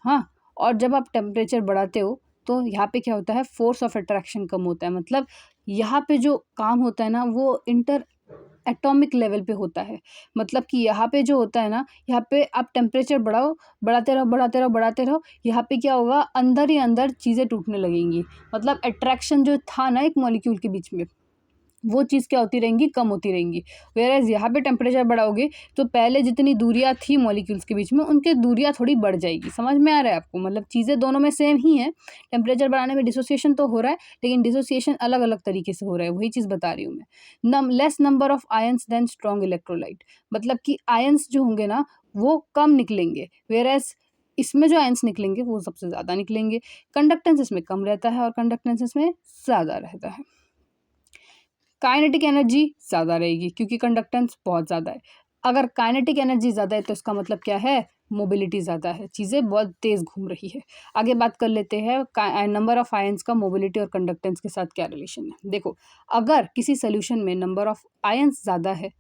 Speaker 1: हाँ, और जब आप टेम्परेचर बढ़ाते हो तो यहाँ पे क्या होता है, फोर्स ऑफ अट्रैक्शन कम होता है। मतलब यहाँ पे जो काम होता है ना, वो इंटर एटॉमिक लेवल पे होता है। मतलब कि यहाँ पे जो होता है ना, यहाँ पे आप टेम्परेचर बढ़ाओ, बढ़ाते रहो बढ़ाते रहो बढ़ाते रहो, यहाँ पे क्या होगा, अंदर ही अंदर चीज़ें टूटने लगेंगी। मतलब अट्रैक्शन जो था ना एक मॉलिक्यूल के बीच में, वो चीज़ क्या होती रहेंगी, कम होती रहेंगी। वेयरएज़ यहाँ पे टेम्परेचर बढ़ाओगे तो पहले जितनी दूरियाँ थी मॉलिक्यूल्स के बीच में, उनकी दूरियाँ थोड़ी बढ़ जाएगी। समझ में आ रहा है आपको? मतलब चीज़ें दोनों में सेम ही है। टेम्परेचर बढ़ाने में डिसोसिएशन तो हो रहा है, लेकिन डिसोसिएशन अलग अलग तरीके से हो रहा है, वही चीज़ बता रही हूँ मैं। Less number of ions than strong electrolyte, मतलब कि आयंस जो होंगे ना वो कम निकलेंगे, वेयरएज़ इसमें जो आयंस निकलेंगे वो सबसे ज़्यादा निकलेंगे। कंडक्टेंस इसमें कम रहता है और कंडक्टेंस इसमें ज़्यादा रहता है। काइनेटिक एनर्जी ज़्यादा रहेगी क्योंकि कंडक्टेंस बहुत ज़्यादा है। अगर काइनेटिक एनर्जी ज़्यादा है तो इसका मतलब क्या है, मोबिलिटी ज़्यादा है, चीज़ें बहुत तेज़ घूम रही है। आगे बात कर लेते हैं नंबर ऑफ आयंस का मोबिलिटी और कंडक्टेंस के साथ क्या रिलेशन है। देखो, अगर किसी सोल्यूशन में नंबर ऑफ आयंस ज़्यादा है,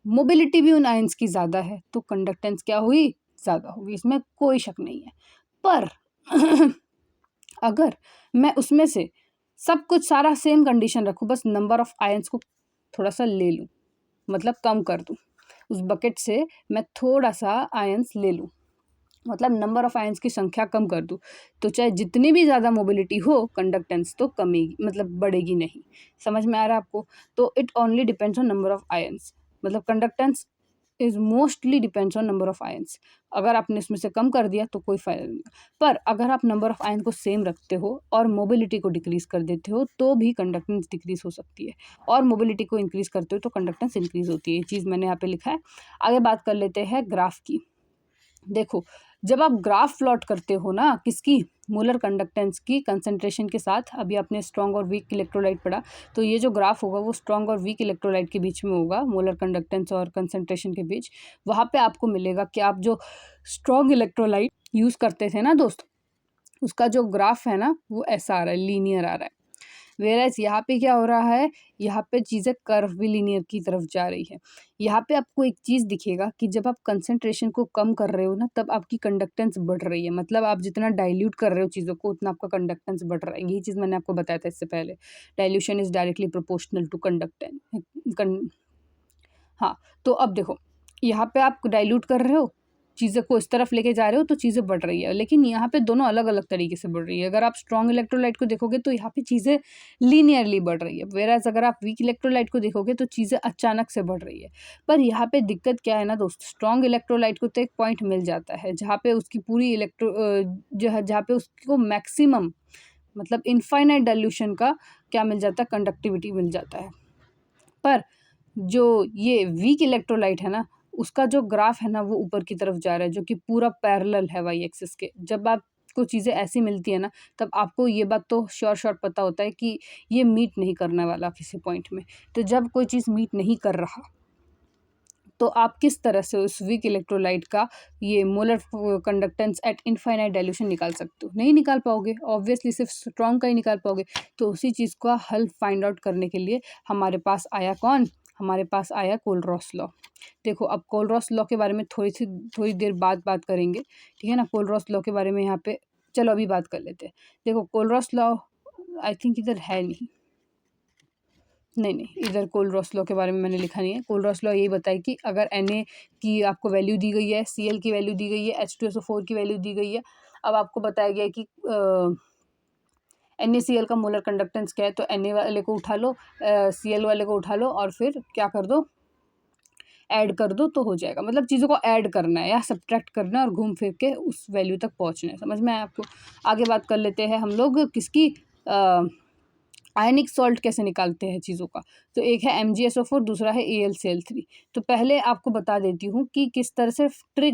Speaker 1: मोबिलिटी भी उन आयंस की ज़्यादा है, तो कंडक्टेंस क्या हुई, ज़्यादा होगी, इसमें कोई शक नहीं है। पर अगर मैं उसमें से सब कुछ सारा सेम कंडीशन रखूँ, बस नंबर ऑफ आयंस को थोड़ा सा ले लूँ, मतलब कम कर दूँ, उस बकेट से मैं थोड़ा सा आयंस ले लूँ, मतलब नंबर ऑफ आयंस की संख्या कम कर दूँ तो चाहे जितनी भी ज़्यादा मोबिलिटी हो कंडक्टेंस तो कमेगी, मतलब बढ़ेगी नहीं। समझ में आ रहा है आपको? तो it only depends on number of ions, मतलब conductance is mostly depends on number of ions. अगर आपने इसमें से कम कर दिया तो कोई फायदा नहीं, पर अगर आप नंबर ऑफ आयन को सेम रखते हो और मोबिलिटी को डिक्रीज कर देते हो तो भी कंडक्टेंस डिक्रीज हो सकती है, और मोबिलिटी को इंक्रीज करते हो तो कंडक्टेंस इंक्रीज होती है। ये चीज़ मैंने यहाँ पे लिखा है। आगे बात कर लेते हैं ग्राफ की। देखो, जब आप ग्राफ प्लॉट करते हो ना किसकी, मोलर कंडक्टेंस की कंसंट्रेशन के साथ, अभी आपने स्ट्रॉन्ग और वीक इलेक्ट्रोलाइट पढ़ा, तो ये जो ग्राफ होगा वो स्ट्रॉन्ग और वीक इलेक्ट्रोलाइट के बीच में होगा, मोलर कंडक्टेंस और कंसंट्रेशन के बीच। वहाँ पे आपको मिलेगा कि आप जो स्ट्रॉन्ग इलेक्ट्रोलाइट यूज़ करते थे ना दोस्त, उसका जो ग्राफ है ना वो ऐसा आ रहा है, लीनियर आ रहा है। वेयरएज़ यहाँ पे क्या हो रहा है, यहाँ पे चीज़ें कर्वीलिनियर की तरफ जा रही है। यहाँ पे आपको एक चीज़ दिखेगा कि जब आप कंसंट्रेशन को कम कर रहे हो ना तब आपकी कंडक्टेंस बढ़ रही है, मतलब आप जितना डाइल्यूट कर रहे हो चीज़ों को उतना आपका कंडक्टेंस बढ़ रहा है। यही चीज़ मैंने आपको बताया था इससे पहले, dilution is directly proportional to conductance. हाँ, तो अब देखो, यहाँ पे आप डाइल्यूट कर रहे हो, चीज़ें को इस तरफ लेके जा रहे हो तो चीज़ें बढ़ रही है, लेकिन यहाँ पे दोनों अलग-अलग तरीके से बढ़ रही है। अगर आप स्ट्रॉन्ग इलेक्ट्रोलाइट को देखोगे तो यहाँ पे चीज़ें लीनियरली बढ़ रही है, व्हेयरएज़ अगर आप वीक इलेक्ट्रोलाइट को देखोगे तो चीज़ें अचानक से बढ़ रही है। पर यहाँ पे दिक्कत क्या है ना दोस्त, स्ट्रॉन्ग इलेक्ट्रोलाइट को तो एक पॉइंट मिल जाता है जहाँ पे उसकी पूरी जहाँ पे उसको मैक्सिमम, मतलब इनफाइनाइट डाइल्यूशन का क्या मिल जाता है, कंडक्टिविटी मिल जाता है। पर जो ये वीक इलेक्ट्रोलाइट है ना, उसका जो ग्राफ है ना वो ऊपर की तरफ जा रहा है, जो कि पूरा पैरेलल है वाई एक्सिस के। जब आपको चीज़ें ऐसी मिलती है ना तब आपको ये बात तो श्योर पता होता है कि ये मीट नहीं करने वाला किसी पॉइंट में। तो जब कोई चीज़ मीट नहीं कर रहा तो आप किस तरह से उस वीक इलेक्ट्रोलाइट का ये molar conductance eight infinite dilution निकाल सकते हो? नहीं निकाल पाओगे, ऑब्वियसली सिर्फ स्ट्रॉन्ग का ही निकाल पाओगे। तो उसी चीज़ का हल फाइंड आउट करने के लिए हमारे पास आया कौन, हमारे पास आया कोलरॉस लॉ। देखो, अब कोलरॉस लॉ के बारे में थोड़ी देर बाद बात करेंगे, ठीक है ना। कोलरॉस लॉ के बारे में यहाँ पे चलो अभी बात कर लेते हैं। देखो, कोलरॉस लॉ आई थिंक इधर है नहीं, नहीं, इधर कोलरॉस लॉ के बारे में मैंने लिखा नहीं है। कोलरॉस लॉ यही बताए कि अगर Na की आपको वैल्यू दी गई है, Cl की वैल्यू दी गई है, H2SO4 की वैल्यू दी गई है। अब आपको बताया गया है कि NaCl का मोलर कंडक्टेंस क्या है, तो Na वाले को उठा लो, Cl वाले को उठा लो और फिर क्या कर दो, ऐड कर दो तो हो जाएगा। मतलब चीज़ों को ऐड करना है या सब्ट्रैक्ट करना है और घूम फिर के उस वैल्यू तक पहुँचना है। समझ में आया आपको? आगे बात कर लेते हैं हम लोग किसकी, आयनिक सॉल्ट कैसे निकालते हैं चीज़ों का। तो एक है MgSO4, दूसरा है AlCl3। तो पहले आपको बता देती हूँ कि किस तरह से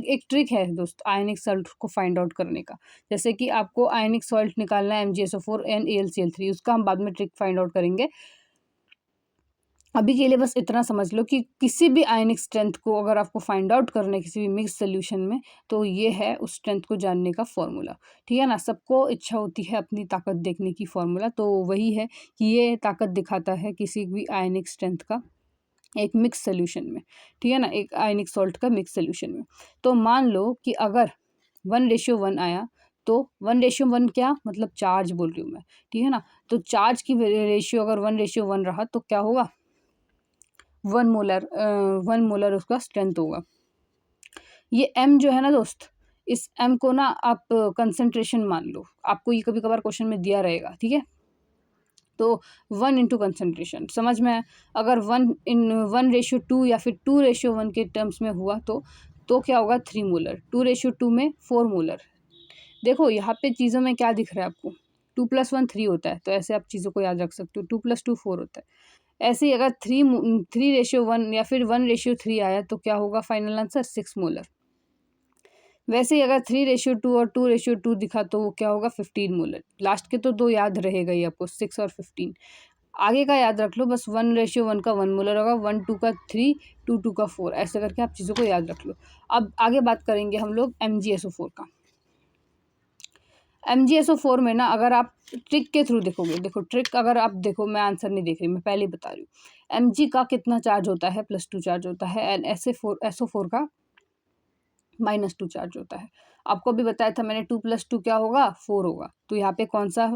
Speaker 1: एक ट्रिक है दोस्त आयनिक सॉल्ट को फाइंड आउट करने का। जैसे कि आपको आयनिक सॉल्ट निकालना है MgSO4 एंड AlCl3, उसका हम बाद में ट्रिक फाइंड आउट करेंगे। अभी के लिए बस इतना समझ लो कि किसी भी आयनिक स्ट्रेंथ को अगर आपको फाइंड आउट करना है किसी भी मिक्स सोल्यूशन में, तो ये है उस स्ट्रेंथ को जानने का फॉर्मूला, ठीक है ना। सबको इच्छा होती है अपनी ताकत देखने की, फॉर्मूला तो वही है कि ये ताकत दिखाता है किसी भी आयनिक स्ट्रेंथ का एक मिक्स सोल्यूशन में, ठीक है ना, एक आयनिक सॉल्ट का मिक्स सोल्यूशन में। तो मान लो कि अगर 1:1 आया, तो 1:1 क्या मतलब चार्ज बोल रही हूँ मैं, ठीक है ना। तो चार्ज की रेशियो अगर 1:1 रहा तो क्या होगा, 1 मोलर उसका स्ट्रेंथ होगा। ये m जो है ना दोस्त, इस m को ना आप कंसंट्रेशन मान लो, आपको ये कभी कभार क्वेश्चन में दिया रहेगा, ठीक है। तो 1 इंटू कंसनट्रेशन, समझ में आया। अगर 1:2 या फिर 2:1 के टर्म्स में हुआ तो क्या होगा, 3 मोलर, 2:2 में 4 मोलर। देखो यहाँ पे चीज़ों में क्या दिख रहा है आपको, 2 + 1 3 होता है, तो ऐसे आप चीज़ों को याद रख सकते हो, 2 + 2 4 होता है। ऐसे ही अगर 3:1 या फिर 1:3 आया तो क्या होगा फाइनल आंसर, 6 मोलर। वैसे ही अगर 3:2 और 2:2 दिखा तो वो क्या होगा, 15 मोलर। लास्ट के तो दो याद रहेगा ही आपको, 6 और 15। आगे का याद रख लो बस, 1:1 का 1 मोलर होगा, 1:2 का 3, 2:2 का 4, ऐसे करके आप चीज़ों को याद रख लो। अब आगे बात करेंगे हम लोग MgSO4 का। MgSO4 में ना अगर आप ट्रिक के थ्रू देखोगे, देखो ट्रिक अगर आप देखो, मैं आंसर नहीं देख रही, मैं पहले ही बता रही हूँ। Mg का कितना चार्ज होता है, +2 चार्ज होता है, एंड SO4 का -2 चार्ज होता है। आपको भी बताया था मैंने, 2 + 2 क्या होगा, 4 होगा। तो यहाँ पे कौन सा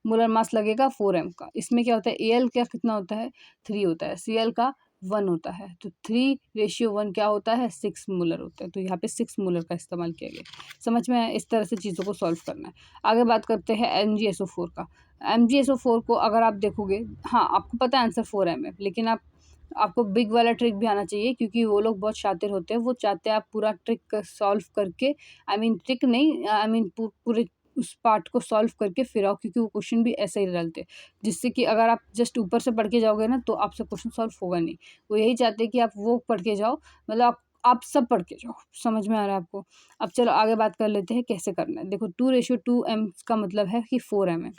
Speaker 1: मोलर मास लगेगा, 4m का। इसमें क्या होता है, Al का कितना होता है, 3 होता है, Cl का 1 होता है, तो 3:1 क्या होता है, 6 मोलर होता है। तो यहाँ पे 6 मोलर का इस्तेमाल किया गया। समझ में आया? इस तरह से चीज़ों को सॉल्व करना है। आगे बात करते हैं MgSO4 का। MgSO4 को अगर आप देखोगे, हाँ आपको पता है आंसर 4m है, लेकिन आपको बिग वाला ट्रिक भी आना चाहिए, क्योंकि वो लोग बहुत शातिर होते हैं। वो चाहते हैं आप पूरा ट्रिक सॉल्व करके, ट्रिक नहीं, पूरे उस पार्ट को सॉल्व करके फिर आओ, क्योंकि वो क्वेश्चन भी ऐसे ही डालते हैं, जिससे कि अगर आप जस्ट ऊपर से पढ़ के जाओगे ना तो आपसे क्वेश्चन सॉल्व होगा नहीं। वो यही चाहते हैं कि आप वो पढ़ के जाओ, मतलब आप सब पढ़ के जाओ। समझ में आ रहा है आपको? अब चलो आगे बात कर लेते हैं कैसे करना है। देखो 2:2m का मतलब है कि 4m है,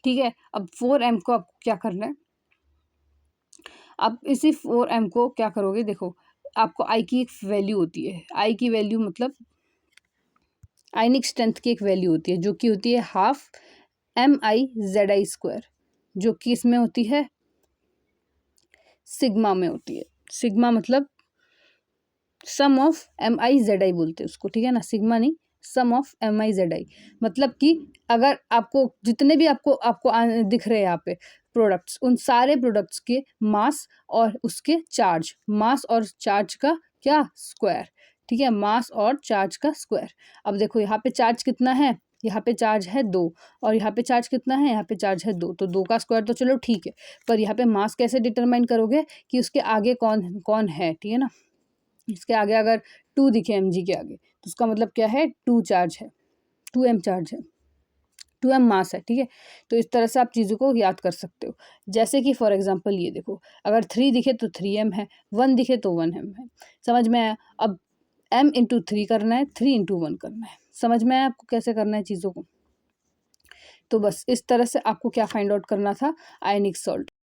Speaker 1: ठीक है। अब 4m को आपको क्या करना है, अब इसी 4m को क्या करोगे, देखो आपको आई की एक वैल्यू होती है। आई की वैल्यू मतलब आयनिक स्ट्रेंथ की एक वैल्यू होती है, जो कि होती है ½MiZi², जो कि इसमें होती है सिग्मा में होती है। सिग्मा मतलब सम ऑफ MiZi बोलते हैं उसको, ठीक है ना, सिग्मा नहीं, सम ऑफ MiZi। मतलब कि अगर आपको जितने भी आपको दिख रहे हैं यहाँ पे प्रोडक्ट्स, उन सारे प्रोडक्ट्स के मास और उसके चार्ज, मास और चार्ज का क्या, स्क्वायर, ठीक है, मास और चार्ज का स्क्वायर। अब देखो यहाँ पे चार्ज कितना है, यहाँ पे चार्ज है 2, और यहाँ पे चार्ज कितना है, यहाँ पे चार्ज है 2, तो 2 का स्क्वायर तो चलो ठीक है, पर यहाँ पे मास कैसे डिटरमाइन करोगे कि उसके आगे कौन कौन है, ठीक है ना। इसके आगे अगर 2 दिखे mg के आगे, तो उसका मतलब क्या है, 2 चार्ज है, 2m चार्ज है, 2m मास है, ठीक है। तो इस तरह से आप चीज़ों को याद कर सकते हो। जैसे कि फॉर एग्जांपल ये देखो, अगर 3 दिखे तो 3m है, 1 दिखे तो 1m है। समझ में आया? अब m इंटू 3 करना है, 3 इंटू 1 करना है। समझ में आया आपको कैसे करना है चीज़ों को? तो बस इस तरह से आपको क्या फाइंड आउट करना था, आयनिक सॉल्ट।